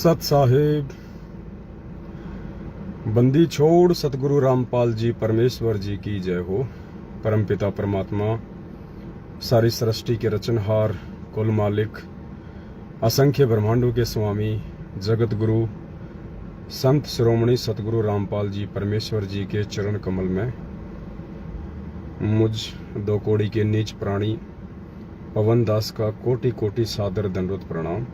सत साहिब बंदी छोड़ सतगुरु रामपाल जी परमेश्वर जी की जय हो। परमपिता परमात्मा सारी सृष्टि के रचनहार कुल मालिक असंख्य ब्रह्मांडों के स्वामी जगत गुरु संत शिरोमणि सतगुरु रामपाल जी परमेश्वर जी के चरण कमल में मुझ दो कोड़ी के नीच प्राणी पवन दास का कोटि कोटि सादर दंडवत प्रणाम।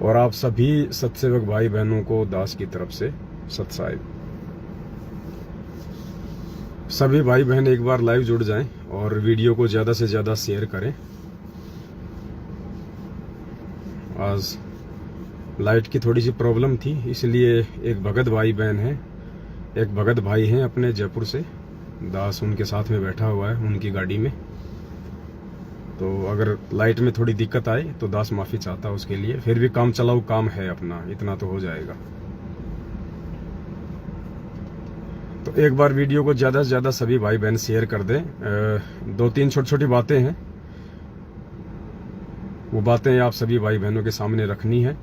और आप सभी सत्सेवक भाई बहनों को दास की तरफ से सत साहिब। सभी भाई बहन एक बार लाइव जुड़ जाएं और वीडियो को ज्यादा से ज्यादा शेयर करें। आज लाइट की थोड़ी सी प्रॉब्लम थी, इसलिए एक भगत भाई बहन है, एक भगत भाई हैं अपने जयपुर से, दास उनके साथ में बैठा हुआ है उनकी गाड़ी में। तो अगर लाइट में थोड़ी दिक्कत आए तो दास माफी चाहता उसके लिए। फिर भी काम चलाऊ काम है अपना, इतना तो हो जाएगा। तो एक बार वीडियो को ज्यादा से ज्यादा सभी भाई बहन शेयर कर दें। दो तीन छोटी छोटी बातें हैं, वो बातें आप सभी भाई बहनों के सामने रखनी है।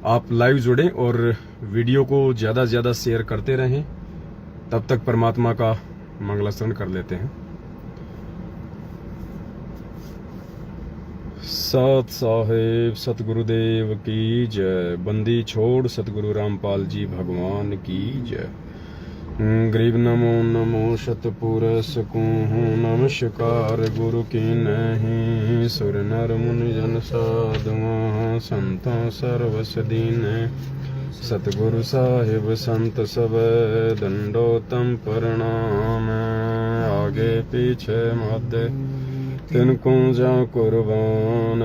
आप लाइव जुड़ें और वीडियो को ज्यादा से ज्यादा शेयर करते रहें, तब तक परमात्मा का मंगलाचरण कर लेते हैं। सत साहिब सतगुरुदेव की जय। बंदी छोड़ सतगुरु रामपाल जी भगवान की जय। गरीब नमो नमो शतपुरस कहूँ नमस्कार गुरु की नहीं। सुर नर मुनि जन साधुआ संतों सर्वस दीन। सतगुरु साहिब संत सब दंडोतम प्रणाम। आगे पीछे मध्य तिनको जा कुर्बान।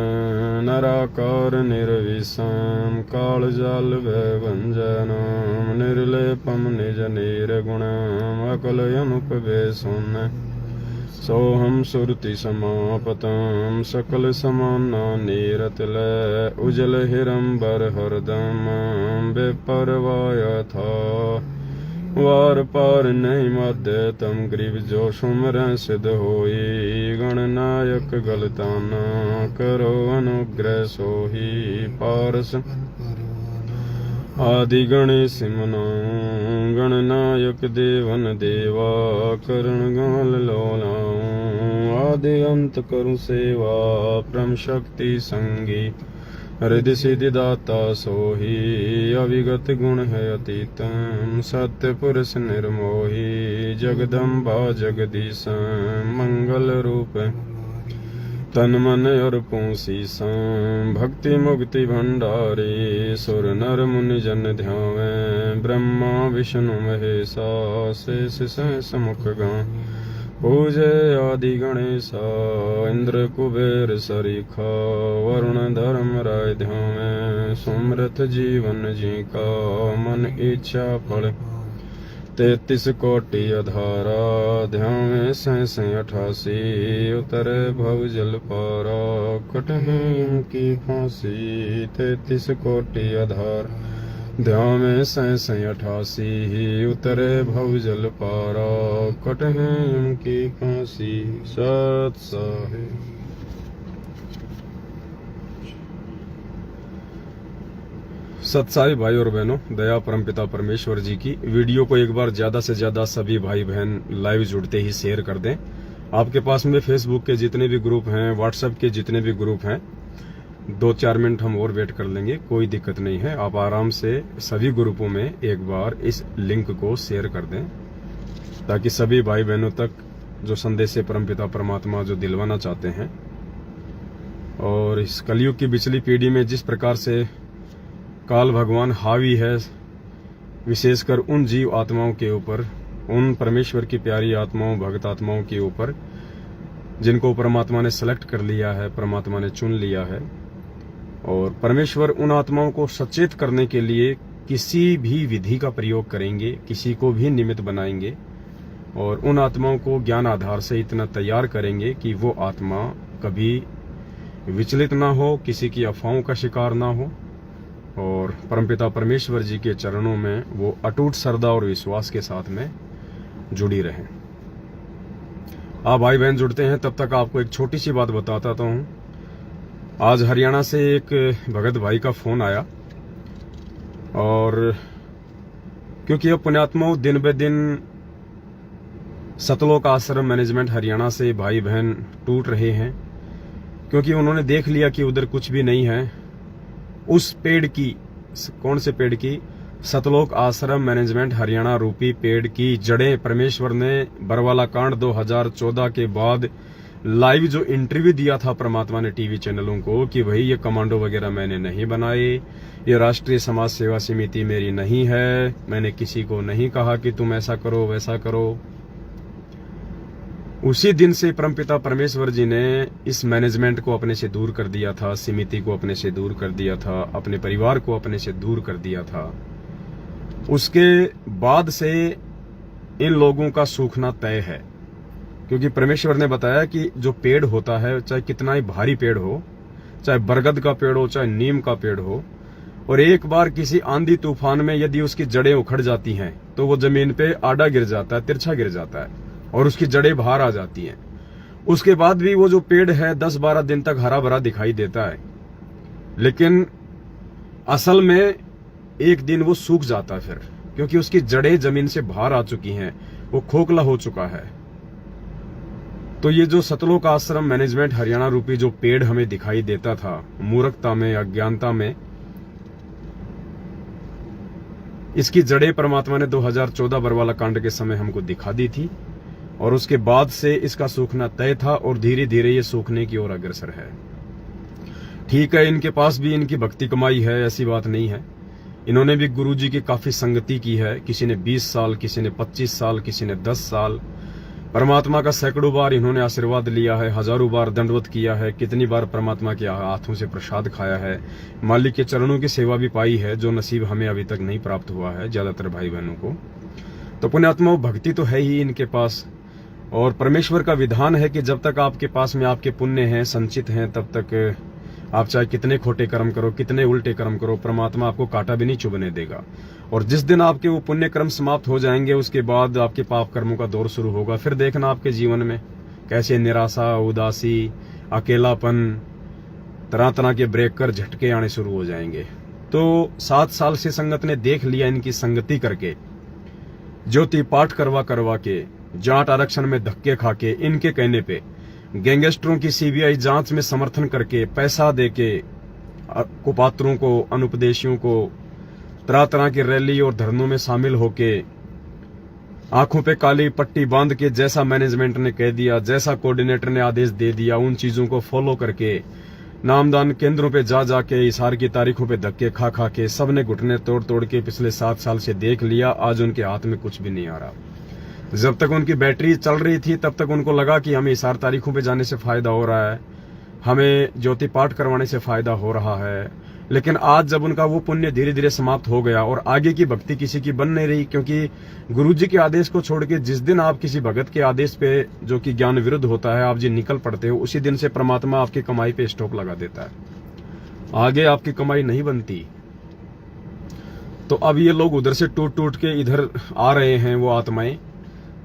नराकार निर्विषम काल जाल भंजनम। निर्लेपम निज निर्गुणम अकल अनुपवेशुन। सोहम सुरति समापतम सकल समाना नीरतल। उजल हिरंबर हरदम बेपरवाय था। वार पार नहीं मध्य तम गरीब जो सुमर सिद्ध होई। गणनायक गलताना करो अनुग्रह सोही। पारस आदि गणेश मनाऊं। गणनायक देवन देवा करण गाल लोलाऊं। आदि अंत करूं सेवा परम शक्ति संगी। हृदय सिद्धि दाता सोही। अविगत गुण है अतीतम सत्य पुरुष निर्मोही। जगदम्बा जगदीश मंगल रूप तन मन और पूसीसम। भक्ति मुक्ति भंडारी सुर नर मुनि जन ध्यावे। ब्रह्मा विष्णु महेशा शेष सहस मुख गां। पूजे आदि गणेशा इंद्र कुबेर सरीखा। वरुण धर्म राय ध्यावे। सुमृत जीवन जी का मन इच्छा फल। 33 कोटि अधारा ध्यावे सहस 88। उतरे भव जल पारा कटहें की फांसी। 33 कोटि आधार ध्यावे सहस 88। उतरे भव जल पारा कटहें की फांसी। सत साहिब। सत साहिब भाई और बहनों, दया परमपिता परमेश्वर जी की। वीडियो को एक बार ज्यादा से ज्यादा सभी भाई बहन लाइव जुड़ते ही शेयर कर दें। आपके पास में फेसबुक के जितने भी ग्रुप हैं, व्हाट्सएप के जितने भी ग्रुप हैं, 2-4 मिनट हम और वेट कर लेंगे, कोई दिक्कत नहीं है। आप आराम से सभी ग्रुपों में एक बार इस लिंक को शेयर कर दें, ताकि सभी भाई बहनों तक जो संदेश है परमपिता परमात्मा जो दिलवाना चाहते हैं। और इस कलयुग की पिछली पीढ़ी में जिस प्रकार से काल भगवान हावी है, विशेषकर उन जीव आत्माओं के ऊपर, उन परमेश्वर की प्यारी आत्माओं भक्त आत्माओं के ऊपर, जिनको परमात्मा ने सेलेक्ट कर लिया है, परमात्मा ने चुन लिया है। और परमेश्वर उन आत्माओं को सचेत करने के लिए किसी भी विधि का प्रयोग करेंगे, किसी को भी निमित्त बनाएंगे और उन आत्माओं को ज्ञान आधार से इतना तैयार करेंगे कि वो आत्मा कभी विचलित ना हो, किसी की अफवाहों का शिकार ना हो और परमपिता परमेश्वर जी के चरणों में वो अटूट श्रद्धा और विश्वास के साथ में जुड़ी रहें। आप भाई बहन जुड़ते हैं, तब तक आपको एक छोटी सी बात बताता हूँ। आज हरियाणा से एक भगत भाई का फोन आया और क्योंकि अब पुण्यात्माओं दिन ब दिन सतलोक आश्रम मैनेजमेंट हरियाणा से भाई बहन टूट रहे हैं, क्योंकि उन्होंने देख लिया कि उधर कुछ भी नहीं है। उस पेड़ की, कौन से पेड़ की? सतलोक आश्रम मैनेजमेंट हरियाणा रूपी पेड़ की जड़ें परमेश्वर ने बरवाला कांड 2014 के बाद लाइव जो इंटरव्यू दिया था परमात्मा ने टीवी चैनलों को कि भाई ये कमांडो वगैरह मैंने नहीं बनाए, ये राष्ट्रीय समाज सेवा समिति मेरी नहीं है, मैंने किसी को नहीं कहा कि तुम ऐसा करो वैसा करो। उसी दिन से परमपिता परमेश्वर जी ने इस मैनेजमेंट को अपने से दूर कर दिया था, समिति को अपने से दूर कर दिया था, अपने परिवार को अपने से दूर कर दिया था। उसके बाद से इन लोगों का सूखना तय है, क्योंकि परमेश्वर ने बताया कि जो पेड़ होता है, चाहे कितना ही भारी पेड़ हो, चाहे बरगद का पेड़ हो, चाहे नीम का पेड़ हो, और एक बार किसी आंधी तूफान में यदि उसकी जड़ें उखड़ जाती हैं तो वो जमीन पे आड़ा गिर जाता है, तिरछा गिर जाता है और उसकी जड़ें बाहर आ जाती हैं। उसके बाद भी वो जो पेड़ है 10-12 दिन तक हरा भरा दिखाई देता है, लेकिन असल में एक दिन वो सूख जाता है फिर, क्योंकि उसकी जड़ें जमीन से बाहर आ चुकी हैं, वो खोखला हो चुका है। तो ये जो सतलोक आश्रम मैनेजमेंट हरियाणा रूपी जो पेड़ हमें दिखाई देता था मूर्खता में, अज्ञानता में, इसकी जड़ें परमात्मा ने 2014 बरवाला कांड के समय हमको दिखा दी थी, और उसके बाद से इसका सूखना तय था और धीरे धीरे ये सूखने की ओर अग्रसर है। ठीक है, इनके पास भी इनकी भक्ति कमाई है, ऐसी बात नहीं है। इन्होंने भी गुरुजी की काफी संगति की है, किसी ने 20 साल, किसी ने 25 साल, किसी ने 10 साल। परमात्मा का सैकड़ों बार इन्होंने आशीर्वाद लिया है, हजारों बार दंडवत किया है, कितनी बार परमात्मा के हाथों से प्रसाद खाया है, मालिक के चरणों की सेवा भी पाई है, जो नसीब हमें अभी तक नहीं प्राप्त हुआ है ज्यादातर भाई बहनों को। तो पुण्यात्माओं, भक्ति तो है ही इनके पास, और परमेश्वर का विधान है कि जब तक आपके पास में आपके पुण्य हैं, संचित हैं, तब तक आप चाहे कितने खोटे कर्म करो, कितने उल्टे कर्म करो, परमात्मा आपको कांटा भी नहीं चुभने देगा। और जिस दिन आपके वो पुण्य कर्म समाप्त हो जाएंगे, उसके बाद आपके पाप कर्मों का दौर शुरू होगा। फिर देखना आपके जीवन में कैसे निराशा, उदासी, अकेलापन, तरह तरह के ब्रेक कर झटके आने शुरू हो जाएंगे। तो 7 साल से संगत ने देख लिया इनकी संगति करके, ज्योति पाठ करवा करवा के, जाट आरक्षण में धक्के खा के, इनके कहने पे गैंगस्टरों की सीबीआई जांच में समर्थन करके, पैसा देके, कुपात्रों को, अनुपदेशियों को, तरह तरह की रैली और धरनों में शामिल होके, आंखों पे काली पट्टी बांध के, जैसा मैनेजमेंट ने कह दिया, जैसा कोऑर्डिनेटर ने आदेश दे दिया, उन चीजों को फॉलो करके, नामदान केंद्रों पे जा जाके, इशार की तारीखों पे धक्के खा खा के, सबने घुटने तोड़ तोड़ के पिछले 7 साल से देख लिया। आज उनके हाथ में कुछ भी नहीं आ रहा। जब तक उनकी बैटरी चल रही थी तब तक उनको लगा कि हमें इशार तारीखों पे जाने से फायदा हो रहा है, हमें ज्योति पाठ करवाने से फायदा हो रहा है। लेकिन आज जब उनका वो पुण्य धीरे धीरे समाप्त हो गया और आगे की भक्ति किसी की बन नहीं रही, क्योंकि गुरुजी के आदेश को छोड़ के जिस दिन आप किसी भगत के आदेश पे, जो कि ज्ञान विरुद्ध होता है, आप जी निकल पड़ते हो, उसी दिन से परमात्मा आपकी कमाई पे स्टॉप लगा देता है, आगे आपकी कमाई नहीं बनती। तो अब ये लोग उधर से टूट टूट के इधर आ रहे हैं। वो आत्माएं,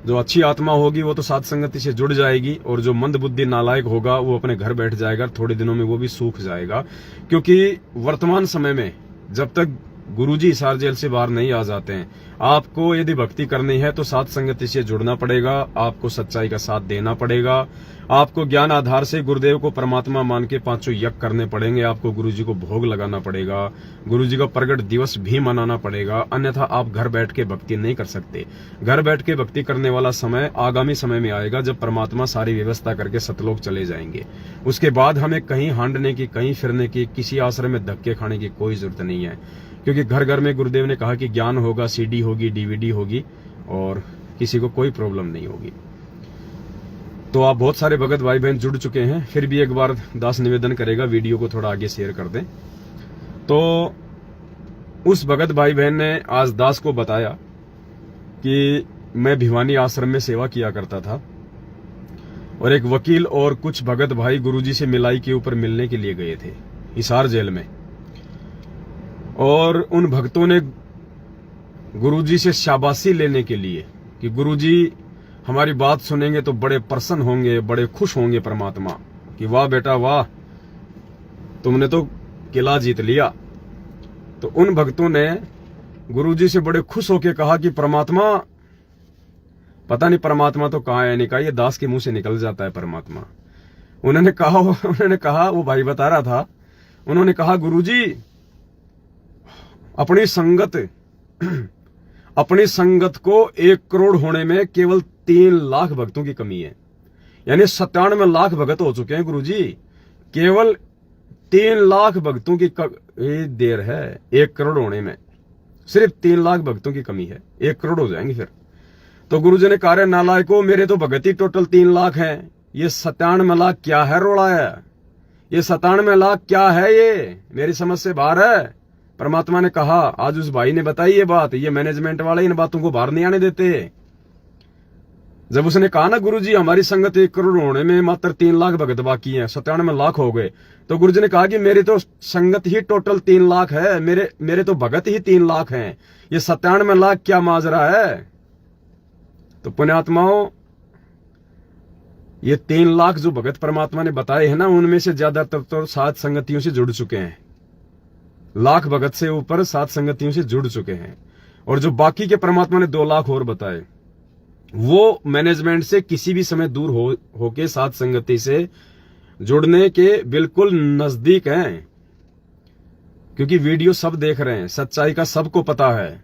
जो अच्छी आत्मा होगी वो तो साध संगति से जुड़ जाएगी, और जो मंद बुद्धि नालायक होगा वो अपने घर बैठ जाएगा, थोड़े दिनों में वो भी सूख जाएगा। क्योंकि वर्तमान समय में जब तक गुरुजी हिसार जेल से बाहर नहीं आ जाते हैं, आपको यदि भक्ति करनी है तो साध संगति से जुड़ना पड़ेगा, आपको सच्चाई का साथ देना पड़ेगा, आपको ज्ञान आधार से गुरुदेव को परमात्मा मान के 5 यज्ञ करने पड़ेंगे, आपको गुरुजी को भोग लगाना पड़ेगा, गुरुजी का प्रगट दिवस भी मनाना पड़ेगा, अन्यथा आप घर बैठ के भक्ति नहीं कर सकते। घर बैठ के भक्ति करने वाला समय आगामी समय में आएगा, जब परमात्मा सारी व्यवस्था करके सतलोक चले जाएंगे। उसके बाद हमें कहीं हांडने की, कहीं फिरने की, किसी आश्रम में धक्के खाने की कोई जरूरत नहीं है, क्योंकि घर घर में गुरुदेव ने कहा कि ज्ञान होगा, सीडी होगी, डीवीडी होगी, और किसी को कोई प्रॉब्लम नहीं होगी। तो आप बहुत सारे भगत भाई बहन जुड़ चुके हैं, फिर भी एक बार दास निवेदन करेगा वीडियो को थोड़ा आगे शेयर कर दें। तो उस भगत भाई बहन ने आज दास को बताया कि मैं भिवानी आश्रम में सेवा किया करता था, और एक वकील और कुछ भगत भाई गुरुजी से मिलाई के ऊपर मिलने के लिए गए थे हिसार जेल में, और उन भक्तों ने गुरुजी से शाबाशी लेने के लिए कि गुरुजी हमारी बात सुनेंगे तो बड़े प्रसन्न होंगे, बड़े खुश होंगे परमात्मा, कि वाह बेटा वाह, तुमने तो किला जीत लिया। तो उन भक्तों ने गुरुजी से बड़े खुश होके कहा कि परमात्मा, पता नहीं परमात्मा तो कहाँ है, नहीं कहा, ये दास के मुंह से निकल जाता है परमात्मा। उन्होंने कहा वो भाई बता रहा था, उन्होंने कहा गुरुजी अपनी संगत को 1 करोड़ होने में केवल 3 लाख भक्तों की कमी है। यानी 97 लाख भगत हो चुके हैं गुरुजी, केवल 3 लाख भक्तों की देर है 1 करोड़ होने में, सिर्फ 3 लाख भक्तों की कमी है, 1 करोड़ हो जाएंगे फिर। तो गुरुजी ने कहा, नालायको, मेरे तो भगत ही टोटल 3 लाख हैं, ये 97 लाख क्या है रोड़ा है, ये 97 लाख क्या है, ये मेरी समझ से बाहर है। परमात्मा ने कहा, आज उस भाई ने बताई ये बात, ये मैनेजमेंट वाले इन बातों को बाहर नहीं आने देते। जब उसने कहा ना गुरुजी हमारी संगत 1 करोड़ होने में मात्र 3 लाख भगत बाकी हैं, 97 लाख हो गए, तो गुरुजी ने कहा कि मेरी तो संगत ही टोटल 3 लाख है, मेरे तो भगत ही 3 लाख हैं, ये 97 लाख क्या माजरा है। तो पुण्यात्माओं, ये 3 लाख जो भगत परमात्मा ने बताए हैं ना, उनमें से ज्यादातर तो 7 संगतियों से जुड़ चुके हैं, लाख भगत से ऊपर 7 संगतियों से जुड़ चुके हैं। और जो बाकी के परमात्मा ने 2 लाख और बताए, वो मैनेजमेंट से किसी भी समय दूर होके 7 संगति से जुड़ने के बिल्कुल नजदीक हैं, क्योंकि वीडियो सब देख रहे हैं, सच्चाई का सबको पता है।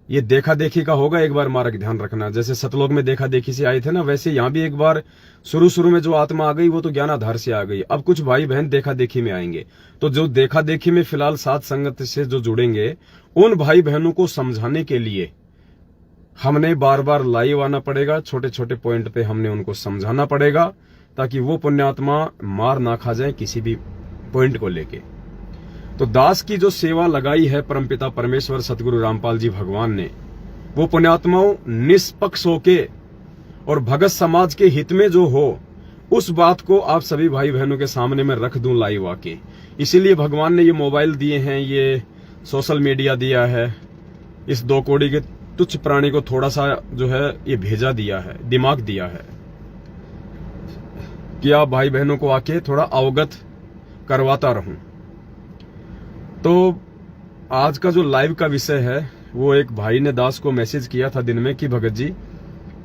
ये देखा देखी का होगा एक बार मार्ग, ध्यान रखना। जैसे सतलोक में देखा देखी से आए थे ना, वैसे यहां भी एक बार शुरू में जो आत्मा आ गई वो तो ज्ञान आधार से आ गई। अब कुछ भाई बहन देखा देखी में आएंगे, तो जो देखा देखी में फिलहाल 7 संगत से जो जुड़ेंगे, उन भाई बहनों को समझाने के लिए हमने बार बार लाइव आना पड़ेगा, छोटे छोटे पॉइंट पे हमने उनको समझाना पड़ेगा, ताकि वो पुण्यात्मा मार ना खा जाए किसी भी पॉइंट को लेके। तो दास की जो सेवा लगाई है परमपिता परमेश्वर सतगुरु रामपाल जी भगवान ने, वो पुण्यात्माओं निष्पक्ष होके और भगत समाज के हित में जो हो, उस बात को आप सभी भाई बहनों के सामने में रख दूं लाइव आके। इसीलिए भगवान ने ये मोबाइल दिए हैं, ये सोशल मीडिया दिया है, इस 2 कौड़ी के तुच्छ प्राणी को थोड़ा सा जो है ये भेजा दिया है, दिमाग दिया है कि आप भाई बहनों को आके थोड़ा अवगत करवाता रहूं। तो आज का जो लाइव का विषय है, वो एक भाई ने दास को मैसेज किया था दिन में कि भगत जी,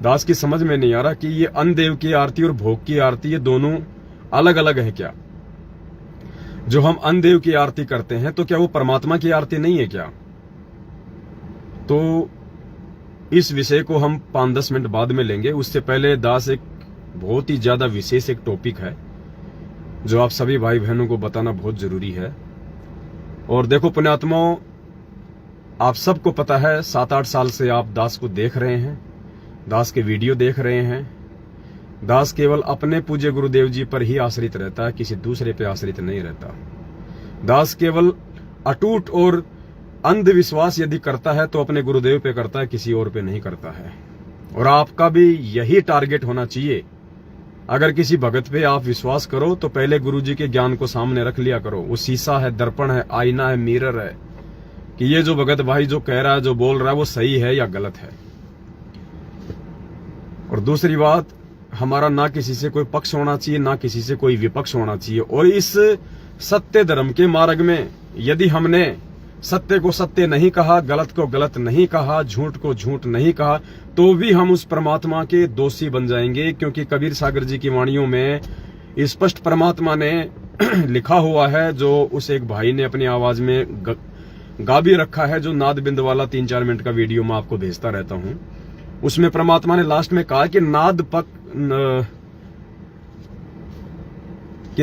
दास की समझ में नहीं आ रहा कि ये अन्न देव की आरती और भोग की आरती, ये दोनों अलग अलग है क्या? जो हम अन्न देव की आरती करते हैं, तो क्या वो परमात्मा की आरती नहीं है क्या? तो इस विषय को हम 5-10 मिनट बाद में लेंगे। उससे पहले दास एक बहुत ही ज्यादा विशेष एक टॉपिक है जो आप सभी भाई बहनों को बताना बहुत जरूरी है। और देखो पुण्यात्माओं, आप सबको पता है 7-8 साल से आप दास को देख रहे हैं, दास के वीडियो देख रहे हैं। दास केवल अपने पूज्य गुरुदेव जी पर ही आश्रित रहता है, किसी दूसरे पे आश्रित नहीं रहता। दास केवल अटूट और अंधविश्वास यदि करता है तो अपने गुरुदेव पे करता है, किसी और पे नहीं करता है। और आपका भी यही टारगेट होना चाहिए। अगर किसी भगत पे आप विश्वास करो तो पहले गुरुजी के ज्ञान को सामने रख लिया करो। वो शीशा है, दर्पण है, आईना है, मिरर है, कि ये जो भगत भाई जो कह रहा है, जो बोल रहा है, वो सही है या गलत है। और दूसरी बात, हमारा ना किसी से कोई पक्ष होना चाहिए, ना किसी से कोई विपक्ष होना चाहिए। और इस सत्य धर्म के मार्ग में यदि हमने सत्य को सत्य नहीं कहा, गलत को गलत नहीं कहा, झूठ को झूठ नहीं कहा, तो भी हम उस परमात्मा के दोषी बन जाएंगे। क्योंकि कबीर सागर जी की वाणियों में स्पष्ट परमात्मा ने लिखा हुआ है, जो उस एक भाई ने अपनी आवाज में गा भी रखा है, जो नाद बिंद वाला 3-4 मिनट का वीडियो मैं आपको भेजता रहता हूं। उसमें परमात्मा ने लास्ट में कहा कि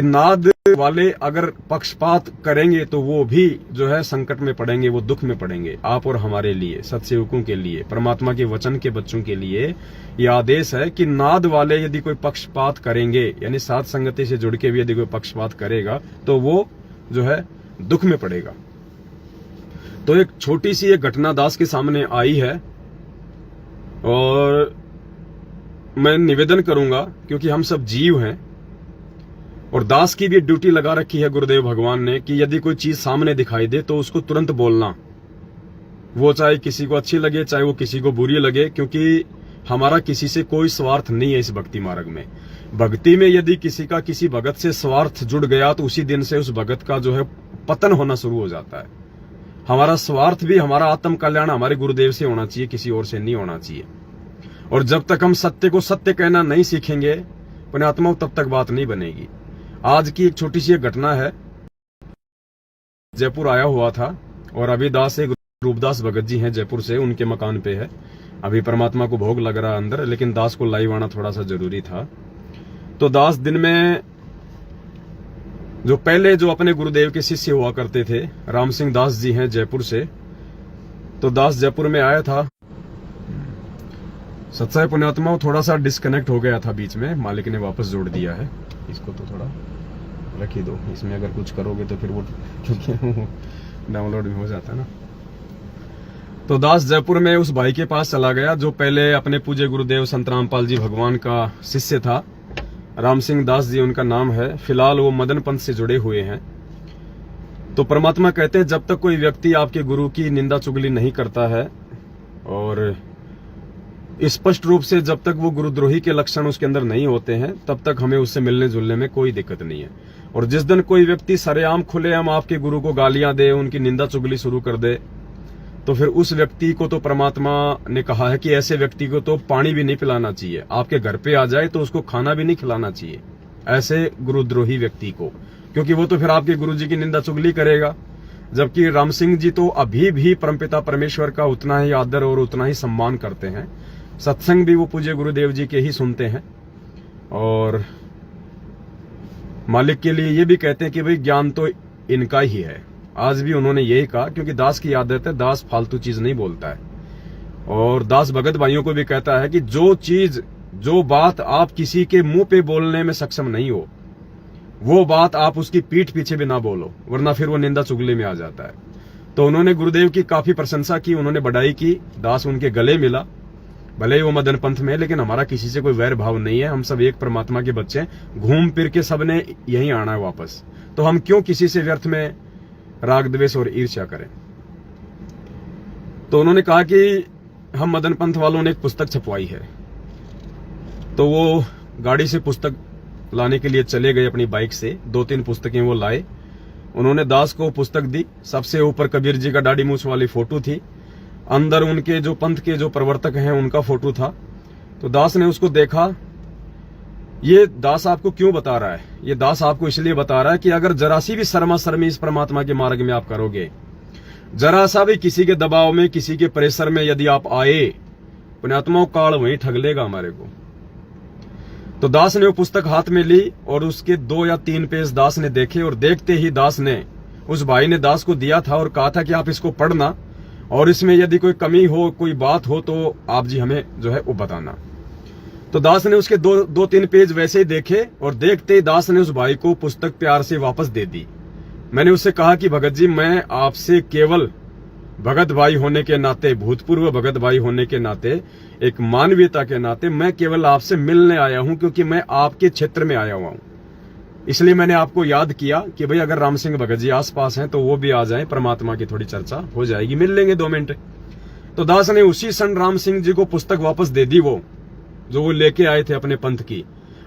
नाद वाले अगर पक्षपात करेंगे तो वो भी जो है संकट में पड़ेंगे, वो दुख में पड़ेंगे। आप और हमारे लिए, सत्सेवकों के लिए, परमात्मा के वचन के बच्चों के लिए ये आदेश है कि नाद वाले यदि कोई पक्षपात करेंगे, यानी 7 संगति से जुड़ के भी यदि कोई पक्षपात करेगा, तो वो जो है दुख में पड़ेगा। तो एक छोटी सी एक घटना दास के सामने आई है, और मैं निवेदन करूंगा, क्योंकि हम सब जीव हैं और दास की भी ड्यूटी लगा रखी है गुरुदेव भगवान ने कि यदि कोई चीज सामने दिखाई दे तो उसको तुरंत बोलना, वो चाहे किसी को अच्छी लगे, चाहे वो किसी को बुरी लगे। क्योंकि हमारा किसी से कोई स्वार्थ नहीं है इस भक्ति मार्ग में। भक्ति में यदि किसी का किसी भगत से स्वार्थ जुड़ गया तो उसी दिन से उस भगत का जो है पतन होना शुरू हो जाता है। हमारा स्वार्थ भी, हमारा आत्म कल्याण हमारे गुरुदेव से होना चाहिए, किसी और से नहीं होना चाहिए। और जब तक हम सत्य को सत्य कहना नहीं सीखेंगे पुण्यात्माओं, तब तक बात नहीं बनेगी। आज की एक छोटी सी घटना है। जयपुर आया हुआ था और अभी दास एक रूपदास भगत जी हैं जयपुर से, उनके मकान पे है। अभी परमात्मा को भोग लग रहा अंदर, लेकिन दास को लाइव आना थोड़ा सा जरूरी था। तो दास दिन में जो पहले जो अपने गुरुदेव के शिष्य हुआ करते थे, राम सिंह दास जी हैं जयपुर से, तो दास जयपुर में आया था। सत्साई पुण्यात्माओं, थोड़ा सा डिस्कनेक्ट हो गया था बीच में, मालिक ने वापस जोड़ दिया है। इसको तो थोड़ा रख ही दो, इसमें अगर कुछ करोगे तो फिर वो डाउनलोड भी हो जाता है ना। तो दास जयपुर में उस भाई के पास चला गया जो पहले अपने पूज्य गुरुदेव संत रामपाल जी भगवान का शिष्य था। राम सिंह दास जी उनका नाम है। फिलहाल वो मदन पंथ से जुड़े हुए हैं। तो परमात्मा कहते हैं जब तक कोई व्यक्ति आपके गुरु की निंदा चुगली नहीं करता है और स्पष्ट रूप से जब तक वो गुरुद्रोही के लक्षण उसके अंदर नहीं होते हैं, तब तक हमें उससे मिलने जुलने में कोई दिक्कत नहीं है। और जिस दिन कोई व्यक्ति सरेआम खुलेआम आपके गुरु को गालियां दे, उनकी निंदा चुगली शुरू कर दे, तो फिर उस व्यक्ति को तो परमात्मा ने कहा है कि ऐसे व्यक्ति को तो पानी भी नहीं पिलाना चाहिए। आपके घर पे आ जाए तो उसको खाना भी नहीं खिलाना चाहिए, ऐसे गुरुद्रोही व्यक्ति को, क्योंकि वो तो फिर आपके गुरु जी की निंदा चुगली करेगा। जबकि राम सिंह जी तो अभी भी परमपिता परमेश्वर का उतना ही आदर और उतना ही सम्मान करते हैं। सत्संग भी वो पूज्य गुरुदेव जी के ही सुनते हैं और मालिक के लिए ये भी कहते हैं कि भाई ज्ञान तो इनका ही है। आज भी उन्होंने यही कहा, क्योंकि दास की आदत है, दास फालतू चीज नहीं बोलता है। और दास भगत भाइयों को भी कहता है कि जो चीज, जो बात आप किसी के मुंह पे बोलने में सक्षम नहीं हो, वो बात आप उसकी पीठ पीछे भी ना बोलो, वरना फिर वो निंदा चुगली में आ जाता है। तो उन्होंने गुरुदेव की काफी प्रशंसा की, उन्होंने बड़ाई की। दास उनके गले मिला, भले ही वो मदन पंथ में है, लेकिन हमारा किसी से कोई वैर भाव नहीं है। हम सब एक परमात्मा के बच्चे हैं, घूम फिर के सबने यहीं आना है वापस। तो हम क्यों किसी से व्यर्थ में राग द्वेष और ईर्ष्या करें। तो उन्होंने कहा कि हम मदन पंथ वालों ने एक पुस्तक छपवाई है। तो वो गाड़ी से पुस्तक लाने के लिए चले गए अपनी बाइक से। 2-3 पुस्तकें वो लाए। उन्होंने दास को पुस्तक दी। सबसे ऊपर कबीर जी का दाढ़ी मूछ वाली फोटो थी, अंदर उनके जो पंथ के जो प्रवर्तक हैं उनका फोटो था। तो दास ने उसको देखा। ये दास आपको क्यों बता रहा है? ये दास आपको इसलिए बता रहा है कि अगर जरा सी भी शर्मा शर्मी इस परमात्मा के मार्ग में आप करोगे, जरा सा भी किसी के दबाव में, किसी के प्रेशर में यदि आप आए, पुण्यात्माओं काल वहीं ठग लेगा हमारे को। तो दास ने वो पुस्तक हाथ में ली और उसके 2 या 3 पेज दास ने देखे और देखते ही दास ने, उस भाई ने दास को दिया था और कहा था कि आप इसको पढ़ना और इसमें यदि कोई कमी हो, कोई बात हो तो आप जी हमें जो है वो बताना। तो दास ने उसके 2-3 पेज वैसे ही देखे और देखते ही दास ने उस भाई को पुस्तक प्यार से वापस दे दी। मैंने उससे कहा कि भगत जी, मैं आपसे केवल भगत भाई होने के नाते, भूतपूर्व भगत भाई होने के नाते, एक मानवीयता के नाते मैं केवल आपसे मिलने आया हूं, क्योंकि मैं आपके क्षेत्र में आया हुआ हूं। इसलिए मैंने आपको याद किया कि भाई अगर राम सिंह भगत जी आसपास हैं तो वो भी आ जाएं, परमात्मा की थोड़ी चर्चा हो जाएगी, मिल लेंगे 2 मिनट। तो दास ने उसी क्षण राम सिंह जी को पुस्तक वापस दे दी, वो जो वो लेके आए थे अपने पंथ की।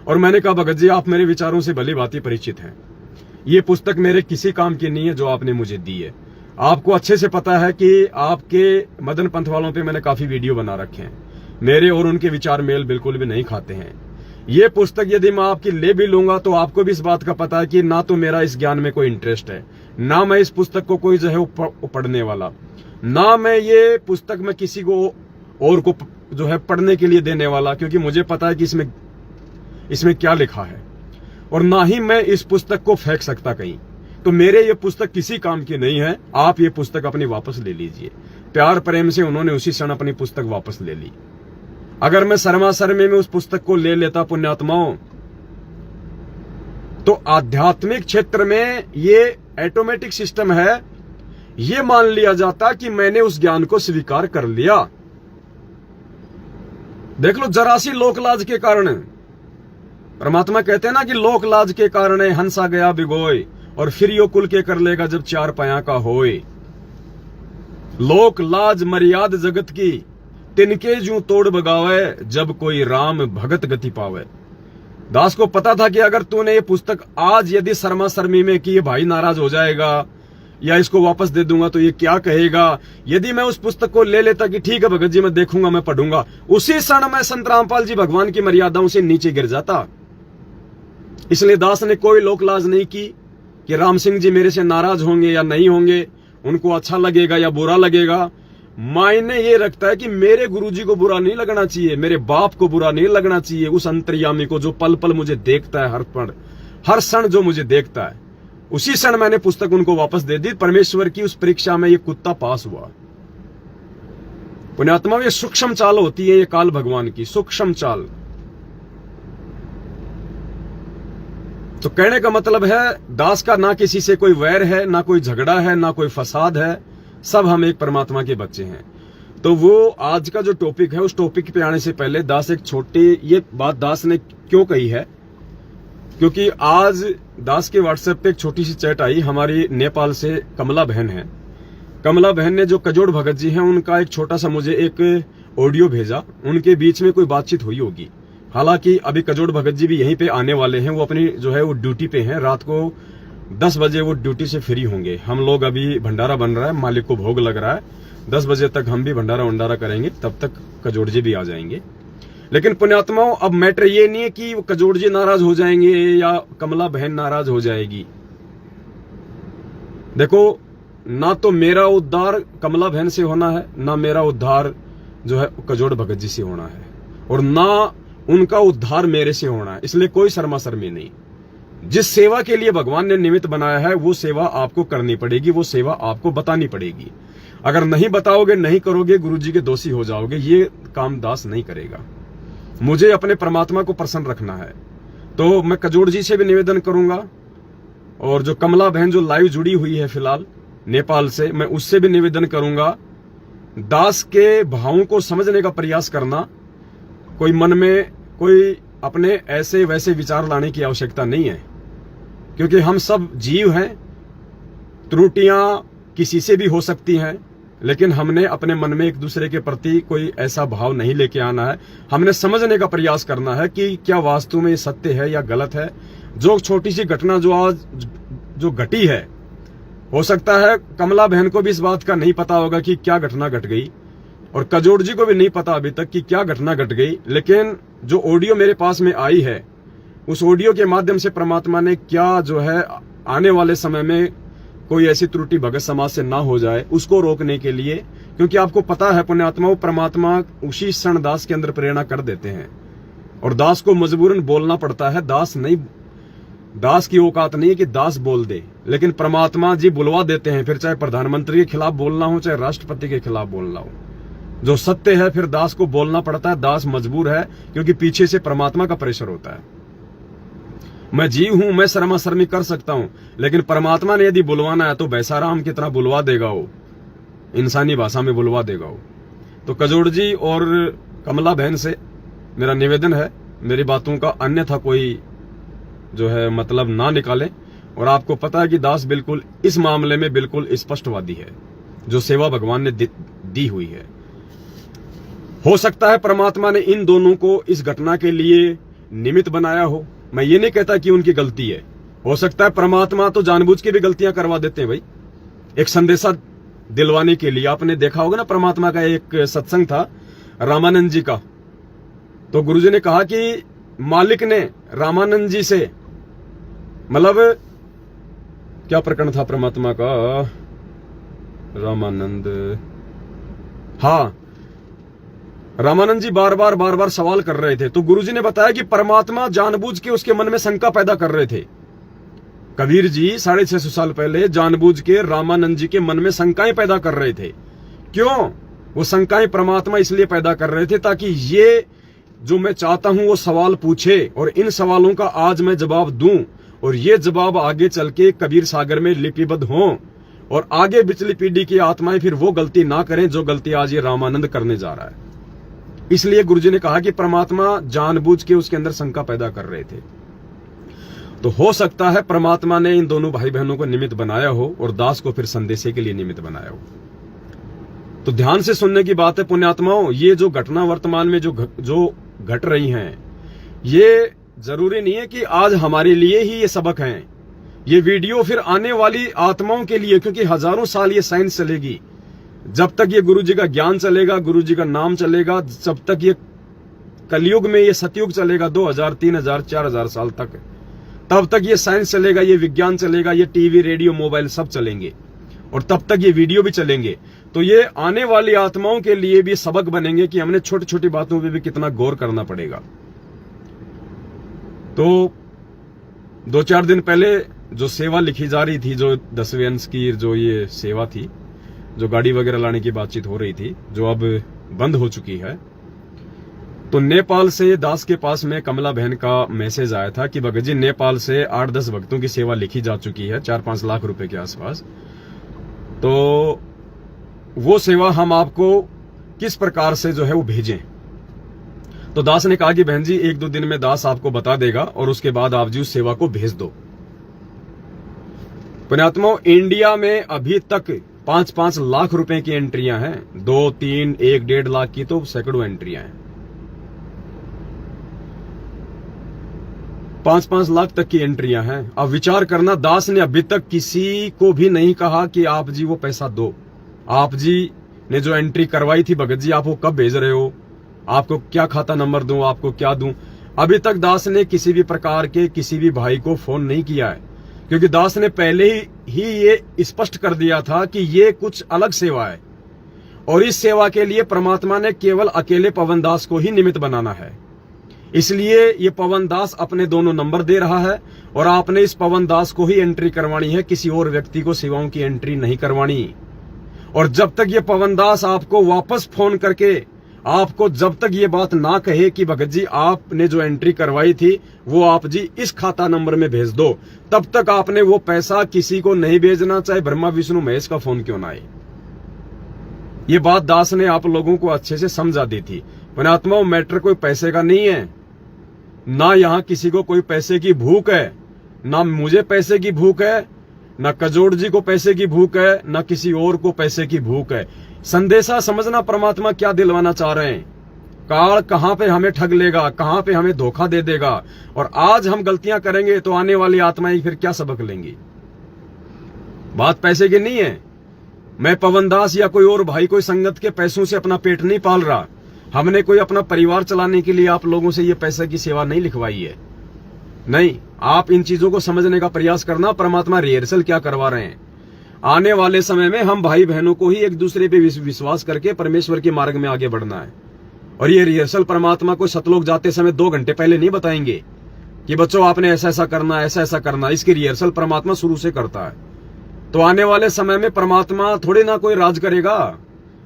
और मैंने कहा भगत जी, आप मेरे विचारों से भली भांति परिचित हैं, ये पुस्तक मेरे किसी काम की नहीं है जो आपने मुझे दी है। आपको अच्छे से पता है कि आपके मदन पंथ वालों पे मैंने काफी वीडियो बना रखे हैं, मेरे और उनके विचार मेल बिल्कुल भी नहीं खाते हैं। ये पुस्तक यदि मैं आपकी ले भी लूंगा तो आपको भी इस बात का पता है कि ना तो मेरा इस ज्ञान में कोई इंटरेस्ट है, ना मैं इस पुस्तक को कोई जो है पढ़ने वाला, ना मैं ये पुस्तक में किसी को और को जो है पढ़ने के लिए देने वाला, क्योंकि मुझे पता है कि इसमें क्या लिखा है, और ना ही मैं इस पुस्तक को फेंक सकता कहीं। तो मेरे ये पुस्तक किसी काम की नहीं है, आप ये पुस्तक अपनी वापस ले लीजिए। प्यार प्रेम से उन्होंने उसी क्षण अपनी पुस्तक वापस ले ली। अगर मैं शर्मा शर्मे में उस पुस्तक को ले लेता पुण्यात्माओं, तो आध्यात्मिक क्षेत्र में ये ऑटोमेटिक सिस्टम है, ये मान लिया जाता कि मैंने उस ज्ञान को स्वीकार कर लिया। देख लो, जरा सी लोकलाज के कारण, परमात्मा कहते हैं ना कि लोकलाज के कारण हंसा गया बिगोय, और फिर यो कुल के कर लेगा जब 4 पाया का होए। लोक लाज मर्याद जगत की, तिनके जू तोड़ बगावे, जब कोई राम भगत गति पावे। दास को पता था कि अगर तूने ये पुस्तक आज यदि शर्मा शर्मी में कि ये भाई नाराज हो जाएगा, या इसको वापस दे दूंगा तो ये क्या कहेगा। यदि मैं उस पुस्तक को ले लेता कि ठीक है भगत जी मैं देखूंगा, मैं पढ़ूंगा, उसी क्षण मैं संत रामपाल जी भगवान की मर्यादाओं से नीचे गिर जाता। इसलिए दास ने कोई लोक लाज नहीं की कि राम सिंह जी मेरे से नाराज होंगे या नहीं होंगे, उनको अच्छा लगेगा या बुरा लगेगा। मायने ये रखता है कि मेरे गुरुजी को बुरा नहीं लगना चाहिए, मेरे बाप को बुरा नहीं लगना चाहिए, उस अंतर्यामी को जो पल पल मुझे देखता है, हर पल हर क्षण जो मुझे देखता है। उसी क्षण मैंने पुस्तक उनको वापस दे दी। परमेश्वर की उस परीक्षा में ये कुत्ता पास हुआ। पुण्यात्मा, ये सूक्ष्म चाल होती है, ये काल भगवान की सूक्ष्म चाल। तो कहने का मतलब है दास का ना किसी से कोई वैर है, ना कोई झगड़ा है, ना कोई फसाद है, सब हम एक परमात्मा के बच्चे हैं। तो वो आज का जो टॉपिक है, उस टॉपिक पे आने से पहले दास एक छोटी ये बात दास ने क्यों कही है, क्योंकि आज दास के व्हाट्सएप पे एक छोटी सी चैट आई। हमारी नेपाल से कमला बहन है। कमला बहन ने जो कजोड़ भगत जी हैं उनका एक छोटा सा मुझे एक ऑडियो भेजा। उनके बीच में कोई बातचीत हुई होगी। हालांकि अभी कजोड़ भगत जी भी यहीं पे आने वाले हैं। वो अपनी जो है वो ड्यूटी पे हैं। रात को 10 बजे वो ड्यूटी से फ्री होंगे। हम लोग अभी भंडारा बन रहा है, मालिक को भोग लग रहा है। 10 बजे तक हम भी भंडारा वंडारा करेंगे, तब तक कजोड़ जी भी आ जाएंगे। लेकिन पुण्यात्माओं, अब मैटर ये नहीं है कि वो कजोड़ जी नाराज हो जाएंगे या कमला बहन नाराज हो जाएगी। देखो, ना तो मेरा उद्धार कमला बहन से होना है, ना मेरा उद्धार जो है कजोड़ भगत जी से होना है, और ना उनका उद्धार मेरे से होना है। इसलिए कोई शर्मा शर्मी नहीं। जिस सेवा के लिए भगवान ने निमित्त बनाया है वो सेवा आपको करनी पड़ेगी, वो सेवा आपको बतानी पड़ेगी। अगर नहीं बताओगे, नहीं करोगे, गुरुजी के दोषी हो जाओगे। ये काम दास नहीं करेगा। मुझे अपने परमात्मा को प्रसन्न रखना है। तो मैं कजोड़ जी से भी निवेदन करूंगा, और जो कमला बहन जो लाइव जुड़ी हुई है फिलहाल नेपाल से, मैं उससे भी निवेदन करूंगा, दास के भावों को समझने का प्रयास करना। कोई मन में कोई अपने ऐसे वैसे विचार लाने की आवश्यकता नहीं है, क्योंकि हम सब जीव हैं। त्रुटियां किसी से भी हो सकती हैं, लेकिन हमने अपने मन में एक दूसरे के प्रति कोई ऐसा भाव नहीं लेके आना है। हमने समझने का प्रयास करना है कि क्या वास्तव में ये सत्य है या गलत है। जो छोटी सी घटना जो आज जो घटी है, हो सकता है कमला बहन को भी इस बात का नहीं पता होगा कि क्या घटना घट गई, और कजोड़ जी को भी नहीं पता अभी तक कि क्या घटना घट गई। लेकिन जो ऑडियो मेरे पास में आई है, उस ऑडियो के माध्यम से परमात्मा ने क्या जो है आने वाले समय में कोई ऐसी त्रुटि भगत समाज से ना हो जाए, उसको रोकने के लिए, क्योंकि आपको पता है पुण्यात्माओं, परमात्मा उसी क्षण दास के अंदर प्रेरणा कर देते हैं, और दास को मजबूरन बोलना पड़ता है। दास की औकात नहीं है कि दास बोल दे, लेकिन परमात्मा जी बुलवा देते हैं। फिर चाहे प्रधानमंत्री के खिलाफ बोलना हो, चाहे राष्ट्रपति के खिलाफ बोलना हो, जो सत्य है फिर दास को बोलना पड़ता है। दास मजबूर है, क्योंकि पीछे से परमात्मा का प्रेशर होता है। मैं जीव हूं, मैं शर्मा शर्मी कर सकता हूं, लेकिन परमात्मा ने यदि बुलवाना है तो बैसाराम की तरह बुलवा देगा, वो इंसानी भाषा में बुलवा देगा वो। तो कजोड़ जी और कमला बहन से मेरा निवेदन है, मेरी बातों का अन्यथा कोई जो है मतलब ना निकाले। और आपको पता है कि दास बिल्कुल इस मामले में बिल्कुल स्पष्टवादी है। जो सेवा भगवान ने दी हुई है, हो सकता है परमात्मा ने इन दोनों को इस घटना के लिए निमित्त बनाया हो। मैं ये नहीं कहता कि उनकी गलती है। हो सकता है परमात्मा तो जानबूझ के भी गलतियां करवा देते हैं भाई, एक संदेशा दिलवाने के लिए। आपने देखा होगा ना, परमात्मा का एक सत्संग था रामानंद जी का। तो गुरुजी ने कहा कि मालिक ने रामानंद जी से, मतलब क्या प्रकरण था परमात्मा का, रामानंद, हाँ, रामानंद जी बार बार सवाल कर रहे थे। तो गुरुजी ने बताया कि परमात्मा जानबूझ के उसके मन में शंका पैदा कर रहे थे। कबीर जी 650 साल पहले जानबूझ के रामानंद जी के मन में शंकाएं पैदा कर रहे थे। क्यों? वो शंकाएं परमात्मा इसलिए पैदा कर रहे थे ताकि ये जो मैं चाहता हूं वो सवाल पूछे, और इन सवालों का आज मैं जवाब दूं, और ये जवाब आगे चल के कबीर सागर में लिपिबद्ध हों, और आगे पिछली पीढ़ी की आत्माएं फिर वो गलती ना करें जो गलती आज ये रामानंद करने जा रहा है। इसलिए गुरुजी ने कहा कि परमात्मा जानबूझ के उसके अंदर शंका पैदा कर रहे थे। तो हो सकता है परमात्मा ने इन दोनों भाई बहनों को निमित्त बनाया हो, और दास को फिर संदेशे के लिए निमित्त बनाया हो। तो ध्यान से सुनने की बात है पुण्यात्माओं। ये जो घटना वर्तमान में जो घट रही हैं, ये जरूरी नहीं है कि आज हमारे लिए ही ये सबक हैं। ये वीडियो फिर आने वाली आत्माओं के लिए, क्योंकि हजारों साल ये साइंस चलेगी, जब तक ये गुरु जी का ज्ञान चलेगा, गुरु जी का नाम चलेगा, जब तक ये कलयुग में ये सतयुग चलेगा 2000, 3000, 4000 साल तक, तब तक ये साइंस चलेगा, ये विज्ञान चलेगा, ये टीवी, रेडियो, मोबाइल सब चलेंगे, और तब तक ये वीडियो भी चलेंगे। तो ये आने वाली आत्माओं के लिए भी सबक बनेंगे कि हमने छोटी छोटी बातों पे भी कितना गौर करना पड़ेगा। तो 2-4 दिन पहले जो सेवा लिखी जा रही थी, जो 10वें अंश की जो ये सेवा थी, जो गाड़ी वगैरह लाने की बातचीत हो रही थी, जो अब बंद हो चुकी है, तो नेपाल से दास के पास में कमला बहन का मैसेज आया था कि भगत जी नेपाल से 8-10 भक्तों की सेवा लिखी जा चुकी है 4-5 लाख रुपए के आसपास, तो वो सेवा हम आपको किस प्रकार से जो है वो भेजें। तो दास ने कहा कि बहन जी 1-2 दिन में दास आपको बता देगा और उसके बाद आप जी उस सेवा को भेज दो। पुण्यात्माओं, इंडिया में अभी तक 5-5 लाख रुपए की एंट्रियां हैं, 2, 3, 1-1.5 लाख की तो सैकड़ों एंट्रियां हैं, 5-5 लाख तक की एंट्रियां हैं। अब विचार करना, दास ने अभी तक किसी को भी नहीं कहा कि आप जी वो पैसा दो। आप जी ने जो एंट्री करवाई थी, भगत जी आप वो कब भेज रहे हो, आपको क्या खाता नंबर दूं, आपको क्या दूं, अभी तक दास ने किसी भी प्रकार के किसी भी भाई को फोन नहीं किया है, क्योंकि दास ने पहले ही ये स्पष्ट कर दिया था कि ये कुछ अलग सेवा है और इस सेवा के लिए परमात्मा ने केवल अकेले पवन दास को ही निमित्त बनाना है। इसलिए ये पवन दास अपने दोनों नंबर दे रहा है और आपने इस पवन दास को ही एंट्री करवानी है, किसी और व्यक्ति को सेवाओं की एंट्री नहीं करवानी। और जब तक ये पवन दास आपको वापस फोन करके आपको जब तक ये बात ना कहे कि भगत जी आपने जो एंट्री करवाई थी वो आप जी इस खाता नंबर में भेज दो, तब तक आपने वो पैसा किसी को नहीं भेजना, चाहे ब्रह्मा विष्णु महेश का फोन क्यों ना आए। ये बात दास ने आप लोगों को अच्छे से समझा दी थी। पुण्यात्माओं, मैटर कोई पैसे का नहीं है, ना यहां किसी को कोई पैसे की भूख है, ना मुझे पैसे की भूख है, ना कजोड़ जी को पैसे की भूख है, ना किसी और को पैसे की भूख है। संदेशा समझना, परमात्मा क्या दिलवाना चाह रहे हैं, काल कहां पे हमें ठग लेगा, कहां पे हमें धोखा दे देगा, और आज हम गलतियां करेंगे तो आने वाली आत्माएं फिर क्या सबक लेंगी। बात पैसे की नहीं है। मैं पवन दास या कोई और भाई कोई संगत के पैसों से अपना पेट नहीं पाल रहा। हमने कोई अपना परिवार चलाने के लिए आप लोगों से ये पैसे की सेवा नहीं लिखवाई है। नहीं, आप इन चीजों को समझने का प्रयास करना, परमात्मा रिहर्सल क्या करवा रहे हैं। आने वाले समय में हम भाई बहनों को ही एक दूसरे पे विश्वास करके परमेश्वर के मार्ग में आगे बढ़ना है। और ये रिहर्सल परमात्मा को सतलोक जाते समय 2 घंटे पहले नहीं बताएंगे कि बच्चों आपने ऐसा ऐसा करना, ऐसा ऐसा करना। इसकी रिहर्सल परमात्मा शुरू से करता है। तो आने वाले समय में परमात्मा थोड़े ना कोई राज करेगा।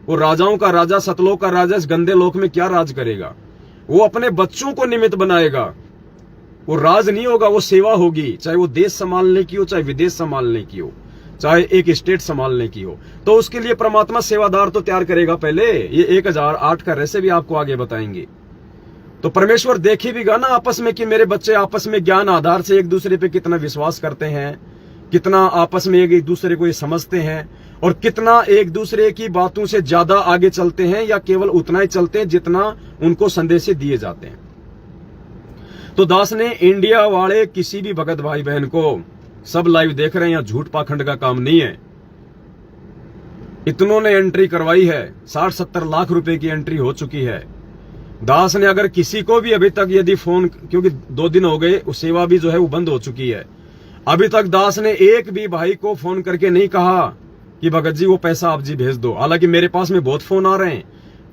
वो राजाओं का राजा, सतलोक का राजा इस गंदे लोक में क्या राज करेगा। वो अपने बच्चों को निमित्त बनाएगा। वो राज नहीं होगा, वो सेवा होगी, चाहे वो देश संभालने की हो, चाहे विदेश संभालने की हो, चाहे एक स्टेट संभालने की हो। तो उसके लिए परमात्मा सेवादार तो तैयार करेगा पहले। ये 1008 का रहस्य भी आपको आगे बताएंगे। तो परमेश्वर देखे भी गा ना आपस में कि मेरे बच्चे आपस में ज्ञान आधार से एक दूसरे पे कितना विश्वास करते हैं, कितना आपस में एक दूसरे को ये समझते हैं, और कितना एक दूसरे की बातों से ज्यादा आगे चलते हैं या केवल उतना ही चलते हैं जितना उनको संदेश दिए जाते हैं। तो दास ने इंडिया वाले किसी भी भगत भाई बहन को, सब लाइव देख रहे हैं, यहाँ झूठ पाखंड का काम नहीं है। इतनों ने एंट्री करवाई है, 60-70 लाख रुपए की एंट्री हो चुकी है। दास ने अगर किसी को भी अभी तक यदि फोन, क्योंकि 2 दिन हो गए, उस सेवा भी जो है वो बंद हो चुकी है, अभी तक दास ने एक भी भाई को फोन करके नहीं कहा कि भगत जी वो पैसा आप जी भेज दो। हालांकि मेरे पास में बहुत फोन आ रहे हैं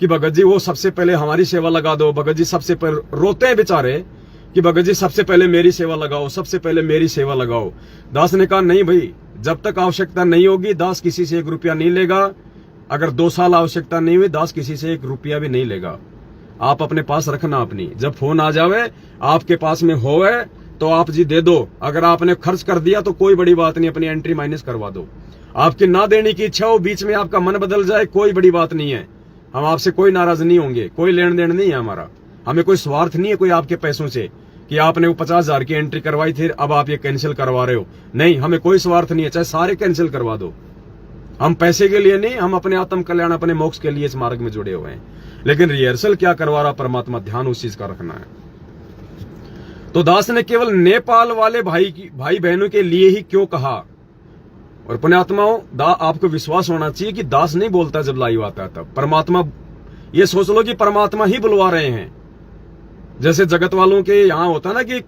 कि भगत जी वो सबसे पहले हमारी सेवा लगा दो, भगत जी सबसे पहले, रोते हैं बेचारे कि भगत जी सबसे पहले मेरी सेवा लगाओ, सबसे पहले मेरी सेवा लगाओ। दास ने कहा नहीं भाई, जब तक आवश्यकता नहीं होगी दास किसी से 1 रुपया नहीं लेगा। अगर 2 साल आवश्यकता नहीं हुई, दास किसी से 1 रुपया भी नहीं लेगा। आप अपने पास रखना अपनी, जब फोन आ जावे आपके पास में होवे तो आप जी दे दो। अगर आपने खर्च कर दिया तो कोई बड़ी बात नहीं, अपनी एंट्री माइनस करवा दो। आपकी ना देने की इच्छा हो, बीच में आपका मन बदल जाए, कोई बड़ी बात नहीं है। हम आपसे कोई नाराज नहीं होंगे, कोई लेन देन नहीं है हमारा। हमें कोई स्वार्थ नहीं है कोई आपके पैसों से कि आपने वो 50,000 की एंट्री करवाई थी, अब आप ये कैंसिल करवा रहे हो। नहीं, हमें कोई स्वार्थ नहीं है, चाहे सारे कैंसिल करवा दो। हम पैसे के लिए नहीं, हम अपने आत्म कल्याण, अपने मोक्ष के लिए इस मार्ग में जुड़े हुए हैं। लेकिन रिहर्सल क्या करवा रहा परमात्मा, ध्यान उस चीज का रखना है। तो दास ने केवल नेपाल वाले भाई बहनों के लिए ही क्यों कहा? और पुण्यात्माओं, आपको विश्वास होना चाहिए कि दास नहीं बोलता जब लाइव आता है तब। परमात्मा, ये सोच लो कि परमात्मा ही बुलवा रहे हैं। जैसे जगत वालों के यहां होता है ना कि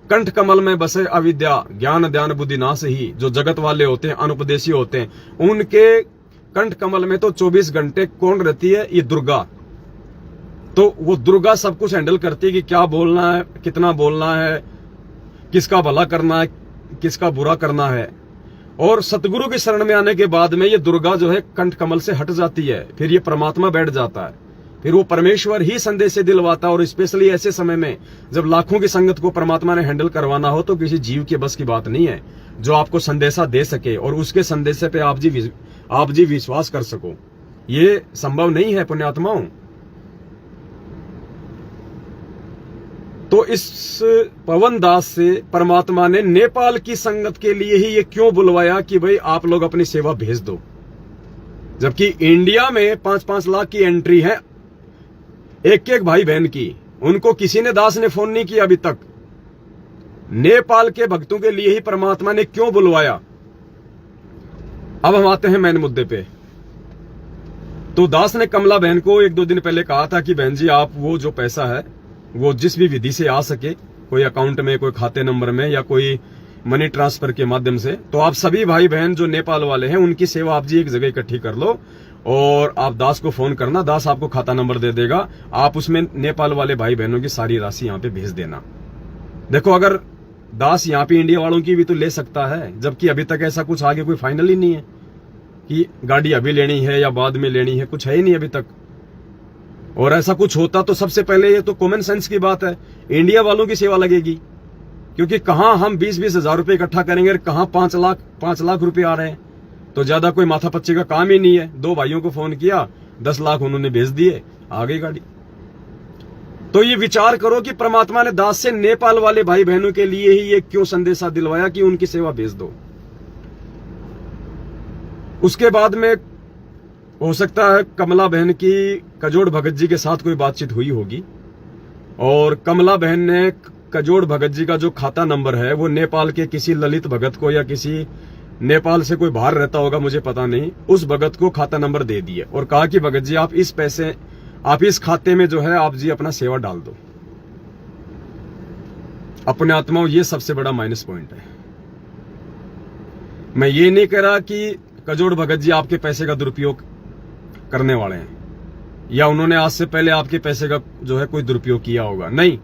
कंठ कमल में बसे अविद्या ज्ञान ध्यान बुद्धि नाश ही, जो जगत वाले होते हैं, अनुपदेशी होते हैं, उनके कंठ कमल में तो 24 घंटे कौन रहती है? ये दुर्गा। तो वो दुर्गा सब कुछ हैंडल करती है कि क्या बोलना है, कितना बोलना है, किसका भला करना है, किसका बुरा करना है। और सतगुरु की शरण में आने के बाद में ये दुर्गा जो है कंठ कमल से हट जाती है, फिर ये परमात्मा बैठ जाता है, फिर वो परमेश्वर ही संदेश से दिलवाता है। और स्पेशली ऐसे समय में जब लाखों की संगत को परमात्मा ने हैंडल करवाना हो तो किसी जीव के बस की बात नहीं है जो आपको संदेशा दे सके और उसके संदेश पे आप जी विश्वास कर सको। ये संभव नहीं है पुण्यात्माओं। तो इस पवन दास से परमात्मा ने नेपाल की संगत के लिए ही ये क्यों बुलवाया कि भाई आप लोग अपनी सेवा भेज दो, जबकि इंडिया में 5-5 लाख की एंट्री है एक भाई बहन की। उनको किसी ने दास ने फोन नहीं किया अभी तक। नेपाल के भक्तों के लिए ही परमात्मा ने क्यों बुलवाया? अब हम आते हैं मेन मुद्दे पे। तो दास ने कमला बहन को 1-2 दिन पहले कहा था कि बहन जी आप वो जो पैसा है वो जिस भी विधि से आ सके, कोई अकाउंट में, कोई खाते नंबर में या कोई मनी ट्रांसफर के माध्यम से, तो आप सभी भाई बहन जो नेपाल वाले हैं उनकी सेवा आप जी एक जगह इकट्ठी कर लो और आप दास को फोन करना, दास आपको खाता नंबर दे देगा, आप उसमें नेपाल वाले भाई बहनों की सारी राशि यहाँ पे भेज देना। देखो, अगर दास यहाँ पे इंडिया वालों की भी तो ले सकता है, जबकि अभी तक ऐसा कुछ आगे कोई फाइनल ही नहीं है कि गाड़ी अभी लेनी है या बाद में लेनी है, कुछ है ही नहीं अभी तक। और ऐसा कुछ होता तो सबसे पहले ये तो कॉमन सेंस की बात है, इंडिया वालों की सेवा लगेगी, क्योंकि कहां हम 20-20 हजार रुपए इकट्ठा करेंगे और कहां 5 लाख रुपए आ रहे हैं। तो ज्यादा कोई माथा पच्ची का काम ही नहीं है। 2 भाइयों को फोन किया, 10 लाख उन्होंने भेज दिए, आ गई गाड़ी। तो ये विचार करो कि परमात्मा ने दास से नेपाल वाले भाई बहनों के लिए ही ये क्यों संदेशा दिलवाया कि उनकी सेवा भेज दो। उसके बाद में हो सकता है कमला बहन की कजोड़ भगत जी के साथ कोई बातचीत हुई होगी और कमला बहन ने कजोड़ भगत जी का जो खाता नंबर है वो नेपाल के किसी ललित भगत को या किसी नेपाल से कोई बाहर रहता होगा, मुझे पता नहीं, उस भगत को खाता नंबर दे दिए और कहा कि भगत जी आप इस खाते में जो है आप जी अपना सेवा डाल दो। अपने आत्माओं, ये सबसे बड़ा माइनस पॉइंट है। मैं ये नहीं कह रहा कि कजोड़ भगत जी आपके पैसे का दुरुपयोग करने वाले हैं या उन्होंने आज से पहले आपके पैसे का जो है कोई दुरुपयोग किया होगा, नहीं।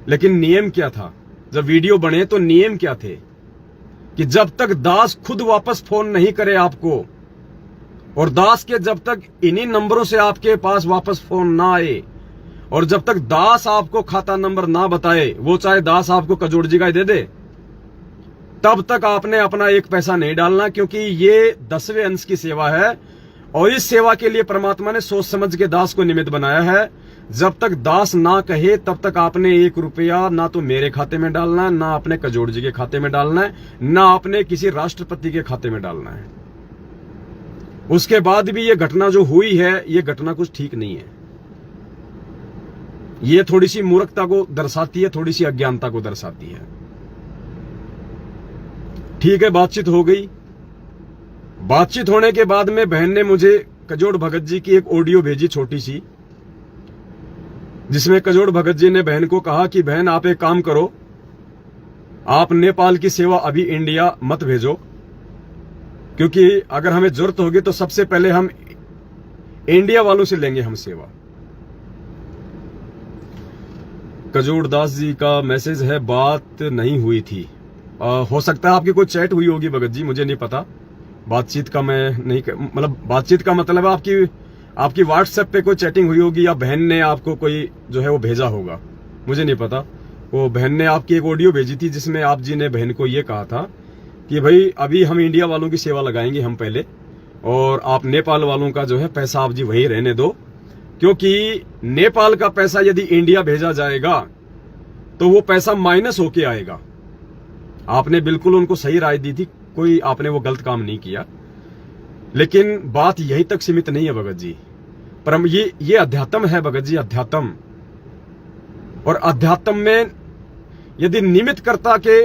लेकिन नियम क्या था? जब वीडियो बने तो नियम क्या थे कि जब तक दास खुद वापस फोन नहीं करे आपको और दास के जब तक इन्हीं नंबरों से आपके पास वापस फोन ना आए और जब तक दास आपको खाता नंबर ना बताए, वो चाहे दास आपको कजोड़ जी का दे दे, तब तक आपने अपना एक पैसा नहीं डालना, क्योंकि ये 10वें अंश की सेवा है और इस सेवा के लिए परमात्मा ने सोच समझ के दास को निमित्त बनाया है। जब तक दास ना कहे तब तक आपने 1 रुपया ना तो मेरे खाते में डालना है, ना अपने कजोड़ जी के खाते में डालना है, ना अपने किसी राष्ट्रपति के खाते में डालना है। उसके बाद भी ये घटना जो हुई है, ये घटना कुछ ठीक नहीं है। ये थोड़ी सी मूर्खता को दर्शाती है, थोड़ी सी अज्ञानता को दर्शाती है। ठीक है, बातचीत हो गई। बातचीत होने के बाद में बहन ने मुझे कजोड़ भगत जी की एक ऑडियो भेजी छोटी सी, जिसमें कजोड़ भगत जी ने बहन को कहा कि बहन आप एक काम करो, आप नेपाल की सेवा अभी इंडिया मत भेजो, क्योंकि अगर हमें जरूरत होगी तो सबसे पहले हम इंडिया वालों से लेंगे हम सेवा। कजोड़ दास जी का मैसेज है, बात नहीं हुई थी। हो सकता है आपकी कोई चैट हुई होगी भगत जी, मुझे नहीं पता। बातचीत का मैं नहीं, मतलब बातचीत का मतलब है आपकी व्हाट्सएप पे कोई चैटिंग हुई होगी या बहन ने आपको कोई जो है वो भेजा होगा, मुझे नहीं पता। वो बहन ने आपकी एक ऑडियो भेजी थी जिसमें आप जी ने बहन को ये कहा था कि भाई अभी हम इंडिया वालों की सेवा लगाएंगे हम पहले, और आप नेपाल वालों का जो है पैसा आप जी वही रहने दो, क्योंकि नेपाल का पैसा यदि इंडिया भेजा जाएगा तो वो पैसा माइनस होके आएगा। आपने बिल्कुल उनको सही राय दी थी, कोई आपने वो गलत काम नहीं किया। लेकिन बात यहीं तक सीमित नहीं है भगत जी, परम ये अध्यात्म है भगत जी, अध्यात्म। और अध्यात्म में यदि निमित्त कर्ता के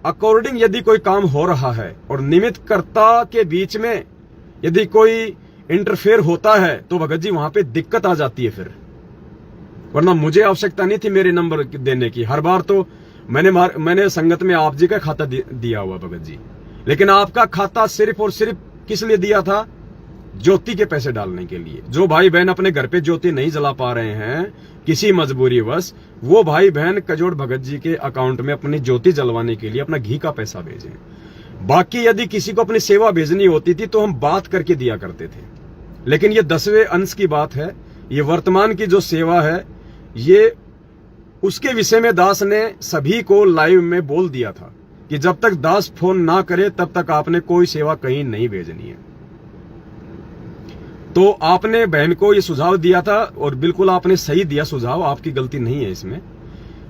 अकॉर्डिंग यदि कोई काम हो रहा है और निमित्त कर्ता के बीच में यदि कोई इंटरफेयर होता है तो भगत जी वहां पे दिक्कत आ जाती है फिर। वरना मुझे आवश्यकता नहीं थी मेरे नंबर देने की। हर बार तो मैंने संगत में आप जी का खाता दिया हुआ भगत जी, लेकिन आपका खाता सिर्फ और सिर्फ किस लिए दिया था? ज्योति के पैसे डालने के लिए। जो भाई बहन अपने घर पे ज्योति नहीं जला पा रहे हैं किसी मजबूरीवश, वो भाई बहन कजोड़ भगत जी के अकाउंट में अपनी ज्योति जलवाने के लिए अपना घी का पैसा भेजें। बाकी यदि किसी को अपनी सेवा भेजनी होती थी तो हम बात करके दिया करते थे, लेकिन ये 10वें अंश की बात है। ये वर्तमान की जो सेवा है, ये उसके विषय में दास ने सभी को लाइव में बोल दिया था कि जब तक दास फोन ना करे तब तक आपने कोई सेवा कहीं नहीं भेजनी है। तो आपने बहन को ये सुझाव दिया था और बिल्कुल आपने सही दिया सुझाव, आपकी गलती नहीं है इसमें।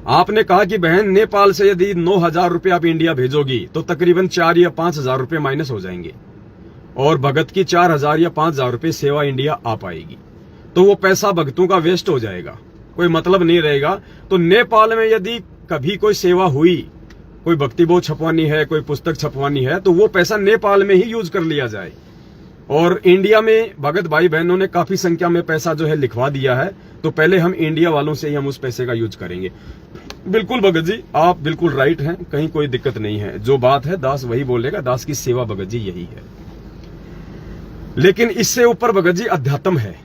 आपने कहा कि बहन नेपाल से यदि 9,000 रुपये आप इंडिया भेजोगी तो तकरीबन 4 या 5,000 रुपये माइनस हो जाएंगे और भगत की 4,000 या 5,000 रुपये सेवा इंडिया आ पाएगी। तो वो पैसा भगतों का वेस्ट हो जाएगा, कोई मतलब नहीं रहेगा। तो नेपाल में यदि कभी कोई सेवा हुई, कोई भक्ति बोध छपवानी है, कोई पुस्तक छपवानी है, तो वो पैसा नेपाल में ही यूज कर लिया जाए। और इंडिया में भगत भाई बहनों ने काफी संख्या में पैसा जो है लिखवा दिया है, तो पहले हम इंडिया वालों से ही हम उस पैसे का यूज करेंगे। बिल्कुल भगत जी, आप बिल्कुल राइट हैं, कहीं कोई दिक्कत नहीं है। जो बात है दास वही बोलेगा, दास की सेवा भगत जी यही है। लेकिन इससे ऊपर भगत जी अध्यात्म है,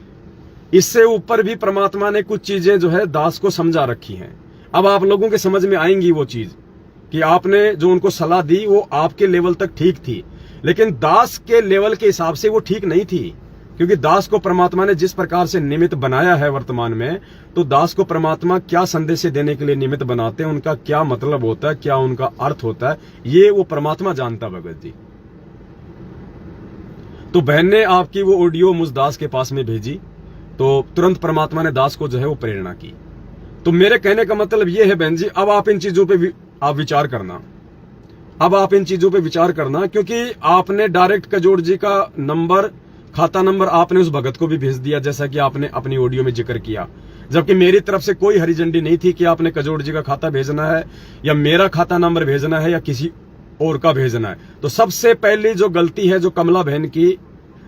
इससे ऊपर भी परमात्मा ने कुछ चीजें जो है दास को समझा रखी हैं। अब आप लोगों के समझ में आएंगी वो चीज कि आपने जो उनको सलाह दी वो आपके लेवल तक ठीक थी, लेकिन दास के लेवल के हिसाब से वो ठीक नहीं थी। क्योंकि दास को परमात्मा ने जिस प्रकार से निमित्त बनाया है वर्तमान में, तो दास को परमात्मा क्या संदेश देने के लिए निमित्त बनाते हैं, उनका क्या मतलब होता है, क्या उनका अर्थ होता है, ये वो परमात्मा जानता भगत जी। तो बहन ने आपकी वो ऑडियो मुझ दास के पास में भेजी, तो तुरंत परमात्मा ने दास को जो है वो प्रेरणा की। तो मेरे कहने का मतलब ये है बहन जी, अब आप इन चीजों पे आप विचार करना, अब आप इन चीजों पे विचार करना, क्योंकि आपने डायरेक्ट कजोड़ जी का नंबर, खाता नंबर आपने उस भगत को भी भेज दिया, जैसा कि आपने अपनी ऑडियो में जिक्र किया। जबकि मेरी तरफ से कोई हरी झंडी नहीं थी कि आपने कजोड़ जी का खाता भेजना है या मेरा खाता नंबर भेजना है या किसी और का भेजना है। तो सबसे पहली जो गलती है जो कमला बहन की,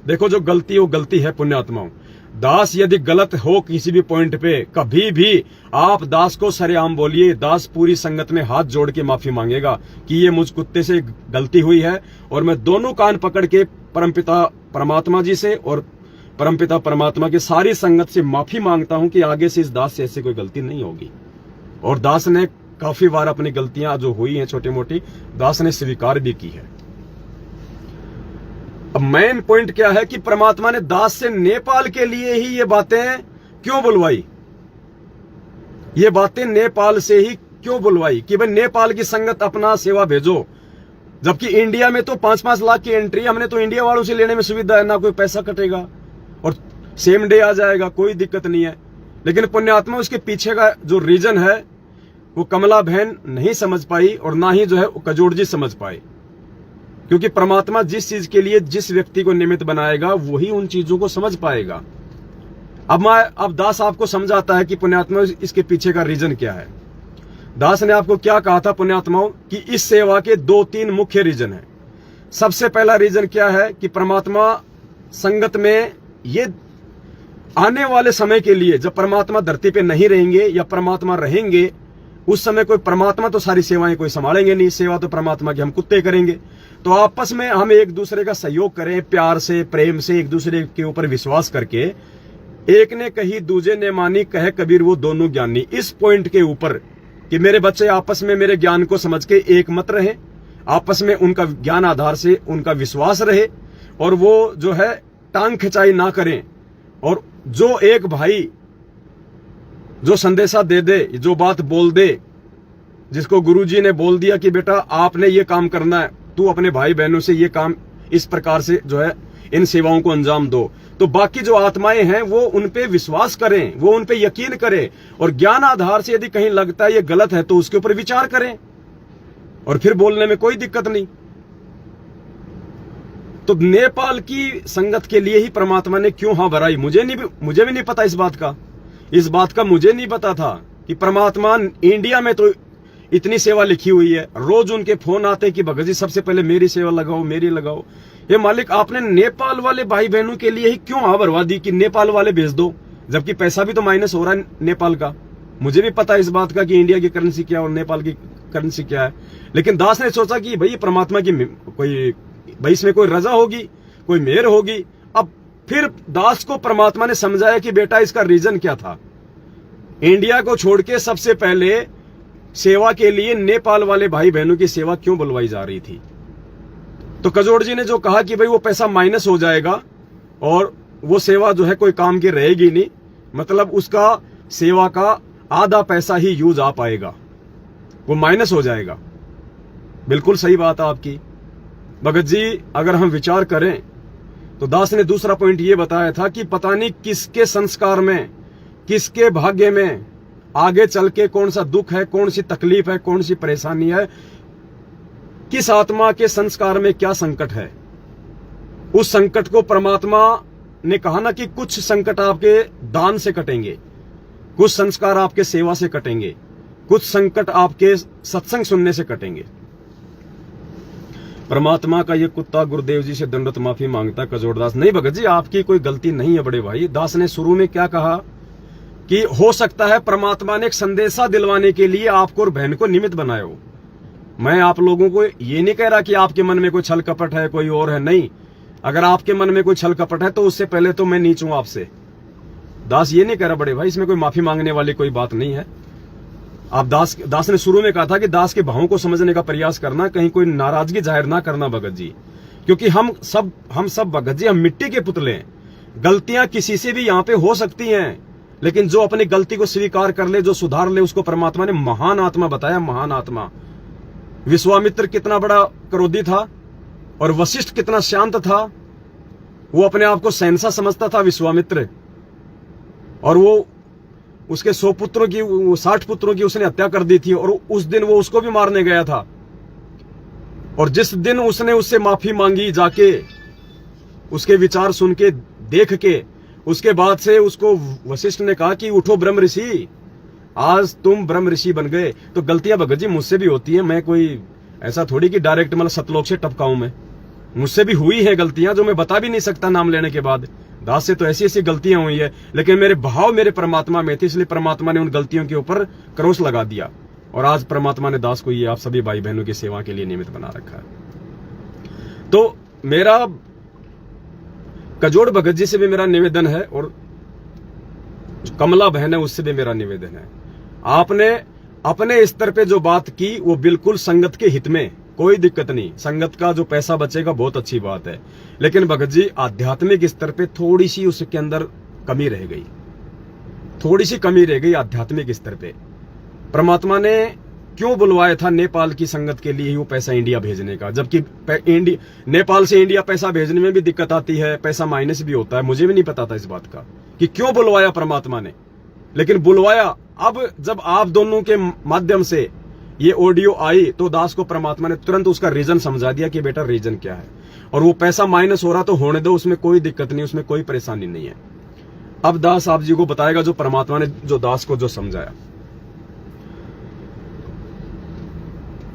देखो जो गलती वो गलती है पुण्यात्माओं। दास यदि गलत हो किसी भी पॉइंट पे, कभी भी आप दास को सरेआम बोलिए, दास पूरी संगत में हाथ जोड़ के माफी मांगेगा कि ये मुझ कुत्ते से गलती हुई है और मैं दोनों कान पकड़ के परमपिता परमात्मा जी से और परमपिता परमात्मा की सारी संगत से माफी मांगता हूं कि आगे से इस दास से ऐसी कोई गलती नहीं होगी। और दास ने काफी बार अपनी गलतियां जो हुई हैं छोटी मोटी, दास ने स्वीकार भी की है। अब मेन पॉइंट क्या है कि परमात्मा ने दास से नेपाल के लिए ही ये बातें क्यों बुलवाई, ये बातें नेपाल से ही क्यों बुलवाई कि भाई नेपाल की संगत अपना सेवा भेजो। जबकि इंडिया में तो 5-5 लाख की एंट्री, हमने तो इंडिया वालों से लेने में सुविधा है, ना कोई पैसा कटेगा और सेम डे आ जाएगा, कोई दिक्कत नहीं है। लेकिन पुण्यात्मा उसके पीछे का जो रीजन है वो कमला बहन नहीं समझ पाई और ना ही जो है कजोड़ जी समझ पाए। क्योंकि परमात्मा जिस चीज के लिए जिस व्यक्ति को निमित्त बनाएगा वही उन चीजों को समझ पाएगा। अब दास आपको समझाता है कि पुण्यात्मा इसके पीछे का रीजन क्या है। दास ने आपको क्या कहा था पुण्यात्माओं कि इस सेवा के 2-3 मुख्य रीजन है। सबसे पहला रीजन क्या है कि परमात्मा संगत में ये आने वाले समय के लिए, जब परमात्मा धरती पे नहीं रहेंगे या परमात्मा रहेंगे, उस समय कोई परमात्मा तो सारी सेवाएं कोई संभालेंगे नहीं, सेवा तो परमात्मा की हम कुत्ते करेंगे। तो आपस में हम एक दूसरे का सहयोग करें, प्यार से प्रेम से एक दूसरे के ऊपर विश्वास करके, एक ने कही दूजे ने मानी, कहे कबीर वो दोनों ज्ञानी। इस पॉइंट के ऊपर कि मेरे बच्चे आपस में मेरे ज्ञान को समझ के एक मत रहे, आपस में उनका ज्ञान आधार से उनका विश्वास रहे और वो जो है टांग खिंचाई ना करें। और जो एक भाई जो संदेशा दे दे, जो बात बोल दे, जिसको गुरुजी ने बोल दिया कि बेटा आपने ये काम करना है, तू अपने भाई बहनों से ये काम इस प्रकार से जो है इन सेवाओं को अंजाम दो, तो बाकी जो आत्माएं हैं वो उन पे विश्वास करें, वो उन पे यकीन करें और ज्ञान आधार से यदि कहीं लगता है ये गलत है तो उसके ऊपर विचार करें और फिर बोलने में कोई दिक्कत नहीं। तो नेपाल की संगत के लिए ही परमात्मा ने क्यों हाँ भराई, मुझे भी नहीं पता इस बात का मुझे नहीं पता था कि परमात्मा इंडिया में तो इतनी सेवा लिखी हुई है, रोज उनके फोन आते हैं कि भगत जी सबसे पहले मेरी सेवा लगाओ, मेरी लगाओ। ये मालिक आपने नेपाल वाले भाई बहनों के लिए ही क्यों आबरवा दी कि नेपाल वाले भेज दो, जबकि पैसा भी तो माइनस हो रहा है नेपाल का। मुझे भी पता है इस बात का कि इंडिया की करेंसी क्या और नेपाल की करेंसी क्या है, लेकिन दास ने सोचा कि भाई परमात्मा की कोई भाई इसमें कोई रजा होगी, कोई मेहर होगी। अब फिर दास को परमात्मा ने समझाया कि बेटा इसका रीजन क्या था। इंडिया को छोड़ के सबसे पहले सेवा के लिए नेपाल वाले भाई बहनों की सेवा क्यों बुलवाई जा रही थी। तो कजोड़ जी ने जो कहा कि भाई वो पैसा माइनस हो जाएगा और वो सेवा जो है कोई काम की रहेगी नहीं, मतलब उसका सेवा का आधा पैसा ही यूज आ पाएगा, वो माइनस हो जाएगा। बिल्कुल सही बात है आपकी भगत जी। अगर हम विचार करें तो दास ने दूसरा पॉइंट ये बताया था कि पता नहीं किसके संस्कार में, किसके भाग्य में आगे चल के कौन सा दुख है, कौन सी तकलीफ है, कौन सी परेशानी है, किस आत्मा के संस्कार में क्या संकट है। उस संकट को परमात्मा ने कहा ना कि कुछ संकट आपके दान से कटेंगे, कुछ संस्कार आपके सेवा से कटेंगे, कुछ संकट आपके सत्संग सुनने से कटेंगे। परमात्मा का ये कुत्ता गुरुदेव जी से दंडवत माफी मांगता कजोड़दास। नहीं भगत जी, आपकी कोई गलती नहीं है बड़े भाई। दास ने शुरू में क्या कहा कि हो सकता है परमात्मा ने एक संदेशा दिलवाने के लिए आपको और बहन को निमित्त बनाया हो। मैं आप लोगों को ये नहीं कह रहा कि आपके मन में कोई छल कपट है, कोई और है, नहीं। अगर आपके मन में कोई छल कपट है तो उससे पहले तो मैं नीच हूं आपसे। दास ये नहीं कह रहा बड़े भाई, इसमें कोई माफी मांगने वाली कोई बात नहीं है। आप दास ने शुरू में कहा था कि दास के भावों को समझने का प्रयास करना, कहीं कोई नाराजगी जाहिर ना करना भगत जी, क्योंकि हम सब भगत जी हम मिट्टी के पुतले हैं। गलतियां किसी से भी यहाँ पे हो सकती हैं, लेकिन जो अपनी गलती को स्वीकार कर ले, जो सुधार ले, उसको परमात्मा ने महान आत्मा बताया, महान आत्मा। विश्वामित्र कितना बड़ा क्रोधी था और वशिष्ठ कितना शांत था। वो अपने आप को शहंशाह समझता था विश्वामित्र, और वो उसके 100 पुत्रों की 60 पुत्रों की उसने हत्या कर दी थी, और उस दिन वो उसको भी मारने गया था। और जिस दिन उसने उससे माफी मांगी जाके, उसके विचार सुन के, देख के, उसके बाद से उसको वशिष्ठ ने कहा कि उठो ब्रह्म ऋषि, आज तुम ब्रह्म ऋषि बन गए। तो गलतियां भगत जी मुझसे भी होती है, मैं कोई ऐसा थोड़ी कि डायरेक्ट मतलब सतलोक से टपकाऊं। मैं मुझसे भी हुई है गलतियां जो मैं बता भी नहीं सकता नाम लेने के बाद। दास से तो ऐसी ऐसी गलतियां हुई है, लेकिन मेरे भाव मेरे परमात्मा में थे, इसलिए परमात्मा ने उन गलतियों के ऊपर क्रॉस लगा दिया, और आज परमात्मा ने दास को ये आप सभी भाई बहनों की सेवा के लिए निमित्त बना रखा है। तो मेरा कजोड़ भगत जी से भी मेरा निवेदन है, और कमला बहन है उससे भी मेरा निवेदन है। आपने अपने स्तर पे जो बात की वो बिल्कुल संगत के हित में, कोई दिक्कत नहीं, संगत का जो पैसा बचेगा बहुत अच्छी बात है, लेकिन भगत जी आध्यात्मिक स्तर पे थोड़ी सी उसके अंदर कमी रह गई, थोड़ी सी कमी रह गई आध्यात्मिक स्तर पे। परमात्मा ने क्यों बुलवाया था नेपाल की संगत के लिए ही वो पैसा इंडिया भेजने का, जबकि नेपाल से इंडिया पैसा भेजने में भी दिक्कत आती है, पैसा माइनस भी होता है। मुझे भी नहीं पता था इस बात का कि क्यों बुलवाया परमात्मा ने, लेकिन बुलवाया। अब जब आप दोनों के माध्यम से ये ऑडियो आई तो दास को परमात्मा ने तुरंत उसका रीजन समझा दिया कि बेटा रीजन क्या है, और वो पैसा माइनस हो रहा तो होने दो, उसमें कोई दिक्कत नहीं, उसमें कोई परेशानी नहीं है। अब दास आप जी को बताएगा जो परमात्मा ने जो दास को जो समझाया।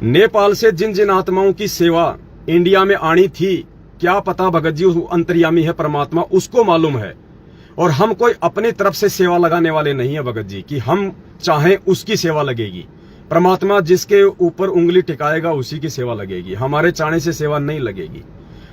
नेपाल से जिन जिन आत्माओं की सेवा इंडिया में आनी थी, क्या पता भगत जी अंतर्यामी है परमात्मा, उसको मालूम है। और हम कोई अपनी तरफ से सेवा लगाने वाले नहीं है भगत जी कि हम चाहें उसकी सेवा लगेगी। परमात्मा जिसके ऊपर उंगली टिकाएगा उसी की सेवा लगेगी, हमारे चाहने से सेवा नहीं लगेगी।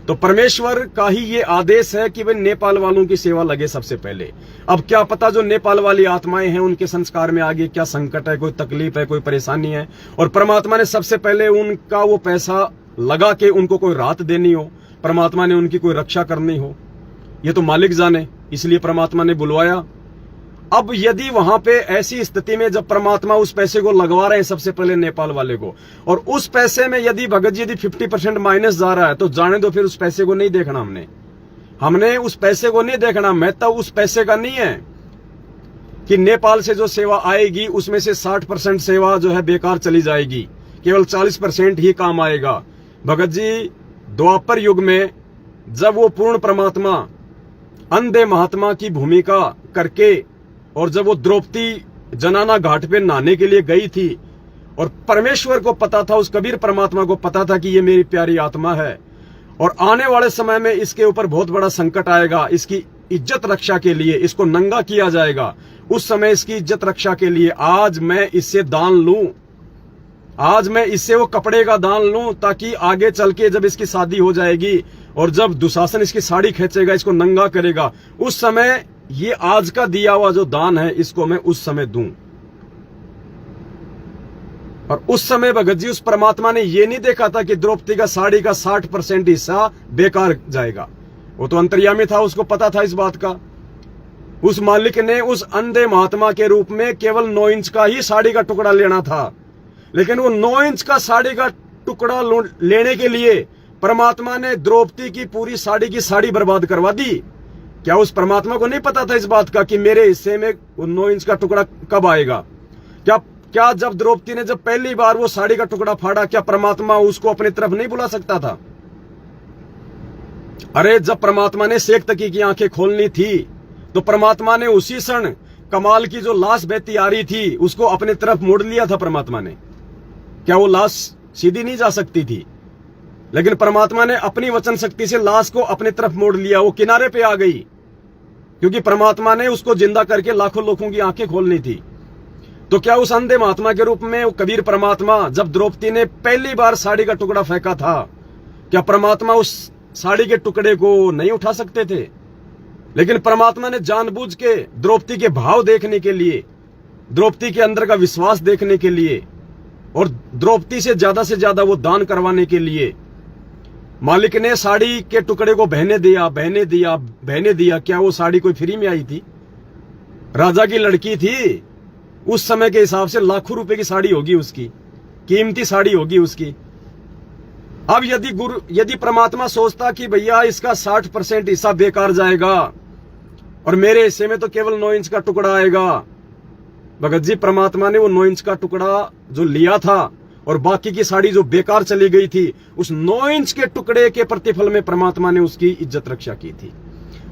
तो परमेश्वर का ही ये आदेश है कि भाई नेपाल वालों की सेवा लगे सबसे पहले। अब क्या पता जो नेपाल वाली आत्माएं हैं उनके संस्कार में आगे क्या संकट है, कोई तकलीफ है, कोई परेशानी है, और परमात्मा ने सबसे पहले उनका वो पैसा लगा के उनको कोई राहत देनी हो, परमात्मा ने उनकी कोई रक्षा करनी हो, ये तो मालिक जाने, इसलिए परमात्मा ने बुलवाया। अब यदि वहां पे ऐसी स्थिति में जब परमात्मा उस पैसे को लगवा रहे हैं सबसे पहले नेपाल वाले को, और उस पैसे में यदि भगत जी यदि 50% माइनस जा रहा है तो जाने दो, फिर उस पैसे को नहीं देखना। हमने उस पैसे को नहीं देखना। महत्व उस पैसे का नहीं है कि नेपाल से जो सेवा आएगी उसमें से 60% सेवा जो है बेकार चली जाएगी, केवल 40% ही काम आएगा। भगत जी द्वापर युग में जब वो पूर्ण परमात्मा अंधे महात्मा की भूमिका करके, और जब वो द्रौपदी जनाना घाट पे नहाने के लिए गई थी और परमेश्वर को पता था, उस कबीर परमात्मा को पता था कि ये मेरी प्यारी आत्मा है और आने वाले समय में इसके ऊपर बहुत बड़ा संकट आएगा, इसकी इज्जत रक्षा के लिए इसको नंगा किया जाएगा। उस समय इसकी इज्जत रक्षा के लिए आज मैं इससे दान लूं, आज मैं इससे वो कपड़े का दान लूं, ताकि आगे चल के जब इसकी शादी हो जाएगी और जब दुशासन इसकी साड़ी खींचेगा, इसको नंगा करेगा, उस समय ये आज का दिया हुआ जो दान है इसको मैं उस समय दूं। और उस समय भगत जी उस परमात्मा ने ये नहीं देखा था कि द्रौपदी का साड़ी का 60% हिस्सा बेकार जाएगा। वो तो अंतर्यामी था, उसको पता था इस बात का। उस मालिक ने उस अंधे महात्मा के रूप में केवल 9 इंच का ही साड़ी का टुकड़ा लेना था, लेकिन वो 9 इंच का साड़ी का टुकड़ा लेने के लिए परमात्मा ने द्रौपदी की पूरी साड़ी की साड़ी बर्बाद करवा दी। क्या उस परमात्मा को नहीं पता था इस बात का कि मेरे हिस्से में वो 9 इंच का टुकड़ा कब आएगा? क्या जब द्रौपदी ने जब पहली बार वो साड़ी का टुकड़ा फाड़ा, क्या परमात्मा उसको अपनी तरफ नहीं बुला सकता था? अरे जब परमात्मा ने शेख तकी की आंखें खोलनी थी तो परमात्मा ने उसी क्षण कमाल की जो लाश बहती आ रही थी उसको अपनी तरफ मोड़ लिया था परमात्मा ने। क्या वो लाश सीधी नहीं जा सकती थी? लेकिन परमात्मा ने अपनी वचन शक्ति से लाश को अपनी तरफ मोड़ लिया, वो किनारे पे आ गई, क्योंकि परमात्मा ने उसको जिंदा करके लाखों लोगों की आंखें खोलनी थी। तो क्या उस अंधे महात्मा के रूप में वो कबीर परमात्मा, जब द्रौपदी ने पहली बार साड़ी का टुकड़ा फेंका था, क्या परमात्मा उस साड़ी के टुकड़े को नहीं उठा सकते थे? लेकिन परमात्मा ने जानबूझ के द्रौपदी के भाव देखने के लिए, द्रौपदी के अंदर का विश्वास देखने के लिए और द्रौपदी से ज्यादा वो दान करवाने के लिए मालिक ने साड़ी के टुकड़े को बहने दिया। क्या वो साड़ी कोई फ्री में आई थी? राजा की लड़की थी, उस समय के हिसाब से लाखों रुपए की साड़ी होगी, उसकी कीमती साड़ी होगी उसकी। अब यदि परमात्मा सोचता कि भैया इसका 60% हिस्सा बेकार जाएगा और मेरे हिस्से में तो केवल 9 इंच का टुकड़ा आएगा, भगत जी परमात्मा ने वो 9 इंच का टुकड़ा जो लिया था और बाकी की साड़ी जो बेकार चली गई थी, उस 9 इंच के टुकड़े के प्रतिफल में परमात्मा ने उसकी इज्जत रक्षा की थी।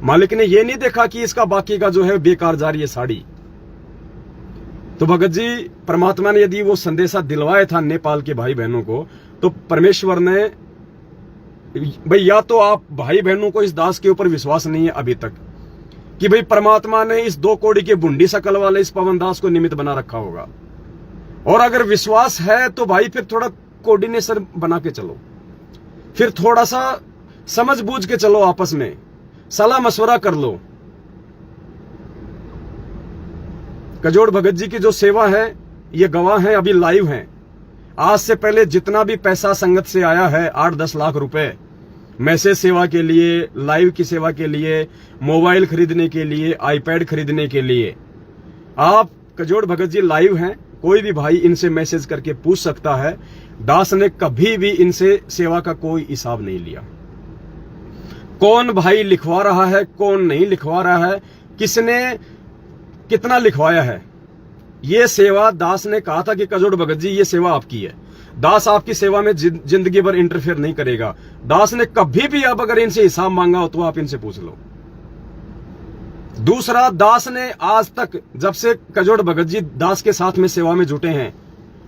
मालिक ने ये नहीं देखा कि इसका बाकी का जो है बेकार जा रही है साड़ी। तो भगत जी परमात्मा ने यदि वो संदेशा दिलवाया था नेपाल के भाई बहनों को, तो परमेश्वर ने, भाई या तो आप भाई बहनों को इस दास के ऊपर विश्वास नहीं है अभी तक कि भाई परमात्मा ने इस 2 कौड़ी के बुंडी शकल वाले इस पवन दास को निमित्त बना रखा होगा, और अगर विश्वास है तो भाई फिर थोड़ा कोऑर्डिनेशन बना के चलो, फिर थोड़ा सा समझ बूझ के चलो, आपस में सलाह मशवरा कर लो। कजोड़ भगत जी की जो सेवा है, ये गवाह है, अभी लाइव हैं। आज से पहले जितना भी पैसा संगत से आया है 8-10 लाख रुपए, मैसेज सेवा के लिए, लाइव की सेवा के लिए, मोबाइल खरीदने के लिए, आईपैड खरीदने के लिए, आप कजोड़ भगत जी लाइव हैं, कोई भी भाई इनसे मैसेज करके पूछ सकता है। दास ने कभी भी इनसे सेवा का कोई हिसाब नहीं लिया। कौन भाई लिखवा रहा है, कौन नहीं लिखवा रहा है, किसने कितना लिखवाया है, ये सेवा दास ने कहा था कि कजोड़ भगत जी ये सेवा आपकी है, दास आपकी सेवा में जिंदगी भर इंटरफेयर नहीं करेगा। दास ने कभी भी आप अगर इनसे हिसाब मांगा हो तो आप इनसे पूछ लो। दूसरा, दास ने आज तक, जब से कजोड़ भगत जी दास के साथ में सेवा में जुटे हैं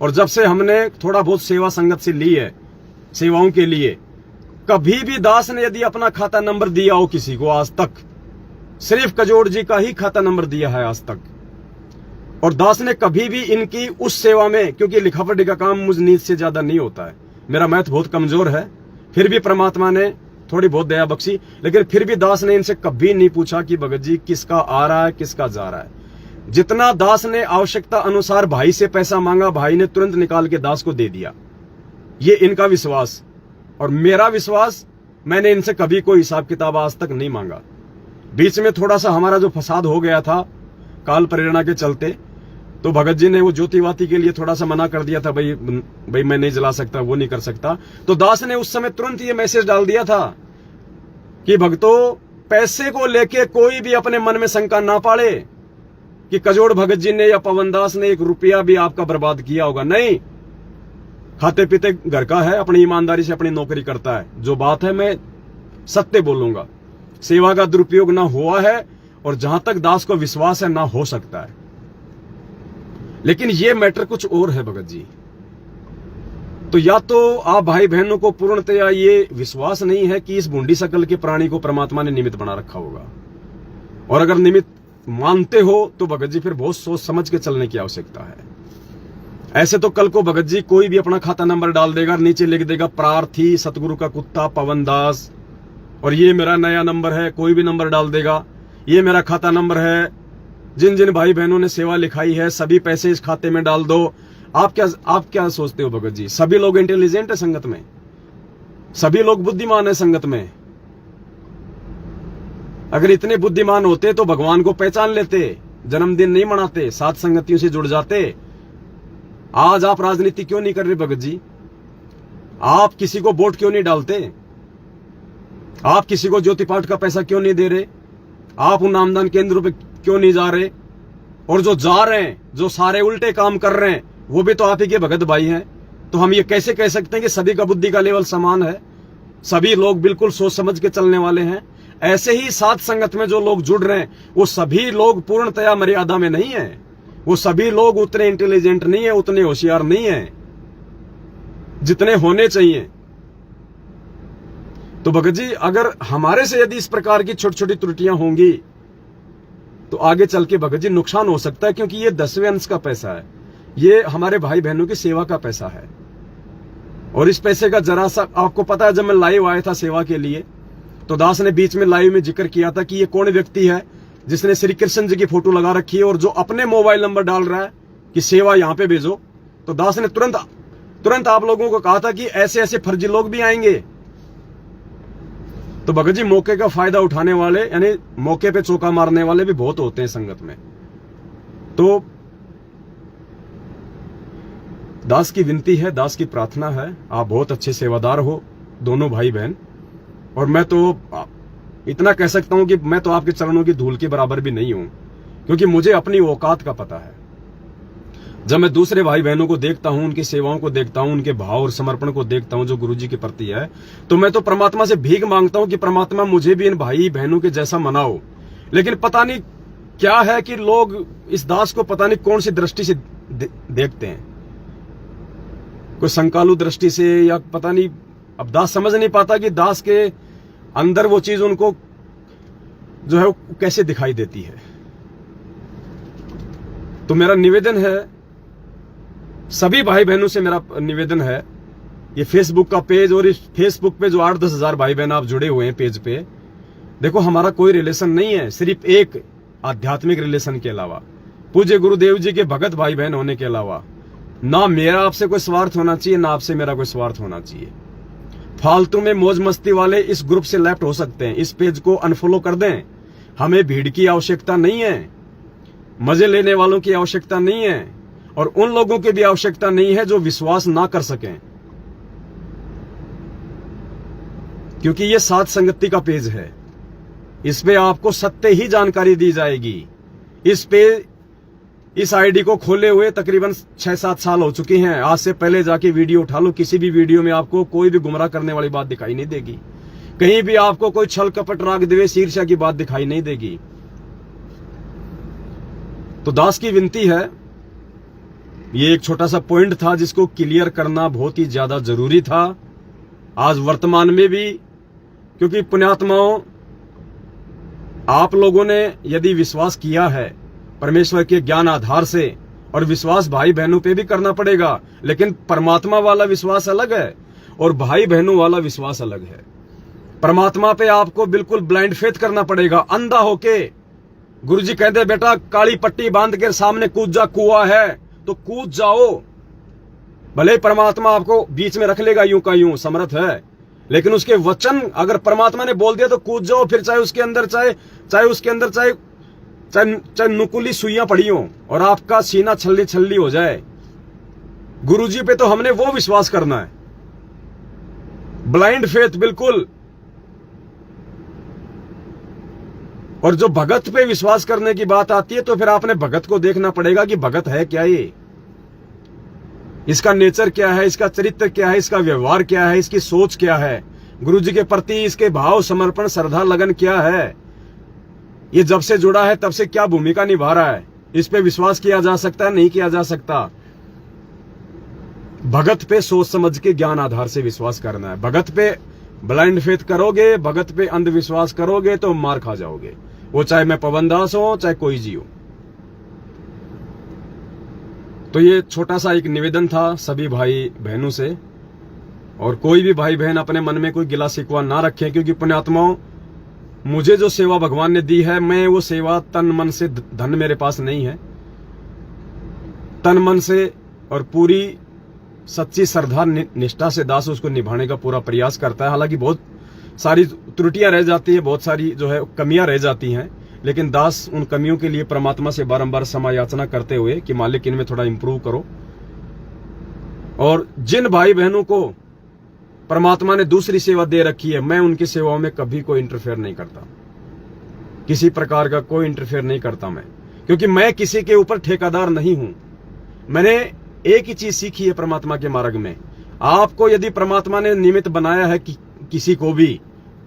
और जब से हमने थोड़ा बहुत सेवा संगत से ली है सेवाओं के लिए, कभी भी दास ने यदि अपना खाता नंबर दिया हो किसी को आज तक, सिर्फ कजोड़ जी का ही खाता नंबर दिया है आज तक। और दास ने कभी भी इनकी उस सेवा में, क्योंकि लिखा पढ़ी का काम मुझ नींद से ज्यादा नहीं होता है, मेरा मैथ बहुत कमजोर है, फिर भी परमात्मा ने थोड़ी बहुत दया बख्शी, लेकिन फिर भी दास ने इनसे कभी नहीं पूछा कि भगत जी किसका आ रहा है किसका जा रहा है। जितना दास ने आवश्यकता अनुसार भाई से पैसा मांगा, भाई ने तुरंत निकाल के दास को दे दिया। ये इनका विश्वास और मेरा विश्वास, मैंने इनसे कभी कोई हिसाब किताब आज तक नहीं मांगा। बीच में थोड़ा सा हमारा जो फसाद हो गया था काल प्रेरणा के चलते, तो भगत जी ने वो ज्योतिवाती के लिए थोड़ा सा मना कर दिया था, भाई मैं नहीं जला सकता, वो नहीं कर सकता। तो दास ने उस समय तुरंत ये मैसेज डाल दिया था कि भक्तों, पैसे को लेके कोई भी अपने मन में शंका ना पाड़े कि कजोड़ भगत जी ने या पवन दास ने 1 रुपया भी आपका बर्बाद किया होगा। नहीं, खाते पीते घर का है, अपनी ईमानदारी से अपनी नौकरी करता है। जो बात है मैं सत्य बोलूंगा, सेवा का दुरुपयोग ना हुआ है और जहां तक दास को विश्वास है ना हो सकता है। लेकिन ये मैटर कुछ और है भगत जी, तो या तो आप भाई बहनों को पूर्णतया ये विश्वास नहीं है कि इस बूंदी शकल के प्राणी को परमात्मा ने निमित्त बना रखा होगा, और अगर निमित्त मानते हो तो भगत जी फिर बहुत सोच समझ के चलने की आवश्यकता है। ऐसे तो कल को भगत जी कोई भी अपना खाता नंबर डाल देगा, नीचे लिख देगा प्रार्थी सतगुरु का कुत्ता पवन दास, और ये मेरा नया नंबर है, कोई भी नंबर डाल देगा, ये मेरा खाता नंबर है, जिन जिन भाई बहनों ने सेवा लिखाई है सभी पैसे इस खाते में डाल दो। आप क्या सोचते हो भगत जी? सभी लोग इंटेलिजेंट है संगत में, सभी लोग बुद्धिमान है संगत में। अगर इतने बुद्धिमान होते तो भगवान को पहचान लेते, जन्मदिन नहीं मनाते, साथ संगतियों से जुड़ जाते। आज आप राजनीति क्यों नहीं कर रहे भगत जी? आप किसी को वोट क्यों नहीं डालते? आप किसी को ज्योति पाठ का पैसा क्यों नहीं दे रहे? आप उन नामदान केंद्रों पे क्यों नहीं जा रहे? और जो जा रहे हैं, जो सारे उल्टे काम कर रहे हैं, वो भी तो आप ही के भगत भाई हैं। तो हम ये कैसे कह सकते हैं कि सभी का बुद्धि का लेवल समान है, सभी लोग बिल्कुल सोच समझ के चलने वाले हैं? ऐसे ही साथ संगत में जो लोग जुड़ रहे हैं वो सभी लोग पूर्णतया मर्यादा में नहीं है, वो सभी लोग उतने इंटेलिजेंट नहीं है, उतने होशियार नहीं है जितने होने चाहिए। तो भगत जी अगर हमारे से यदि इस प्रकार की छोटी छोटी त्रुटियां होंगी तो आगे चल के भगत जी नुकसान हो सकता है, क्योंकि ये 10वें अंश का पैसा है, ये हमारे भाई बहनों की सेवा का पैसा है। और इस पैसे का जरा सा आपको पता है, जब मैं लाइव आया था सेवा के लिए तो दास ने बीच में लाइव में जिक्र किया था कि ये कौन व्यक्ति है जिसने श्री कृष्ण जी की फोटो लगा रखी है और जो अपने मोबाइल नंबर डाल रहा है कि सेवा यहां पे भेजो। तो दास ने तुरंत आप लोगों को कहा था कि ऐसे ऐसे फर्जी लोग भी आएंगे। तो भगत जी मौके का फायदा उठाने वाले, यानी मौके पे चौका मारने वाले भी बहुत होते हैं संगत में। तो दास की विनती है, दास की प्रार्थना है, आप बहुत अच्छे सेवादार हो दोनों भाई बहन, और मैं तो इतना कह सकता हूं कि मैं तो आपके चरणों की धूल के बराबर भी नहीं हूं, क्योंकि मुझे अपनी औकात का पता है। जब मैं दूसरे भाई बहनों को देखता हूं, उनकी सेवाओं को देखता हूं, उनके भाव और समर्पण को देखता हूं जो गुरुजी के प्रति है, तो मैं तो परमात्मा से भीख मांगता हूं कि परमात्मा मुझे भी इन भाई बहनों के जैसा मनाओ। लेकिन पता नहीं क्या है कि लोग इस दास को पता नहीं कौन सी दृष्टि से देखते हैं, कोई संकालु दृष्टि से, या पता नहीं। अब दास समझ नहीं पाता कि दास के अंदर वो चीज उनको जो है वो कैसे दिखाई देती है। तो मेरा निवेदन है, सभी भाई बहनों से मेरा निवेदन है, ये फेसबुक का पेज, और इस फेसबुक पे जो 8-10 हजार भाई बहन आप जुड़े हुए हैं पेज पे, देखो हमारा कोई रिलेशन नहीं है, सिर्फ एक आध्यात्मिक रिलेशन के अलावा, पूज्य गुरुदेव जी के भगत भाई बहन होने के अलावा। ना मेरा आपसे कोई स्वार्थ होना चाहिए, ना आपसे मेरा कोई स्वार्थ होना चाहिए। फालतू में मौज मस्ती वाले इस ग्रुप से लेफ्ट हो सकते हैं, इस पेज को अनफॉलो कर दें। हमें भीड़ की आवश्यकता नहीं है, मजे लेने वालों की आवश्यकता नहीं है, और उन लोगों की भी आवश्यकता नहीं है जो विश्वास ना कर सकें, क्योंकि ये साथ संगति का पेज है। इस पे आपको सत्य ही जानकारी दी जाएगी। इस आईडी को खोले हुए तकरीबन 6-7 साल हो चुके हैं। आज से पहले जाके वीडियो उठा लो, किसी भी वीडियो में आपको कोई भी गुमराह करने वाली बात दिखाई नहीं देगी, कहीं भी आपको कोई छल कपट राग द्वेष ईर्ष्या की बात दिखाई नहीं देगी। तो दास की विनती है, ये एक छोटा सा पॉइंट था जिसको क्लियर करना बहुत ही ज्यादा जरूरी था आज वर्तमान में भी, क्योंकि पुण्यात्माओं आप लोगों ने यदि विश्वास किया है परमेश्वर के ज्ञान आधार से, और विश्वास भाई बहनों पे भी करना पड़ेगा, लेकिन परमात्मा वाला विश्वास अलग है और भाई बहनों वाला विश्वास अलग है। परमात्मा पे आपको बिल्कुल ब्लाइंड फेथ करना पड़ेगा, अंधा होके। गुरुजी कहते बेटा काली पट्टी बांध के सामने कूद जा, कुआं है तो कूद जाओ। भले ही परमात्मा आपको बीच में रख लेगा, यूं का यूं समर्थ है, लेकिन उसके वचन अगर परमात्मा ने बोल दिया तो कूद जाओ, फिर चाहे उसके अंदर चाहे नुकुली सुइयां पड़ी हो और आपका सीना छल्ली छल्ली हो जाए। गुरुजी पे तो हमने वो विश्वास करना है, ब्लाइंड फेथ बिल्कुल। और जो भगत पे विश्वास करने की बात आती है तो फिर आपने भगत को देखना पड़ेगा कि भगत है क्या, ये इसका नेचर क्या है, इसका चरित्र क्या है, इसका व्यवहार क्या है, इसकी सोच क्या है, गुरुजी के प्रति इसके भाव समर्पण श्रद्धा लगन क्या है, ये जब से जुड़ा है तब से क्या भूमिका निभा रहा है। इस पे विश्वास किया जा सकता है, नहीं किया जा सकता। भगत पे सोच समझ के ज्ञान आधार से विश्वास करना है। भगत पे ब्लाइंड फेथ करोगे, भगत पे अंधविश्वास करोगे तो मार खा जाओगे। वो चाहे मैं पवन दास हो, चाहे कोई जी हो। तो ये छोटा सा एक निवेदन था सभी भाई बहनों से, और कोई भी भाई बहन अपने मन में कोई गिला शिकवा ना रखें, क्योंकि पुण्यात्माओं, मुझे जो सेवा भगवान ने दी है, मैं वो सेवा तन मन से, धन मेरे पास नहीं है, तन मन से और पूरी सच्ची श्रद्धा निष्ठा से दास उसको निभाने का पूरा प्रयास करता है। हालांकि बहुत सारी त्रुटियां रह जाती है, बहुत सारी जो है कमियां रह जाती हैं, लेकिन दास उन कमियों के लिए परमात्मा से बारंबार क्षमा याचना करते हुए कि मालिक इनमें थोड़ा इंप्रूव करो। और जिन भाई बहनों को परमात्मा ने दूसरी सेवा दे रखी है, मैं उनकी सेवाओं में कभी कोई इंटरफेयर नहीं करता, किसी प्रकार का कोई इंटरफेयर नहीं करता मैं, क्योंकि मैं किसी के ऊपर ठेकेदार नहीं हूं। मैंने एक ही चीज सीखी है परमात्मा के मार्ग में, आपको यदि परमात्मा ने निमित्त बनाया है कि किसी को भी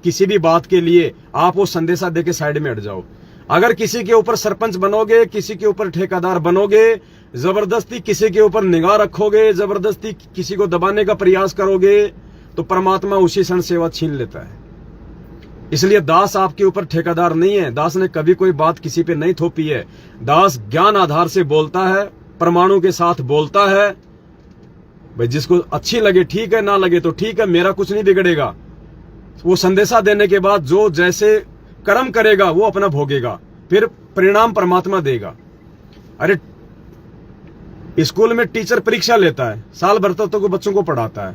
किसी भी बात के लिए, आप वो संदेशा देके साइड में हट जाओ। अगर किसी के ऊपर सरपंच बनोगे, किसी के ऊपर ठेकेदार बनोगे, जबरदस्ती किसी के ऊपर निगाह रखोगे, जबरदस्ती किसी को दबाने का प्रयास करोगे, तो परमात्मा उसी क्षण सेवा छीन लेता है। इसलिए दास आपके ऊपर ठेकेदार नहीं है। दास ने कभी कोई बात किसी पे नहीं थोपी है। दास ज्ञान आधार से बोलता है, प्रमाणों के साथ बोलता है। भाई जिसको अच्छी लगे ठीक है, ना लगे तो ठीक है, मेरा कुछ नहीं बिगड़ेगा। वो संदेशा देने के बाद जो जैसे कर्म करेगा वो अपना भोगेगा, फिर परिणाम परमात्मा देगा। अरे स्कूल में टीचर परीक्षा लेता है, साल भर तक तो बच्चों को पढ़ाता है,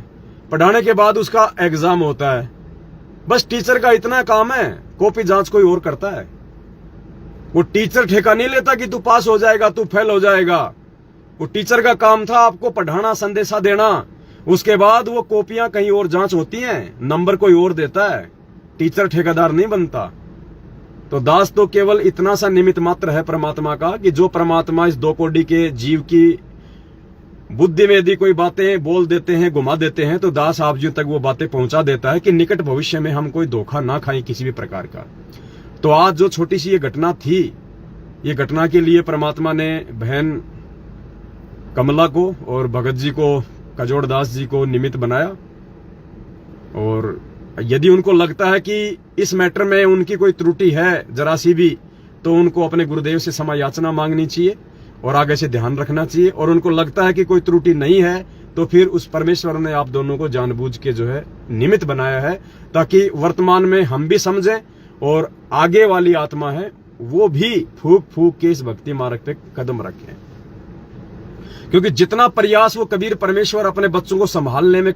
पढ़ाने के बाद उसका एग्जाम होता है। बस टीचर का इतना काम है, कॉपी जांच कोई और करता है। वो टीचर ठेका नहीं लेता कि तू पास हो जाएगा, तू फेल हो जाएगा। वो टीचर का काम था आपको पढ़ाना, संदेशा देना। उसके बाद वो कॉपियां कहीं और जांच होती हैं, नंबर कोई और देता है। टीचर ठेकेदार नहीं बनता। तो दास तो केवल इतना सा निमित्त मात्र है परमात्मा का, कि जो परमात्मा इस दो कोटि के जीव की बुद्धि में यदि कोई बातें बोल देते हैं, घुमा देते हैं, तो दास आप जी तक वो बातें पहुंचा देता है कि निकट भविष्य में हम कोई धोखा ना खाएं किसी भी प्रकार का। तो आज जो छोटी सी ये घटना थी, ये घटना के लिए परमात्मा ने बहन कमला को और भगत जी को, कजोड़ दास जी को निमित्त बनाया। और यदि उनको लगता है कि इस मैटर में उनकी कोई त्रुटि है जरा सी भी, तो उनको अपने गुरुदेव से क्षमा याचना मांगनी चाहिए और आगे से ध्यान रखना चाहिए। और उनको लगता है कि कोई त्रुटि नहीं है, तो फिर उस परमेश्वर ने आप दोनों को जानबूझ के जो है निमित्त बनाया है, ताकि वर्तमान में हम भी समझें और आगे वाली आत्मा है वो भी फूक फूक के इस भक्ति मार्ग पे कदम रखें। क्योंकि जितना प्रयास वो कबीर परमेश्वर अपने बच्चों को संभालने में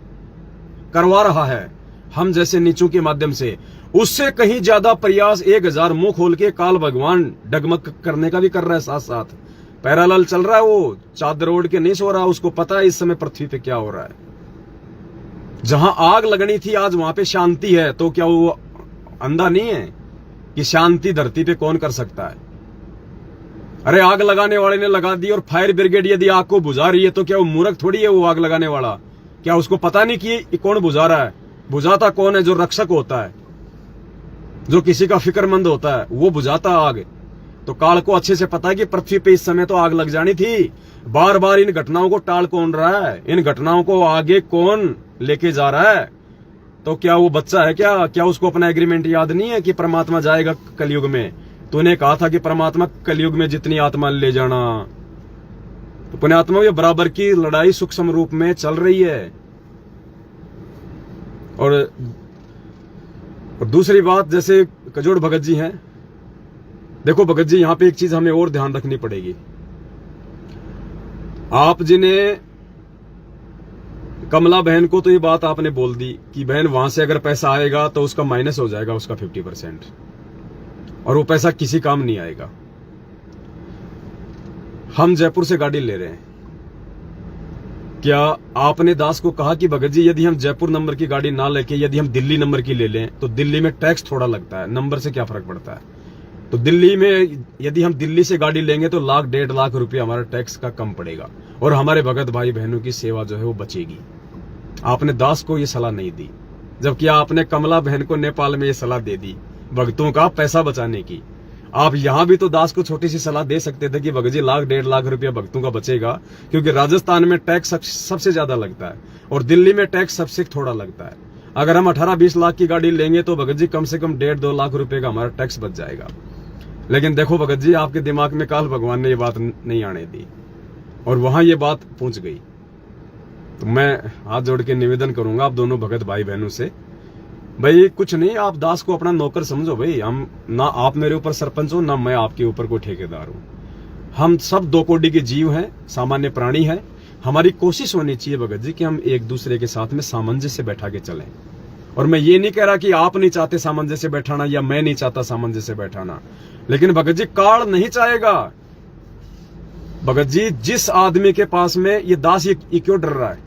करवा रहा है हम जैसे नीचों के माध्यम से, उससे कहीं ज्यादा प्रयास 1000 मुंह खोल के काल भगवान डगमग करने का भी कर रहा है। साथ साथ पैरालाल चल रहा है, वो चादर ओढ़ के नहीं सो रहा। उसको पता है इस समय पृथ्वी पे क्या हो रहा है। जहां आग लगनी थी आज वहां पे शांति है, तो क्या वो अंधा नहीं है कि शांति धरती पे कौन कर सकता है? अरे आग लगाने वाले ने लगा दी, और फायर ब्रिगेड यदि आग को बुझा रही है, तो क्या वो मूर्ख थोड़ी है वो आग लगाने वाला? क्या उसको पता नहीं कि कौन बुझा रहा है? बुझाता कौन है? जो रक्षक होता है, जो किसी का फिक्रमंद होता है, वो बुझाता आग। तो काल को अच्छे से पता है कि पृथ्वी पे इस समय तो आग लग जानी थी। बार बार इन घटनाओं को टाल कौन रहा है? इन घटनाओं को आगे कौन लेके जा रहा है? तो क्या वो बच्चा है क्या उसको अपना एग्रीमेंट याद नहीं है कि परमात्मा जाएगा कलयुग में? तूने कहा था कि परमात्मा कलयुग में जितनी आत्मा ले जाना। तो पुण्यात्मा, ये बराबर की लड़ाई सूक्ष्म रूप में चल रही है। और दूसरी बात, जैसे कजोड़ भगत जी हैं, देखो भगत जी, यहां पे एक चीज हमें और ध्यान रखनी पड़ेगी। आप जिन्हें कमला बहन को तो ये बात आपने बोल दी कि बहन वहां से अगर पैसा आएगा तो उसका माइनस हो जाएगा, उसका 50%, और वो पैसा किसी काम नहीं आएगा। हम जयपुर से गाड़ी ले रहे हैं, क्या आपने दास को कहा कि भगत जी यदि हम जयपुर नंबर की गाड़ी ना लेके यदि हम दिल्ली नंबर की ले लें तो दिल्ली में टैक्स थोड़ा लगता है, नंबर से क्या फर्क पड़ता है? तो दिल्ली में यदि हम दिल्ली से गाड़ी लेंगे तो 1,00,000 1,50,000 रुपया हमारा टैक्स का कम पड़ेगा और हमारे भगत भाई बहनों की सेवा जो है वो बचेगी। आपने दास को ये सलाह नहीं दी, जबकि आपने कमला बहन को नेपाल में ये सलाह दे दी भक्तों का पैसा बचाने की। आप यहां भी तो दास को छोटी सी सलाह दे सकते थे कि भगत जी 1,00,000-1,50,000 रुपया भक्तों का बचेगा, क्योंकि राजस्थान में टैक्स सबसे ज्यादा लगता है और दिल्ली में टैक्स सबसे थोड़ा लगता है। अगर हम 18-20 लाख की गाड़ी लेंगे तो भगत जी कम से कम 1.5-2 लाख रुपए का हमारा टैक्स बच जाएगा। लेकिन देखो भगत जी, आपके दिमाग में काल भगवान ने ये बात नहीं आने दी और वहां ये बात पहुंच गई। तो मैं हाथ जोड़ के निवेदन करूंगा आप दोनों भगत भाई बहनों से, भाई कुछ नहीं, आप दास को अपना नौकर समझो। भाई हम ना, आप मेरे ऊपर सरपंच हो ना मैं आपके ऊपर कोई ठेकेदार हूं। हम सब 2 कोटि के जीव हैं, सामान्य प्राणी हैं। हमारी कोशिश होनी चाहिए भगत जी कि हम एक दूसरे के साथ में सामंजस्य बैठा के चलें। और मैं ये नहीं कह रहा कि आप नहीं चाहते सामंजस्य बैठाना या मैं नहीं चाहता सामंजस्य बैठाना, लेकिन भगत जी काल नहीं चाहेगा। भगत जी, जिस आदमी के पास में ये दास ये क्यों डर रहा है,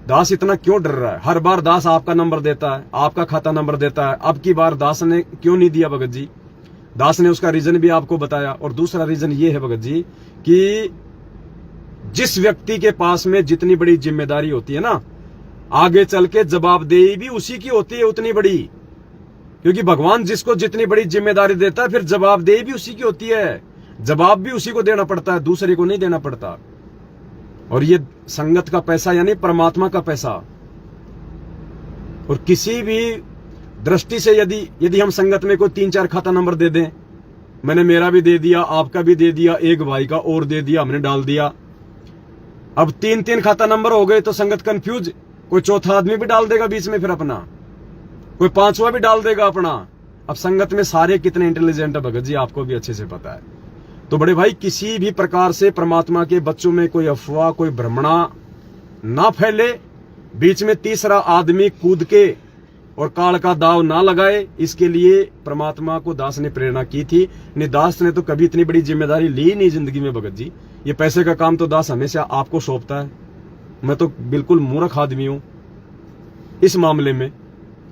दास इतना क्यों डर रहा है? हर बार दास आपका नंबर देता है, आपका खाता नंबर देता है। अब की बार दास ने क्यों नहीं दिया भगत जी? दास ने उसका रीजन भी आपको बताया। और दूसरा रीजन ये है भगत जी कि जिस व्यक्ति के पास में जितनी बड़ी जिम्मेदारी होती है ना, आगे चल के जवाबदेही भी उसी की होती है उतनी बड़ी, क्योंकि भगवान जिसको जितनी बड़ी जिम्मेदारी देता है फिर जवाबदेही भी उसी की होती है। जवाब भी उसी को देना पड़ता है, दूसरे को नहीं देना पड़ता। और ये संगत का पैसा यानी परमात्मा का पैसा। और किसी भी दृष्टि से यदि हम संगत में कोई 3-4 खाता नंबर दे दें, मैंने मेरा भी दे दिया, आपका भी दे दिया, एक भाई का और दे दिया, हमने डाल दिया, अब 3-3 खाता नंबर हो गए तो संगत कंफ्यूज, कोई चौथा आदमी भी डाल देगा बीच में, फिर अपना कोई 5वां भी डाल देगा अपना। अब संगत में सारे कितने इंटेलिजेंट है भगत जी, आपको भी अच्छे से पता है। तो बड़े भाई, किसी भी प्रकार से परमात्मा के बच्चों में कोई अफवाह, कोई भ्रमणा ना फैले, बीच में तीसरा आदमी कूद के और काल का दाव ना लगाए, इसके लिए परमात्मा को दास ने प्रेरणा की थी। नहीं, दास ने तो कभी इतनी बड़ी जिम्मेदारी ली नहीं जिंदगी में भगत जी। ये पैसे का काम तो दास हमेशा आपको सौंपता है। मैं तो बिल्कुल मूर्ख आदमी हूं इस मामले में।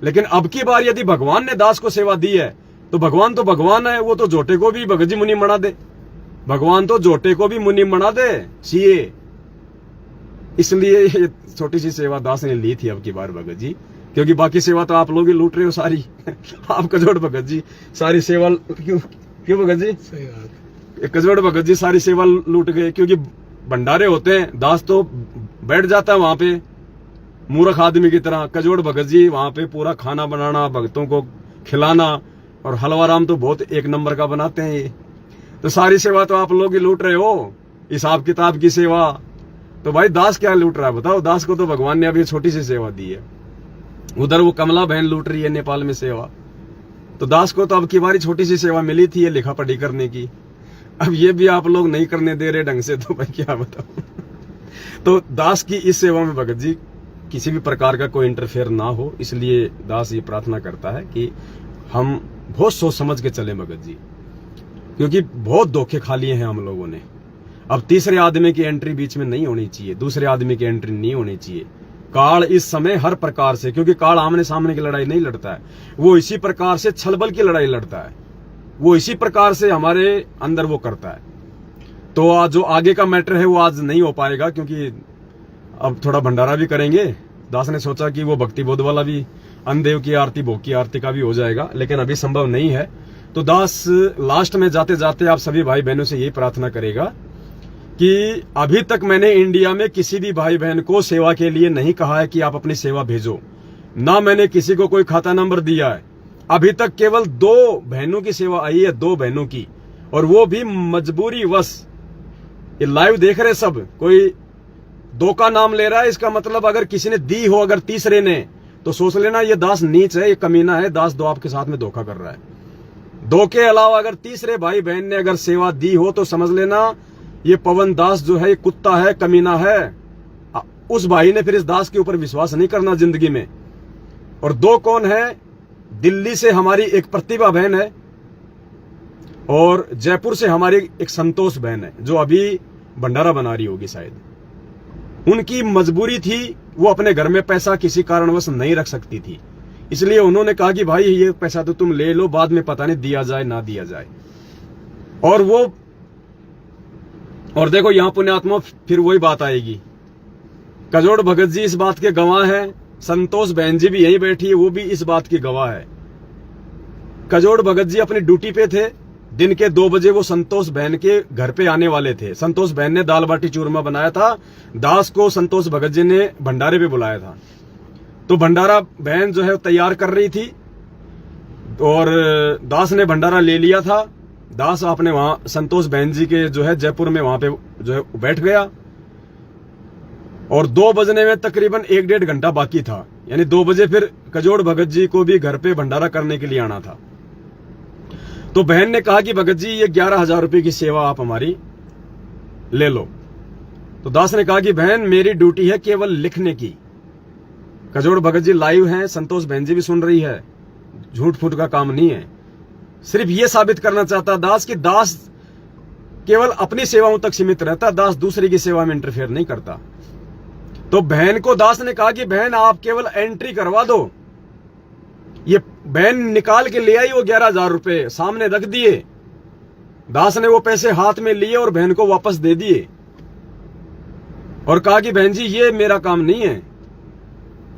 लेकिन अब की बार यदि भगवान ने दास को सेवा दी है तो भगवान है, वो तो जोटे को भी भगत जी मुनि मना दे। भगवान तो जोटे को भी मुनि मना दे सीए। इसलिए ये छोटी सी सेवा दास ने ली थी अब की बार भगत जी, क्योंकि बाकी सेवा तो आप लोग ही लूट रहे हो सारी। आप कजोड़ भगत जी सारी सेवा क्यों भगत जी? सही बात। कजोड़ भगत जी सारी सेवा लूट गए, क्योंकि भंडारे होते हैं, दास तो बैठ जाता है वहां पे मूर्ख आदमी की तरह। कजोड़ भगत जी वहां पे पूरा खाना बनाना, भक्तों को खिलाना, और हलवा राम तो बहुत 1 नंबर का बनाते हैं ये। तो सारी सेवा तो आप लोग ही लूट रहे हो, हिसाब किताब की सेवा। तो भाई दास क्या लूट रहा है बताओ? दास को तो भगवान ने अभी छोटी सी सेवा दी है। उधर वो कमला बहन लूट रही है नेपाल में सेवा, तो दास को तो अब की बारी छोटी सी सेवा मिली थी ये लिखा पढ़ी करने की। अब ये भी आप लोग नहीं करने दे रहे ढंग से, तो भाई क्या बताऊं। तो दास की इस सेवा में भगत जी किसी भी प्रकार का कोई इंटरफेयर ना हो, इसलिए दास ये प्रार्थना करता है कि हम बहुत सोच समझ के चलें भगत जी, क्योंकि बहुत धोखे खा लिए हैं हम लोगों ने। अब तीसरे आदमी की एंट्री बीच में नहीं होनी चाहिए, दूसरे आदमी की एंट्री नहीं होनी चाहिए। काल इस समय हर प्रकार से, क्योंकि काल आमने सामने की लड़ाई नहीं लड़ता है, वो इसी प्रकार से छलबल की लड़ाई लड़ता है, वो इसी प्रकार से हमारे अंदर वो करता है। तो आज जो आगे का मैटर है वो आज नहीं हो पाएगा, क्योंकि अब थोड़ा भंडारा भी करेंगे। दास ने सोचा कि वो भक्ति बोध वाला भी, अनदेव की आरती, भोग की आरती का भी हो जाएगा, लेकिन अभी संभव नहीं है। तो दास लास्ट में जाते जाते आप सभी भाई बहनों से यही प्रार्थना करेगा कि अभी तक मैंने इंडिया में किसी भी भाई बहन को सेवा के लिए नहीं कहा है कि आप अपनी सेवा भेजो, ना मैंने किसी को कोई खाता नंबर दिया है। अभी तक केवल 2 बहनों की सेवा आई है, 2 बहनों की, और वो भी मजबूरी वश। ये लाइव देख रहे सब, कोई 2 का नाम ले रहा है, इसका मतलब अगर किसी ने दी हो, अगर तीसरे ने, तो सोच लेना ये दास नीच है, ये कमीना है, दास 2 आपके साथ में धोखा कर रहा है। 2 के अलावा अगर तीसरे भाई बहन ने अगर सेवा दी हो तो समझ लेना ये पवन दास जो है ये कुत्ता है, कमीना है। उस भाई ने फिर इस दास के ऊपर विश्वास नहीं करना जिंदगी में। और 2 कौन है? दिल्ली से हमारी एक प्रतिभा बहन है, और जयपुर से हमारी एक संतोष बहन है, जो अभी भंडारा बना रही होगी शायद। उनकी मजबूरी थी, वो अपने घर में पैसा किसी कारणवश नहीं रख सकती थी, इसलिए उन्होंने कहा कि भाई ये पैसा तो तुम ले लो, बाद में पता नहीं दिया जाए ना दिया जाए। और देखो यहां पुण्यात्मा फिर वही बात आएगी। कजोड़ भगत जी इस बात के गवाह हैं, संतोष बहन जी भी यहीं बैठी है, वो भी इस बात की गवाह है। कजोड़ भगत जी अपनी ड्यूटी पे थे, दिन के 2 बजे वो संतोष बहन के घर पे आने वाले थे। संतोष बहन ने दाल बाटी चूरमा बनाया था, दास को संतोष भगत जी ने भंडारे पे बुलाया था। तो भंडारा बहन जो है तैयार कर रही थी और दास ने भंडारा ले लिया था। दास आपने वहां संतोष बहन जी के जो है जयपुर में वहां पे जो है बैठ गया और 2 बजने में तकरीबन 1-1.5 घंटा बाकी था, यानी 2 बजे फिर कजोड़ भगत जी को भी घर पे भंडारा करने के लिए आना था। तो बहन ने कहा कि भगत जी ये 11,000 रुपए की सेवा आप हमारी ले लो। तो दास ने कहा कि बहन मेरी ड्यूटी है केवल लिखने की। कजोड़ भगत जी लाइव हैं, संतोष बहन जी भी सुन रही है, झूठ फूट का काम नहीं है। सिर्फ ये साबित करना चाहता दास कि दास केवल अपनी सेवाओं तक सीमित रहता, दास दूसरे की सेवा में इंटरफेयर नहीं करता। तो बहन को दास ने कहा कि बहन आप केवल एंट्री करवा दो। ये बहन निकाल के ले आई वो 11,000 रुपए, सामने रख दिए। दास ने वो पैसे हाथ में लिए और बहन को वापस दे दिए और कहा कि बहन जी ये मेरा काम नहीं है,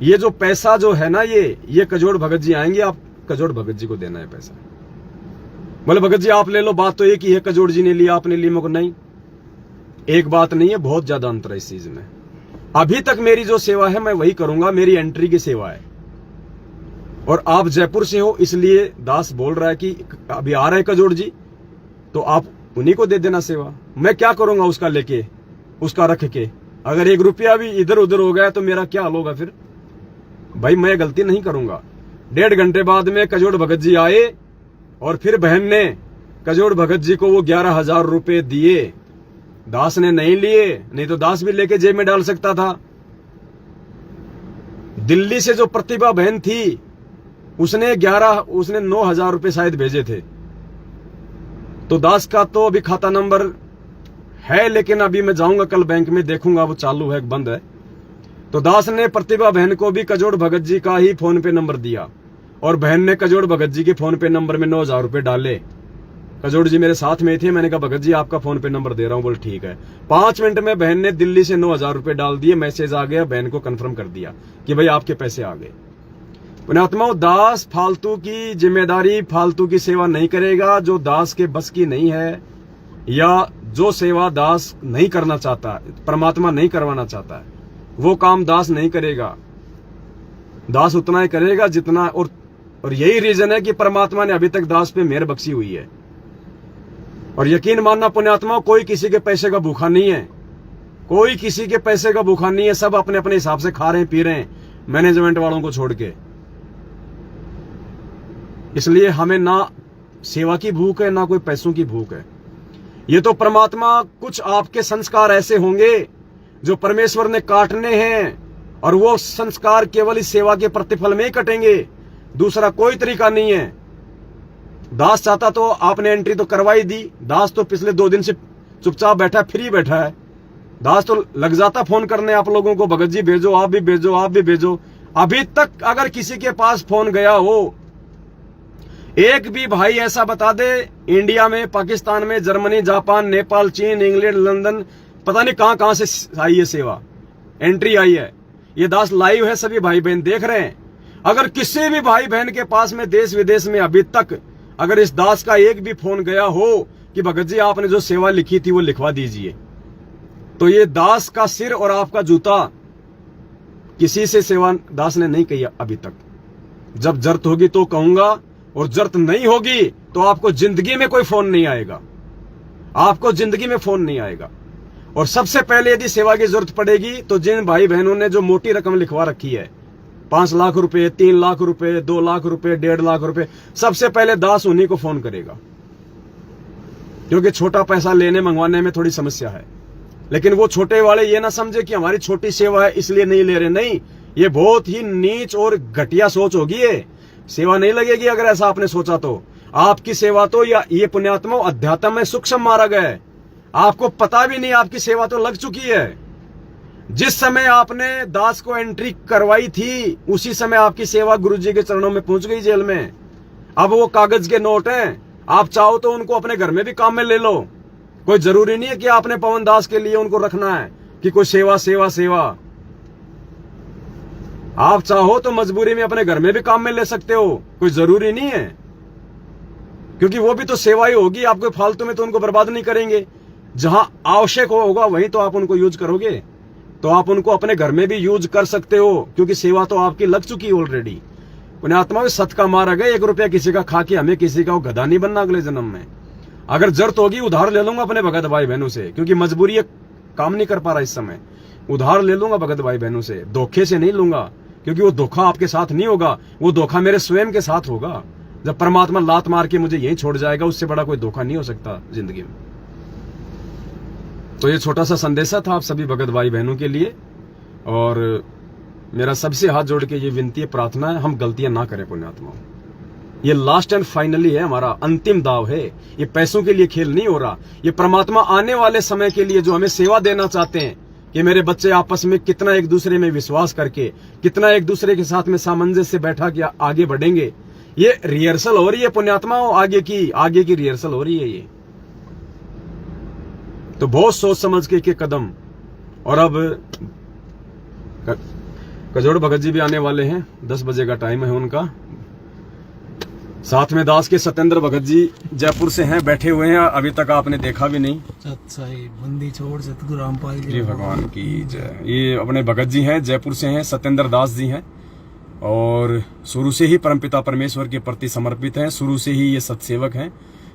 ये जो पैसा जो है ना ये कजोड़ भगत जी आएंगे, आप कजोड़ भगत जी को देना है पैसा। बोले भगत जी आप ले लो, बात तो एक ही है, कजोड़ जी ने लिया आपने लिया। मगर नहीं, एक बात नहीं है, बहुत ज्यादा अंतर है इस चीज में। अभी तक मेरी जो सेवा है मैं वही करूंगा, मेरी एंट्री की सेवा है। और आप जयपुर से हो इसलिए दास बोल रहा है कि अभी आ रहे हैं कजोड़ जी, तो आप उन्हीं को दे देना सेवा। मैं क्या करूंगा उसका लेके, उसका रख के? अगर 1 रुपया भी इधर उधर हो गया तो मेरा क्या हाल होगा फिर? भाई मैं गलती नहीं करूंगा। 1.5 घंटे बाद में कजोड़ भगत जी आए और फिर बहन ने कजोड़ भगत जी को वो 11,000 रुपए दिए। दास ने नहीं लिए, नहीं तो दास भी लेके जेब में डाल सकता था। दिल्ली से जो प्रतिभा बहन थी उसने 9,000 रुपए शायद भेजे थे। तो दास का तो अभी खाता नंबर है, लेकिन अभी मैं जाऊंगा कल बैंक में देखूंगा वो चालू है बंद है। तो दास ने प्रतिभा बहन को भी कजोड़ भगत जी का ही फोन पे नंबर दिया और बहन ने कजोड़ भगत जी के फोन पे नंबर में 9,000 रुपए डाले। कजोड़ जी मेरे साथ में थे, मैंने कहा भगत जी आपका फोन पे नंबर दे रहा हूं। बोल ठीक है। 5 मिनट में बहन ने दिल्ली से 9,000 रुपए डाल दिए, मैसेज आ गया, बहन को कंफर्म कर दिया कि भाई आपके पैसे आ गए। पुण्यात्माओं, दास फालतू की जिम्मेदारी, फालतू की सेवा नहीं करेगा जो दास के बस की नहीं है, या जो सेवा दास नहीं करना चाहता, परमात्मा नहीं करवाना चाहता है, वो काम दास नहीं करेगा। दास उतना ही करेगा जितना, और यही रीजन है कि परमात्मा ने अभी तक दास पे मेहर बख्शी हुई है। और यकीन मानना पुण्यात्मा, कोई किसी के पैसे का भूखा नहीं है, कोई किसी के पैसे का भूखा नहीं है। सब अपने अपने हिसाब से खा रहे हैं, पी रहे हैं, मैनेजमेंट वालों को छोड़ के। इसलिए हमें ना सेवा की भूख है, ना कोई पैसों की भूख है। ये तो परमात्मा, कुछ आपके संस्कार ऐसे होंगे जो परमेश्वर ने काटने हैं और वो संस्कार केवल इस सेवा के प्रतिफल में ही कटेंगे, दूसरा कोई तरीका नहीं है। दास चाहता तो आपने एंट्री तो करवाई दी। दास तो पिछले 2 दिन से चुपचाप बैठा, फ्री बैठा है। दास तो लग जाता फोन करने आप लोगों को, भगत जी भेजो, आप भी भेजो, आप भी भेजो। अभी तक अगर किसी के पास फोन गया हो, एक भी भाई ऐसा बता दे, इंडिया में, पाकिस्तान में, जर्मनी, जापान, नेपाल, चीन, इंग्लैंड, लंदन, पता नहीं कहां से आई है सेवा, एंट्री आई है। ये दास लाइव है, सभी भाई बहन देख रहे हैं। अगर किसी भी भाई बहन के पास में देश विदेश में अभी तक अगर इस दास का एक भी फोन गया हो कि भगत जी आपने जो सेवा लिखी थी वो लिखवा दीजिए, तो ये दास का सिर और आपका जूता, किसी से सेवा दास ने नहीं कही अभी तक। जब जरूरत होगी तो कहूंगा, और जरूरत नहीं होगी तो आपको जिंदगी में कोई फोन नहीं आएगा, आपको जिंदगी में फोन नहीं आएगा। और सबसे पहले यदि सेवा की जरूरत पड़ेगी तो जिन भाई बहनों ने जो मोटी रकम लिखवा रखी है, 5 लाख रुपए, 3 लाख रुपए, 2 लाख रुपए, 1.5 लाख रुपए, सबसे पहले दास उन्हीं को फोन करेगा, क्योंकि छोटा पैसा लेने मंगवाने में थोड़ी समस्या है। लेकिन वो छोटे वाले ये ना समझे कि हमारी छोटी सेवा है इसलिए नहीं ले रहे, नहीं, ये बहुत ही नीच और घटिया सोच होगी। ये सेवा नहीं लगेगी अगर ऐसा आपने सोचा तो। आपकी सेवा तो, या ये पुण्यात्मा अध्यात्म में सूक्ष्म मार्ग है, आपको पता भी नहीं, आपकी सेवा तो लग चुकी है। जिस समय आपने दास को एंट्री करवाई थी उसी समय आपकी सेवा गुरुजी के चरणों में पहुंच गई जेल में। अब वो कागज के नोट हैं, आप चाहो तो उनको अपने घर में भी काम में ले लो। कोई जरूरी नहीं है कि आपने पवन दास के लिए उनको रखना है कि कोई सेवा सेवा सेवा। आप चाहो तो मजबूरी में अपने घर में भी काम में ले सकते हो, कोई जरूरी नहीं है। क्योंकि वो भी तो सेवा ही होगी, आपको फालतू में तो उनको बर्बाद नहीं करेंगे। जहां आवश्यक होगा वहीं तो आप उनको यूज करोगे। तो आप उनको अपने घर में भी यूज कर सकते हो, क्योंकि सेवा तो आपकी लग चुकी है ऑलरेडी। पुण्यात्मा सत का मार गए, 1 रुपया किसी का खा के हमें किसी का गधा नहीं बनना अगले जन्म में। अगर जरूरत होगी उधार ले लूंगा अपने भगत भाई बहनों से, क्योंकि मजबूरी काम नहीं कर पा रहा इस समय। उधार ले लूंगा भगत भाई बहनों से, धोखे से नहीं लूंगा, क्योंकि वो धोखा आपके साथ नहीं होगा, वो धोखा मेरे स्वयं के साथ होगा। जब परमात्मा लात मार के मुझे यहीं छोड़ जाएगा, उससे बड़ा कोई धोखा नहीं हो सकता जिंदगी में। तो ये छोटा सा संदेशा था आप सभी भगत भाई बहनों के लिए, और मेरा सबसे हाथ जोड़ के ये विनती है, प्रार्थना है, हम गलतियां ना करें पुण्यात्माओं। ये लास्ट एंड फाइनली है, हमारा अंतिम दाव है। ये पैसों के लिए खेल नहीं हो रहा, ये परमात्मा आने वाले समय के लिए जो हमें सेवा देना चाहते हैं कि मेरे बच्चे आपस में कितना एक दूसरे में विश्वास करके, कितना एक दूसरे के साथ में सामंजस्य से बैठा के आगे बढ़ेंगे। ये रिहर्सल हो रही है पुण्यात्माओं, आगे की रिहर्सल हो रही है ये। तो बहुत सोच समझ के कदम। और अब कजोड़ भगत जी भी आने वाले हैं, 10 बजे का टाइम है उनका। साथ में दास के सत्येंद्र भगत जी जयपुर से हैं, बैठे हुए हैं, अभी तक आपने देखा भी नहीं। बंदी छोड़ सतगुरु रामपाल जी भगवान की जय। ये अपने भगत जी हैं, जयपुर से हैं, सत्येंद्र दास जी हैं, और शुरू से ही परमपिता परमेश्वर के प्रति समर्पित हैं। शुरू से ही ये सत्सेवक हैं,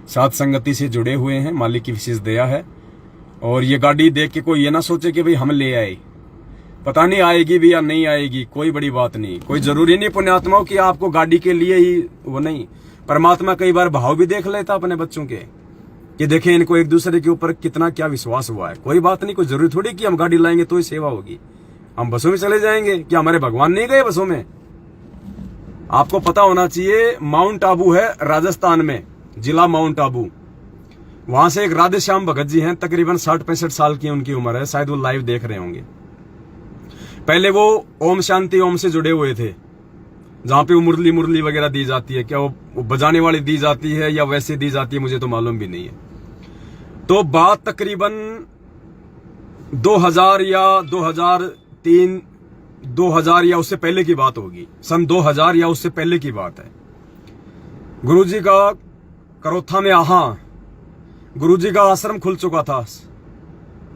साथ संगति से जुड़े हुए हैं, मालिक की विशेष दया है। और ये गाड़ी देख के कोई ये ना सोचे कि भाई हम ले आए, पता नहीं आएगी भी या नहीं आएगी, कोई बड़ी बात नहीं। कोई जरूरी नहीं पुण्यात्माओं कि आपको गाड़ी के लिए ही वो नहीं। परमात्मा कई बार भाव भी देख लेता अपने बच्चों के, कि देखें इनको एक दूसरे के ऊपर कितना क्या विश्वास हुआ है। कोई बात नहीं, कोई जरूरी थोड़ी कि हम गाड़ी लाएंगे तो ही सेवा होगी, हम बसों में चले जाएंगे। क्या हमारे भगवान नहीं गए बसों में? आपको पता होना चाहिए, माउंट आबू है राजस्थान में, जिला माउंट आबू। वहां से एक राधे श्याम भगत जी हैं, तकरीबन 60-65 साल की उनकी उम्र है, शायद वो लाइव देख रहे होंगे। पहले वो ओम शांति ओम से जुड़े हुए थे, जहां पे वो मुरली वगैरह दी जाती है। क्या वो बजाने वाली दी जाती है या वैसे दी जाती है, मुझे तो मालूम भी नहीं है। तो बात तकरीबन 2000 या 2003, 2000 या उससे पहले की बात होगी, सन 2000 या उससे पहले की बात है। गुरुजी का करोथा में गुरुजी का आश्रम खुल चुका था।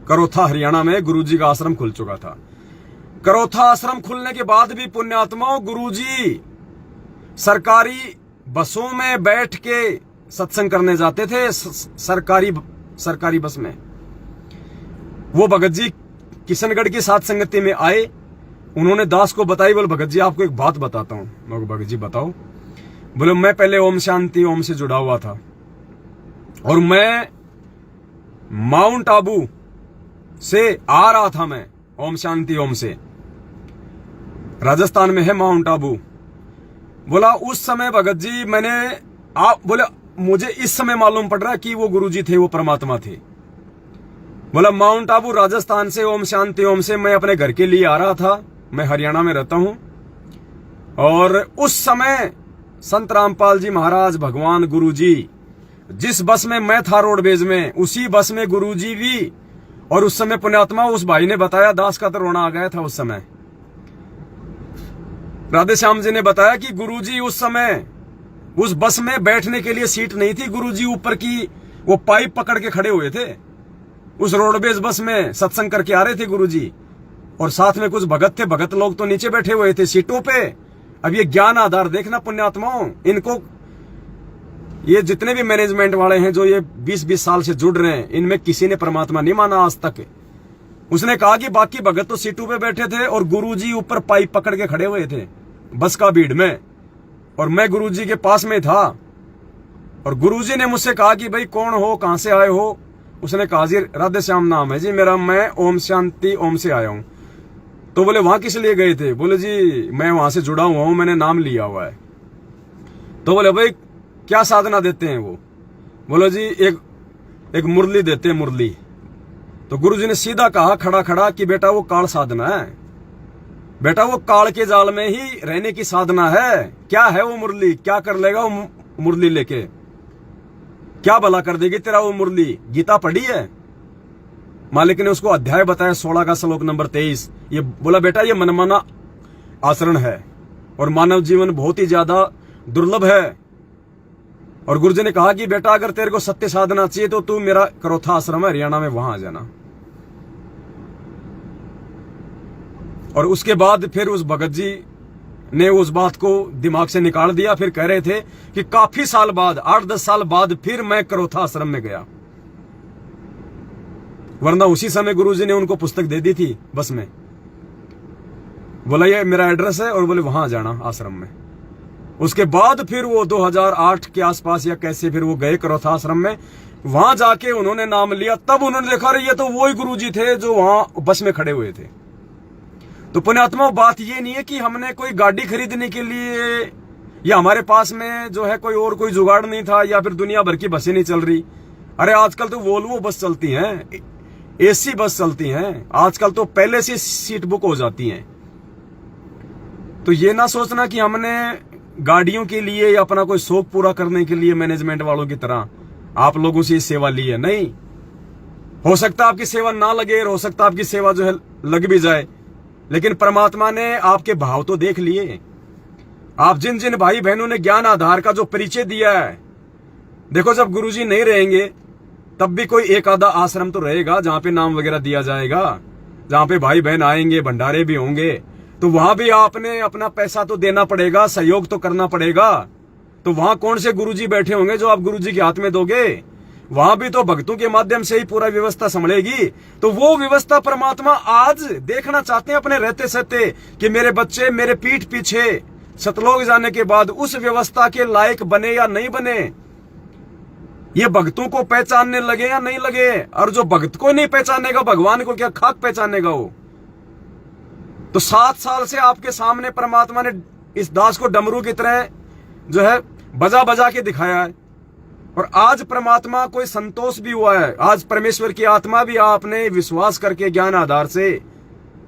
करोथा हरियाणा में गुरुजी का आश्रम खुल चुका था। करोथा आश्रम खुलने के बाद भी पुण्यात्माओं गुरुजी सरकारी बसों में बैठ के सत्संग करने जाते थे, सरकारी बस में। वो भगत जी किशनगढ़ की साथ संगति में आए, उन्होंने दास को बताई, बोले भगत जी आपको एक बात बताता हूं। मैं भगत जी बताओ। बोले मैं पहले ओम शांति ओम से जुड़ा हुआ था, और मैं माउंट आबू से आ रहा था, मैं ओम शांति ओम से, राजस्थान में है माउंट आबू। बोला उस समय भगत जी बोले मुझे इस समय मालूम पड़ रहा कि वो गुरुजी थे, वो परमात्मा थे। बोला माउंट आबू राजस्थान से ओम शांति ओम से मैं अपने घर के लिए आ रहा था, मैं हरियाणा में रहता हूं। और उस समय संत रामपाल जी महाराज भगवान गुरुजी जिस बस में मैं था रोडवेज में, उसी बस में गुरुजी भी। और उस समय पुण्यात्मा उस भाई ने बताया, दास का तो रोना आ गया था उस समय। राधे श्याम जी ने बताया कि गुरुजी उस समय उस बस में बैठने के लिए सीट नहीं थी, गुरुजी ऊपर की वो पाइप पकड़ के खड़े हुए थे। उस रोडवेज बस में सत्संग करके आ रहे थे गुरुजी, और साथ में कुछ भगत थे, भगत लोग तो नीचे बैठे हुए थे सीटों पे। अब ये ज्ञान आधार देखना पुण्यात्माओं, इनको ये जितने भी मैनेजमेंट वाले हैं जो ये 20-20 साल से जुड़ रहे हैं, इनमें किसी ने परमात्मा नहीं माना आज तक। उसने कहा कि बाकी भगत तो सीटों पे बैठे थे और गुरुजी ऊपर पाइप पकड़ के खड़े हुए थे बस का भीड़ में, और मैं गुरुजी के पास में था। और गुरुजी ने मुझसे कहा कि भाई कौन हो, कहां से आए हो? उसने कहा जी राधे श्याम नाम है जी मेरा, मैं ओम शांति ओम से आया हूं। तो बोले वहां किस लिए गए थे? बोले जी मैं वहां से जुड़ा हुआ हूं, मैंने नाम लिया हुआ है। तो बोले भाई क्या साधना देते हैं वो? बोलो जी एक मुरली देते हैं, मुरली। तो गुरुजी ने सीधा कहा खड़ा कि बेटा वो काल साधना है, बेटा वो काल के जाल में ही रहने की साधना है। क्या है वो मुरली? क्या कर लेगा वो मुरली लेके? क्या भला कर देगी तेरा वो मुरली? गीता पढ़ी है? मालिक ने उसको अध्याय बताया 16 का श्लोक नंबर 23। ये बोला बेटा ये मनमाना आचरण है और मानव जीवन बहुत ही ज्यादा दुर्लभ है। और गुरुजी ने कहा कि बेटा अगर तेरे को सत्य साधना चाहिए तो तू मेरा करोथा आश्रम है हरियाणा में, वहां आ जाना। और उसके बाद फिर उस भगत जी ने उस बात को दिमाग से निकाल दिया। फिर कह रहे थे कि काफी साल बाद, 8-10 साल बाद फिर मैं करोथा आश्रम में गया, वरना उसी समय गुरुजी ने उनको पुस्तक दे दी थी बस में। बोला ये मेरा एड्रेस है, और बोले वहां जाना आश्रम में। उसके बाद फिर वो 2008 के आसपास या कैसे फिर वो गए करोथा आश्रम में। वहां जाके उन्होंने नाम लिया, तब उन्होंने देखा रही ये तो वही गुरुजी थे जो वहां बस में खड़े हुए थे। तो पुण्यात्मा, बात ये नहीं है कि हमने कोई गाड़ी खरीदने के लिए या हमारे पास में जो है कोई जुगाड़ नहीं था, या फिर दुनिया भर की बसें नहीं चल रही। अरे आजकल तो वोल्वो बस चलती हैं, एसी बस चलती हैं, आजकल तो पहले से सीट बुक हो जाती हैं। तो ये ना सोचना कि हमने गाड़ियों के लिए या अपना कोई शौक पूरा करने के लिए मैनेजमेंट वालों की तरह आप लोगों से सेवा ली है। नहीं, हो सकता आपकी सेवा ना लगे, हो सकता आपकी सेवा जो है लग भी जाए, लेकिन परमात्मा ने आपके भाव तो देख लिए। आप जिन जिन भाई बहनों ने ज्ञान आधार का जो परिचय दिया है, देखो जब गुरुजी नहीं रहेंगे तब भी कोई एक आधा आश्रम तो रहेगा जहां पे नाम वगैरह दिया जाएगा, जहां पे भाई बहन आएंगे, भंडारे भी होंगे। तो वहां भी आपने अपना पैसा तो देना पड़ेगा, सहयोग तो करना पड़ेगा। तो वहां कौन से गुरुजी बैठे होंगे जो आप गुरुजी के हाथ में दोगे? वहां भी तो भक्तों के माध्यम से ही पूरा व्यवस्था संभलेगी। तो वो व्यवस्था परमात्मा आज देखना चाहते हैं अपने रहते सहते कि मेरे बच्चे मेरे पीठ पीछे सतलोक जाने के बाद उस व्यवस्था के लायक बने या नहीं बने, ये भक्तों को पहचानने लगे या नहीं लगे। और जो भक्त को नहीं पहचानेगा, भगवान को क्या खाक पहचानेगा वो? तो 7 साल से आपके सामने परमात्मा ने इस दास को डमरू की तरह जो है बजा बजा के दिखाया है, और आज परमात्मा को संतोष भी हुआ है। आज परमेश्वर की आत्मा भी आपने विश्वास करके ज्ञान आधार से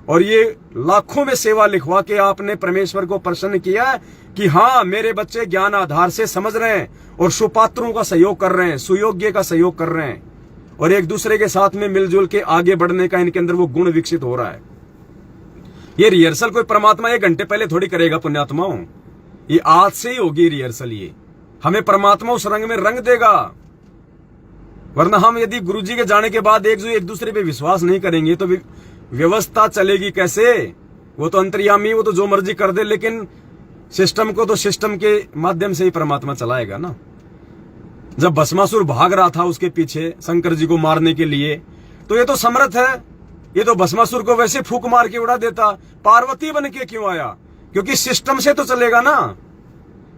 और ये लाखों में सेवा लिखवा के आपने परमेश्वर को प्रसन्न किया है कि हाँ, मेरे बच्चे ज्ञान आधार से समझ रहे हैं और सुपात्रों का सहयोग कर रहे हैं, सुयोग्य का सहयोग कर रहे हैं, और एक दूसरे के साथ में मिलजुल के आगे बढ़ने का इनके अंदर वो गुण विकसित हो रहा है। ये रिहर्सल कोई परमात्मा 1 घंटे पहले थोड़ी करेगा पुण्यात्माओं, ये आज से ही होगी रिहर्सल। ये हमें परमात्मा उस रंग में रंग देगा, वरना हम यदि गुरुजी के जाने के बाद एक दूसरे पे विश्वास नहीं करेंगे तो व्यवस्था चलेगी कैसे? वो तो अंतर्यामी, वो तो जो मर्जी कर दे, लेकिन सिस्टम को तो सिस्टम के माध्यम से ही परमात्मा चलाएगा ना। जब भस्मासुर भाग रहा था उसके पीछे शंकर जी को मारने के लिए, तो ये तो समर्थ है, ये तो भस्मासुर को वैसे फूंक मार के उड़ा देता। पार्वती बन के क्यों आया? क्योंकि सिस्टम से तो चलेगा ना।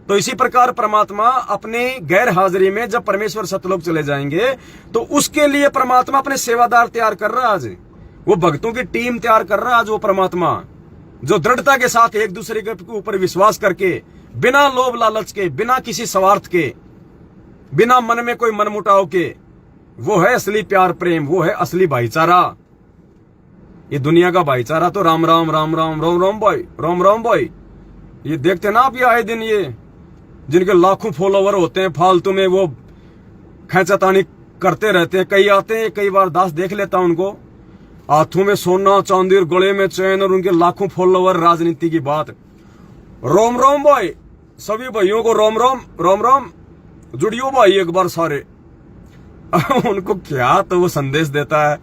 तो इसी प्रकार परमात्मा अपनी गैर हाजिरी में जब परमेश्वर सतलोक चले जाएंगे तो उसके लिए परमात्मा अपने सेवादार तैयार कर रहा है। आज वो भक्तों की टीम तैयार कर रहा है। आज वो परमात्मा जो दृढ़ता के साथ एक दूसरे के ऊपर विश्वास करके, बिना लोभ लालच के, बिना किसी स्वार्थ के, बिना मन में कोई मनमुटाव के, वो है असली प्यार प्रेम, वो है असली भाईचारा। ये दुनिया का भाईचारा तो राम राम राम राम राम राम भाई, राम राम भाई, ये देखते ना आप, ये आए दिन ये जिनके लाखों फॉलोवर होते हैं, फालतू में वो खैंचातानी करते रहते हैं। कई आते हैं, कई बार दास देख लेता उनको, हाथों में सोना चांदी और गले में चैन, और उनके लाखों फॉलोवर। राजनीति की बात, रोम रोम भाई, सभी भाइयों को रोम रोम रोम रोम, जुड़ियो भाई एक बार सारे। उनको क्या तो वो संदेश देता है,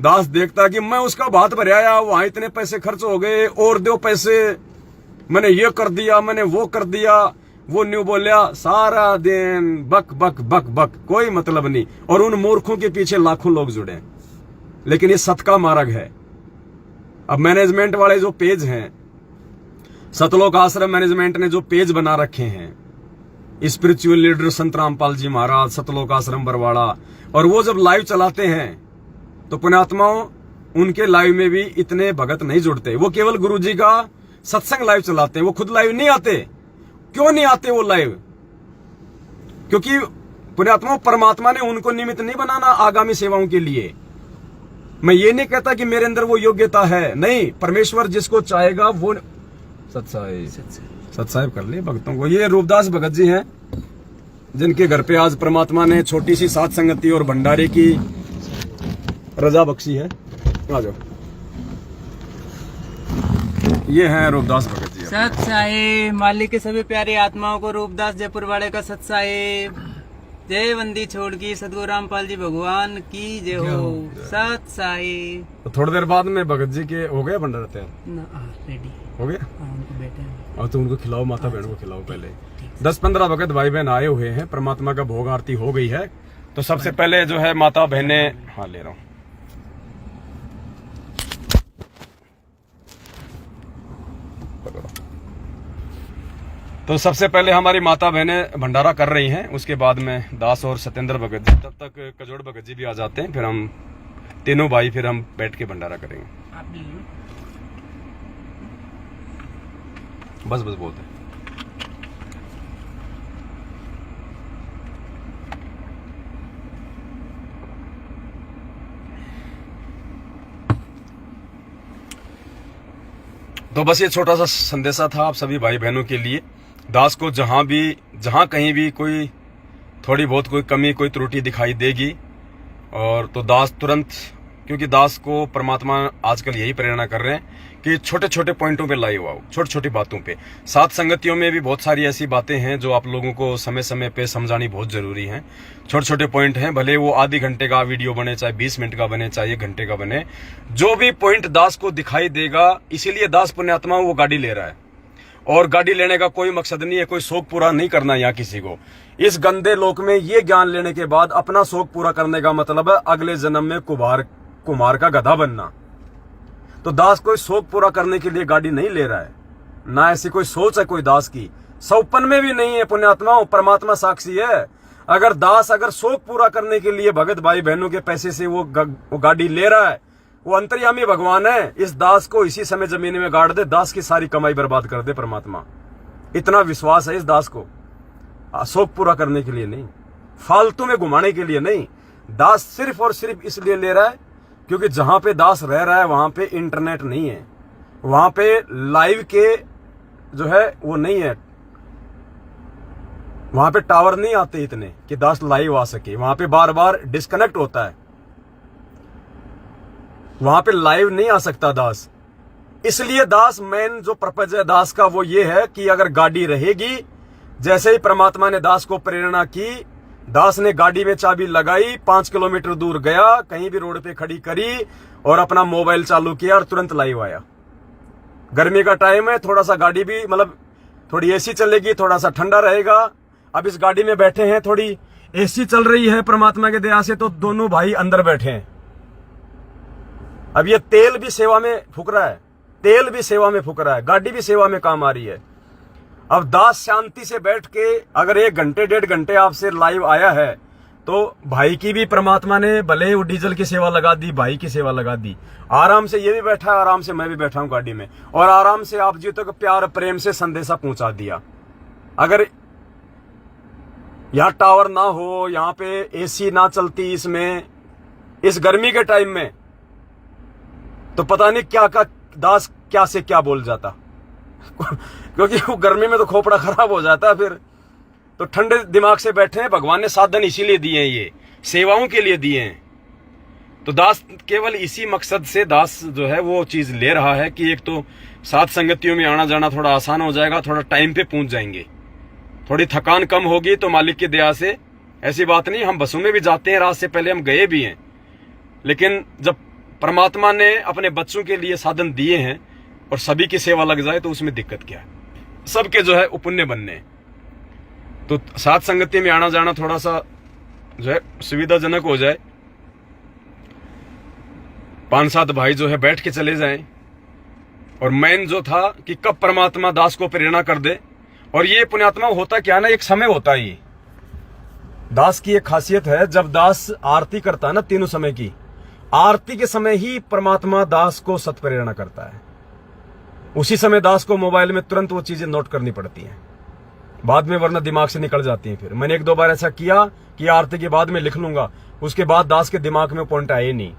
दास देखता है कि मैं उसका बात भर आया, वहां इतने पैसे खर्च हो गए, और दो पैसे, मैंने ये कर दिया, मैंने वो कर दिया, वो न्यू बोलिया, सारा दिन बक बक बक बक, कोई मतलब नहीं। और उन मूर्खों के पीछे लाखों लोग जुड़े। लेकिन ये सत का मार्ग है। अब मैनेजमेंट वाले जो पेज हैं, सतलोक आश्रम मैनेजमेंट ने जो पेज बना रखे हैं, स्पिरिचुअल लीडर संत रामपाल जी महाराज, सतलोक आश्रम बरवाड़ा, और वो जब लाइव चलाते हैं तो पुण्यात्माओं उनके लाइव में भी इतने भगत नहीं जुड़ते। वो केवल गुरुजी का सत्संग लाइव चलाते हैं, वो खुद लाइव नहीं आते। क्यों नहीं आते वो लाइव? क्योंकि पुण्यात्माओं परमात्मा ने उनको निमित्त नहीं बनाना आगामी सेवाओं के लिए। मैं ये नहीं कहता कि मेरे अंदर वो योग्यता है, नहीं, परमेश्वर जिसको चाहेगा वो सत्साहिब कर ले भक्तों को। ये रूपदास भगत जी हैं जिनके घर पे आज परमात्मा ने छोटी सी सात संगति और भंडारे की रजा बख्शी है। आ जाओ, ये हैं रूपदास भगत जी। सत साहिब, मालिक के सभी प्यारी आत्माओं को रूपदास जयपुर वाले का सत साहिब। जय बंदी छोड़ की सतगुरु रामपाल जी भगवान की जय हो। सत साई। तो थोड़ी देर बाद में भगत जी के हो गया भंडारा तैयार? रेडी हो गया। उनको बैठे हैं और तो उनको खिलाओ, माता बहन को खिलाओ। पहले 10-15 भगत भाई बहन आए हुए हैं, परमात्मा का भोग आरती हो गई है। तो सबसे पहले जो है माता बहने, हाँ ले रहा हूँ। तो सबसे पहले हमारी माता बहनें भंडारा कर रही हैं, उसके बाद में दास और सत्येंद्र भगत जी, तब तक कजोड़ भगत जी भी आ जाते हैं, फिर हम तीनों भाई फिर हम बैठ के भंडारा करेंगे। आप भी लो। बस बस बोलते हैं। तो बस ये छोटा सा संदेशा था आप सभी भाई बहनों के लिए। दास को जहां कहीं भी कोई थोड़ी बहुत कोई कमी कोई त्रुटि दिखाई देगी और तो दास तुरंत, क्योंकि दास को परमात्मा आजकल यही प्रेरणा कर रहे हैं कि छोटे छोटे पॉइंटों पे लाइव आओ, छोटी छोटी बातों पे। साथ संगतियों में भी बहुत सारी ऐसी बातें हैं जो आप लोगों को समय समय पे समझानी बहुत जरूरी है। छोटे छोटे पॉइंट हैं, भले वो आधी घंटे का वीडियो बने, चाहे 20 मिनट का बने, चाहे 1 घंटे का बने, जो भी पॉइंट दास को दिखाई देगा। इसीलिए दास पुण्यात्मा वो गाड़ी ले रहा है, और गाड़ी लेने का कोई मकसद नहीं है, कोई शौक पूरा नहीं करना यहाँ किसी को। इस गंदे लोक में ये ज्ञान लेने के बाद अपना शौक पूरा करने का मतलब है अगले जन्म में कुमार का गधा बनना। तो दास कोई शौक पूरा करने के लिए गाड़ी नहीं ले रहा है, ना ऐसी कोई सोच है कोई दास की, सौपन में भी नहीं है। पुण्यात्मा परमात्मा साक्षी है। अगर दास अगर शौक पूरा करने के लिए भगत भाई बहनों के पैसे से वो गाड़ी ले रहा है, वो अंतर्यामी भगवान है। इस दास को इसी समय जमीन में गाड़ दे, दास की सारी कमाई बर्बाद कर दे परमात्मा। इतना विश्वास है इस दास को, शौक पूरा करने के लिए नहीं, फालतू में घुमाने के लिए नहीं। दास सिर्फ और सिर्फ इसलिए ले रहा है क्योंकि जहां पे दास रह रहा है वहां पे इंटरनेट नहीं है, वहां पे लाइव के जो है वो नहीं है, वहां पे टावर नहीं आते इतने कि दास लाइव आ सके। वहां पे बार बार डिस्कनेक्ट होता है, वहां पे लाइव नहीं आ सकता दास। इसलिए दास मेन जो पर्पज है दास का वो ये है कि अगर गाड़ी रहेगी, जैसे ही परमात्मा ने दास को प्रेरणा की, दास ने गाड़ी में चाबी लगाई, 5 किलोमीटर दूर गया, कहीं भी रोड पे खड़ी करी और अपना मोबाइल चालू किया और तुरंत लाइव आया। गर्मी का टाइम है, थोड़ा सा गाड़ी भी मतलब थोड़ी एसी चलेगी, थोड़ा सा ठंडा रहेगा। अब इस गाड़ी में बैठे हैं, थोड़ी एसी चल रही है परमात्मा के दया से, तो दोनों भाई अंदर बैठे हैं। अब ये तेल भी सेवा में फूक रहा है, तेल भी सेवा में फूक रहा है, गाड़ी भी सेवा में काम आ रही है। अब दास शांति से बैठ के अगर 1 घंटे 1.5 घंटे आपसे लाइव आया है, तो भाई की भी परमात्मा ने भले वो डीजल की सेवा लगा दी, भाई की सेवा लगा दी। आराम से ये भी बैठा है, आराम से मैं भी बैठा हूं गाड़ी में, और आराम से आप जी तक प्यार प्रेम से संदेशा पहुंचा दिया। अगर यहाँ टावर ना हो, यहाँ पे एसी ना चलती इसमें, इस गर्मी के टाइम में, तो पता नहीं क्या का दास क्या से क्या बोल जाता क्योंकि वो गर्मी में तो खोपड़ा खराब हो जाता है फिर। तो ठंडे दिमाग से बैठे हैं, भगवान ने साधन इसीलिए दिए हैं, ये सेवाओं के लिए दिए हैं। तो दास केवल इसी मकसद से दास जो है वो चीज ले रहा है कि एक तो साथ संगतियों में आना जाना थोड़ा आसान हो जाएगा, थोड़ा टाइम पे पहुंच जाएंगे, थोड़ी थकान कम होगी। तो मालिक की दया से ऐसी बात नहीं, हम बसों में भी जाते हैं, रात से पहले हम गए भी हैं, लेकिन जब परमात्मा ने अपने बच्चों के लिए साधन दिए हैं और सभी की सेवा लग जाए तो उसमें दिक्कत क्या है, सबके जो है उपुण्य बनने। तो साथ संगति में आना जाना थोड़ा सा जो है सुविधाजनक हो जाए, 5-7 भाई जो है बैठ के चले जाएं। और मेन जो था कि कब परमात्मा दास को प्रेरणा कर दे। और ये पुण्यात्मा होता क्या ना, एक समय होता है। ये दास की एक खासियत है, जब दास आरती करता है ना, तीनों समय की आरती के समय ही परमात्मा दास को सत प्रेरणा करता है। उसी समय दास को मोबाइल में तुरंत वो चीजें नोट करनी पड़ती हैं, बाद में वरना दिमाग से निकल जाती हैं। फिर मैंने 1-2 बार ऐसा किया कि आरती के बाद में लिख लूंगा, उसके बाद दास के दिमाग में पॉइंट आए नहीं।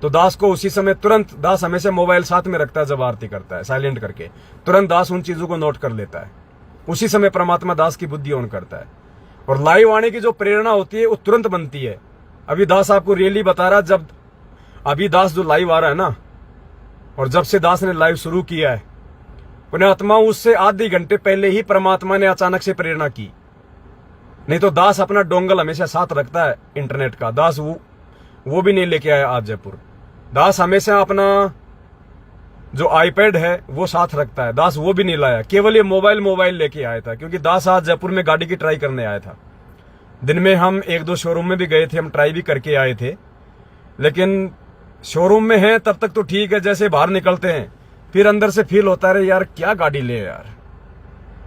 तो दास को उसी समय तुरंत, दास हमेशा मोबाइल साथ में रखता है जब आरती करता है, साइलेंट करके तुरंत दास उन चीजों को नोट कर लेता है। उसी समय परमात्मा दास की बुद्धि ऑन करता है, और लाइव आने की जो प्रेरणा होती है वो तुरंत बनती है। अभी दास आपको रियली बता रहा, जब अभी दास जो लाइव आ रहा है ना, और जब से दास ने लाइव शुरू किया है, पुण्यात्मा उससे आधे घंटे पहले ही परमात्मा ने अचानक से प्रेरणा की। नहीं तो दास अपना डोंगल हमेशा साथ रखता है इंटरनेट का। दास वो भी नहीं लेके आया आज जयपुर। दास हमेशा अपना जो आईपैड है वो साथ रखता है। दास वो भी नहीं लाया, केवल ये मोबाइल लेके आया था, क्योंकि दास आज जयपुर में गाड़ी की ट्राई करने आया था। दिन में हम 1-2 शोरूम में भी गए थे, हम ट्राई भी करके आए थे, लेकिन शोरूम में है तब तक तो ठीक है। जैसे बाहर निकलते हैं फिर अंदर से फील होता है यार क्या गाड़ी ले यार,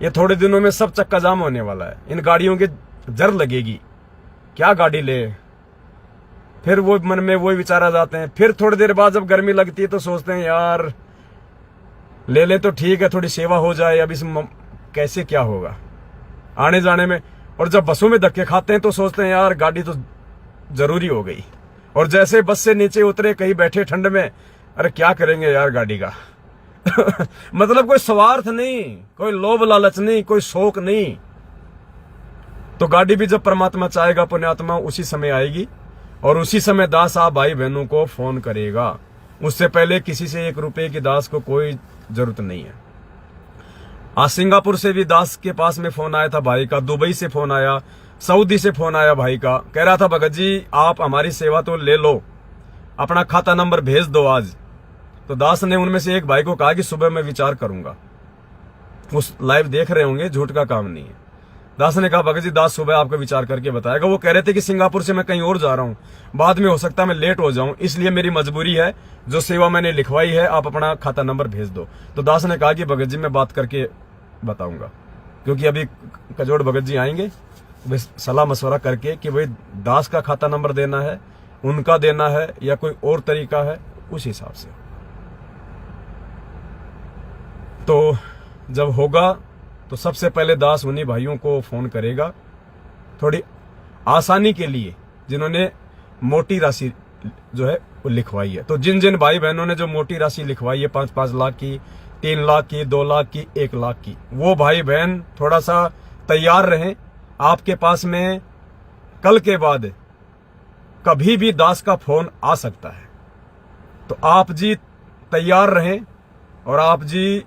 ये थोड़े दिनों में सब चक्का जाम होने वाला है, इन गाड़ियों की जर लगेगी, क्या गाड़ी ले। फिर वो मन में वही विचार आ जाते हैं। फिर थोड़ी देर बाद जब गर्मी लगती है तो सोचते हैं यार ले ले तो ठीक है, थोड़ी सेवा हो जाए, अब इस कैसे क्या होगा आने जाने में। और जब बसों में धक्के खाते हैं तो सोचते हैं यार गाड़ी तो जरूरी हो गई। और जैसे बस से नीचे उतरे कहीं बैठे ठंड में, अरे क्या करेंगे यार गाड़ी का। मतलब कोई स्वार्थ नहीं, कोई लोभ लालच नहीं, कोई शौक नहीं। तो गाड़ी भी जब परमात्मा चाहेगा पुण्यात्मा उसी समय आएगी, और उसी समय दास आप भाई बहनों को फोन करेगा। उससे पहले किसी से 1 रुपए की दास को कोई जरूरत नहीं है। आज सिंगापुर से भी दास के पास में फोन आया था भाई का, दुबई से फोन आया, सऊदी से फोन आया भाई का, कह रहा था भगत जी आप हमारी सेवा तो ले लो, अपना खाता नंबर भेज दो आज। तो दास ने उनमें से एक भाई को कहा कि सुबह मैं विचार करूंगा। उस लाइव देख रहे होंगे, झूठ का काम नहीं है। दास ने कहा भगत जी दास सुबह आपको विचार करके बताएगा। वो कह रहे थे कि सिंगापुर से मैं कहीं और जा रहा हूं, बाद में हो सकता है मैं लेट हो जाऊं, इसलिए मेरी मजबूरी है, जो सेवा मैंने लिखवाई है आप अपना खाता नंबर भेज दो। तो दास ने कहा कि भगत जी मैं बात करके बताऊंगा, क्योंकि अभी कजोड़ भगत जी आएंगे, सलाह मशवरा करके कि भाई दास का खाता नंबर देना है, उनका देना है या कोई और तरीका है, उस हिसाब से। तो जब होगा तो सबसे पहले दास उन्हीं भाइयों को फोन करेगा, थोड़ी आसानी के लिए, जिन्होंने मोटी राशि जो है वो लिखवाई है। तो जिन जिन भाई बहनों ने जो मोटी राशि लिखवाई है 5-5 लाख की, 3 लाख की, 2 लाख की, 1 लाख की, वो भाई बहन थोड़ा सा तैयार रहें। आपके पास में कल के बाद कभी भी दास का फोन आ सकता है, तो आप जी तैयार रहें, और आप जी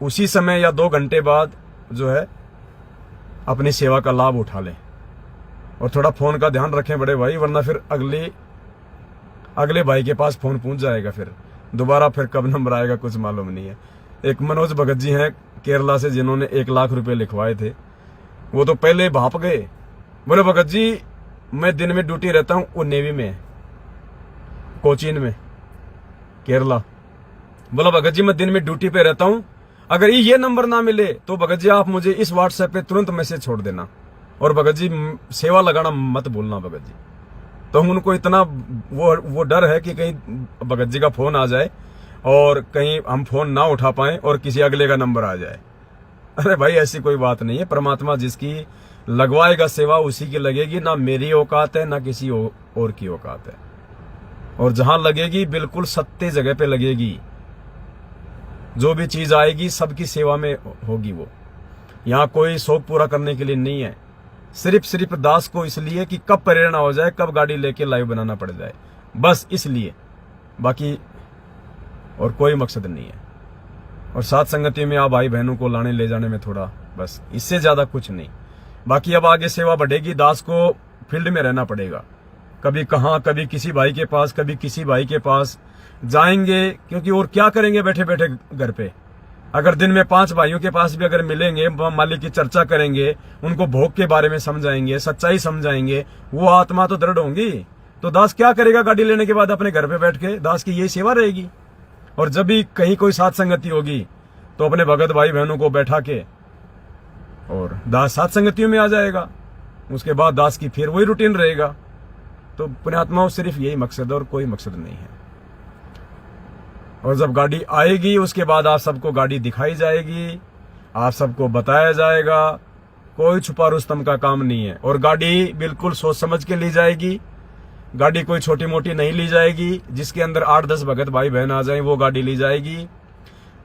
उसी समय या 2 घंटे बाद जो है अपनी सेवा का लाभ उठा लें। और थोड़ा फोन का ध्यान रखें बड़े भाई, वरना फिर अगले भाई के पास फोन पहुंच जाएगा, फिर दोबारा फिर कब नंबर आएगा कुछ मालूम नहीं है। एक मनोज भगत जी हैं केरला से, जिन्होंने 1 लाख रुपए लिखवाए थे, वो तो पहले भाप गए, बोले भगत जी मैं दिन में ड्यूटी रहता हूं, वो नेवी में, कोचीन में, केरला। बोला भगत जी मैं दिन में ड्यूटी पे रहता हूं, अगर ये नंबर ना मिले तो भगत जी आप मुझे इस व्हाट्सएप पे तुरंत मैसेज छोड़ देना, और भगत जी सेवा लगाना मत भूलना भगत जी। तो उनको इतना वो डर है कि कहीं भगत जी का फोन आ जाए और कहीं हम फोन ना उठा पाएं और किसी अगले का नंबर आ जाए। अरे भाई ऐसी कोई बात नहीं है, परमात्मा जिसकी लगवाएगा सेवा उसी की लगेगी, ना मेरी औकात है ना किसी और की औकात है। और जहां लगेगी बिल्कुल सत्य जगह पे लगेगी, जो भी चीज आएगी सबकी सेवा में होगी। वो यहाँ कोई शौक पूरा करने के लिए नहीं है, सिर्फ दास को इसलिए कि कब प्रेरणा हो जाए, कब गाड़ी लेके लाइव बनाना पड़ जाए, बस इसलिए, बाकी और कोई मकसद नहीं है। और साथ संगति में आप भाई बहनों को लाने ले जाने में थोड़ा, बस इससे ज्यादा कुछ नहीं। बाकी अब आगे सेवा बढ़ेगी, दास को फील्ड में रहना पड़ेगा, कभी कहाँ, कभी किसी भाई के पास, कभी किसी भाई के पास जाएंगे, क्योंकि और क्या करेंगे बैठे बैठे घर पे। अगर दिन में 5 भाइयों के पास भी अगर मिलेंगे, मालिक की चर्चा करेंगे, उनको भोग के बारे में समझाएंगे, सच्चाई समझाएंगे, वो आत्मा तो दृढ़ होंगी। तो दास क्या करेगा गाड़ी लेने के बाद अपने घर पे बैठ के, दास की यही सेवा रहेगी। और जब भी कहीं कोई साथ संगति होगी तो अपने भगत भाई बहनों को बैठा के और दास साथ संगतियों में आ जाएगा, उसके बाद दास की फिर वही रूटीन रहेगा। तो पुण्यात्माओं सिर्फ यही मकसद है और कोई मकसद नहीं है। और जब गाड़ी आएगी उसके बाद आप सबको गाड़ी दिखाई जाएगी, आप सबको बताया जाएगा, कोई छुपा रुस्तम का काम नहीं है। और गाड़ी बिल्कुल सोच समझ के ली जाएगी, गाड़ी कोई छोटी मोटी नहीं ली जाएगी। जिसके अंदर 8-10 भगत भाई बहन आ जाए वो गाड़ी ली जाएगी,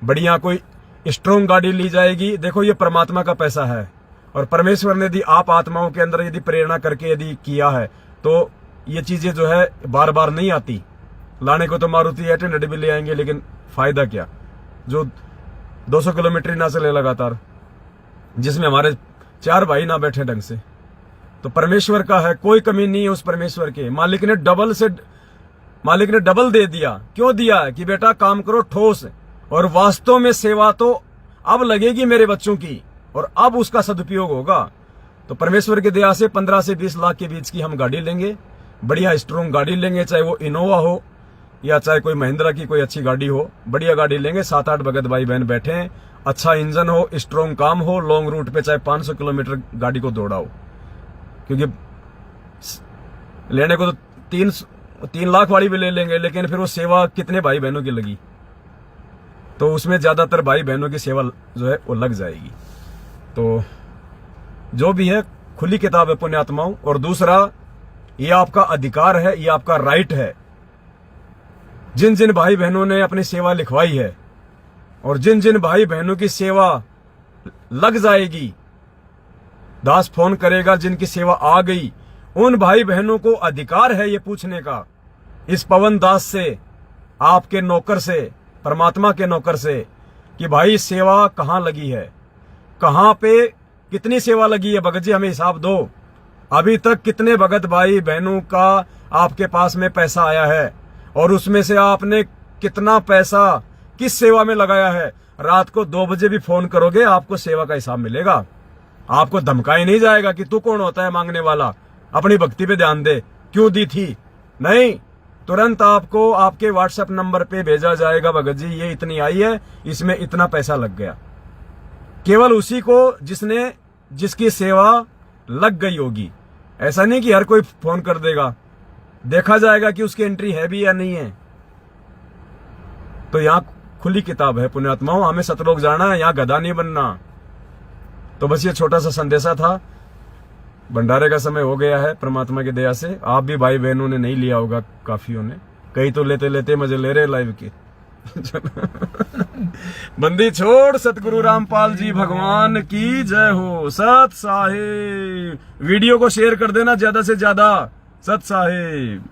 बढ़िया कोई स्ट्रॉन्ग गाड़ी ली जाएगी। देखो ये परमात्मा का पैसा है, और परमेश्वर ने यदि आप आत्माओं के अंदर यदि प्रेरणा करके यदि किया है तो ये चीजें जो है बार बार नहीं आती। लाने को तो मारुति 800 भी ले आएंगे, लेकिन फायदा क्या, जो 200 किलोमीटर ना चले लगातार, जिसमें हमारे 4 भाई ना बैठे ढंग से, तो परमेश्वर का है, कोई कमी नहीं है उस परमेश्वर के। मालिक ने डबल दे दिया। क्यों दिया? कि बेटा काम करो ठोस, और वास्तव में सेवा तो अब लगेगी मेरे बच्चों की, और अब उसका सदुपयोग होगा। तो परमेश्वर की दया से 15 से 20 लाख के बीच की हम गाड़ी लेंगे, बढ़िया स्ट्रॉन्ग गाड़ी लेंगे, चाहे वो इनोवा हो या चाहे कोई महिंद्रा की कोई अच्छी गाड़ी हो, बढ़िया गाड़ी लेंगे। 7-8 भगत भाई बहन बैठे हैं, अच्छा इंजन हो, स्ट्रॉन्ग काम हो, लॉन्ग रूट पे चाहे 500 किलोमीटर गाड़ी को दौड़ाओ। क्योंकि लेने को तो 3 लाख वाली भी ले लेंगे, लेकिन फिर वो सेवा कितने भाई बहनों की लगी, तो उसमें ज्यादातर भाई बहनों की सेवा जो है वो लग जाएगी। तो जो भी है खुली किताब है पुण्यात्माओं। और दूसरा, ये आपका अधिकार है, ये आपका राइट है। जिन जिन भाई बहनों ने अपनी सेवा लिखवाई है और जिन जिन भाई बहनों की सेवा लग जाएगी, दास फोन करेगा, जिनकी सेवा आ गई, उन भाई बहनों को अधिकार है ये पूछने का, इस पवन दास से, आपके नौकर से, परमात्मा के नौकर से, कि भाई सेवा कहां लगी है, कहां पे कितनी सेवा लगी है। भगत जी हमें हिसाब दो, अभी तक कितने भगत भाई बहनों का आपके पास में पैसा आया है, और उसमें से आपने कितना पैसा किस सेवा में लगाया है। रात को 2 बजे भी फोन करोगे, आपको सेवा का हिसाब मिलेगा। आपको धमकाया नहीं जाएगा कि तू कौन होता है मांगने वाला, अपनी भक्ति पे ध्यान दे, क्यों दी थी। नहीं, तुरंत आपको आपके व्हाट्सएप नंबर पे भेजा जाएगा, भगत जी ये इतनी आई है, इसमें इतना पैसा लग गया। केवल उसी को जिसकी सेवा लग गई होगी। ऐसा नहीं कि हर कोई फोन कर देगा, देखा जाएगा कि उसकी एंट्री है भी या नहीं है। तो यहाँ खुली किताब है पुण्यात्माओं, हमें सतलोक जाना है, यहाँ गधा नहीं बनना। तो बस ये छोटा सा संदेशा था। भंडारे का समय हो गया है परमात्मा की दया से। आप भी भाई बहनों ने नहीं लिया होगा, काफियों ने, कई तो लेते लेते मजे ले रहे लाइव के। बंदी छोड़ सतगुरु रामपाल जी भगवान की जय हो। सत साहिब। वीडियो को शेयर कर देना ज्यादा से ज्यादा। सत साहिब।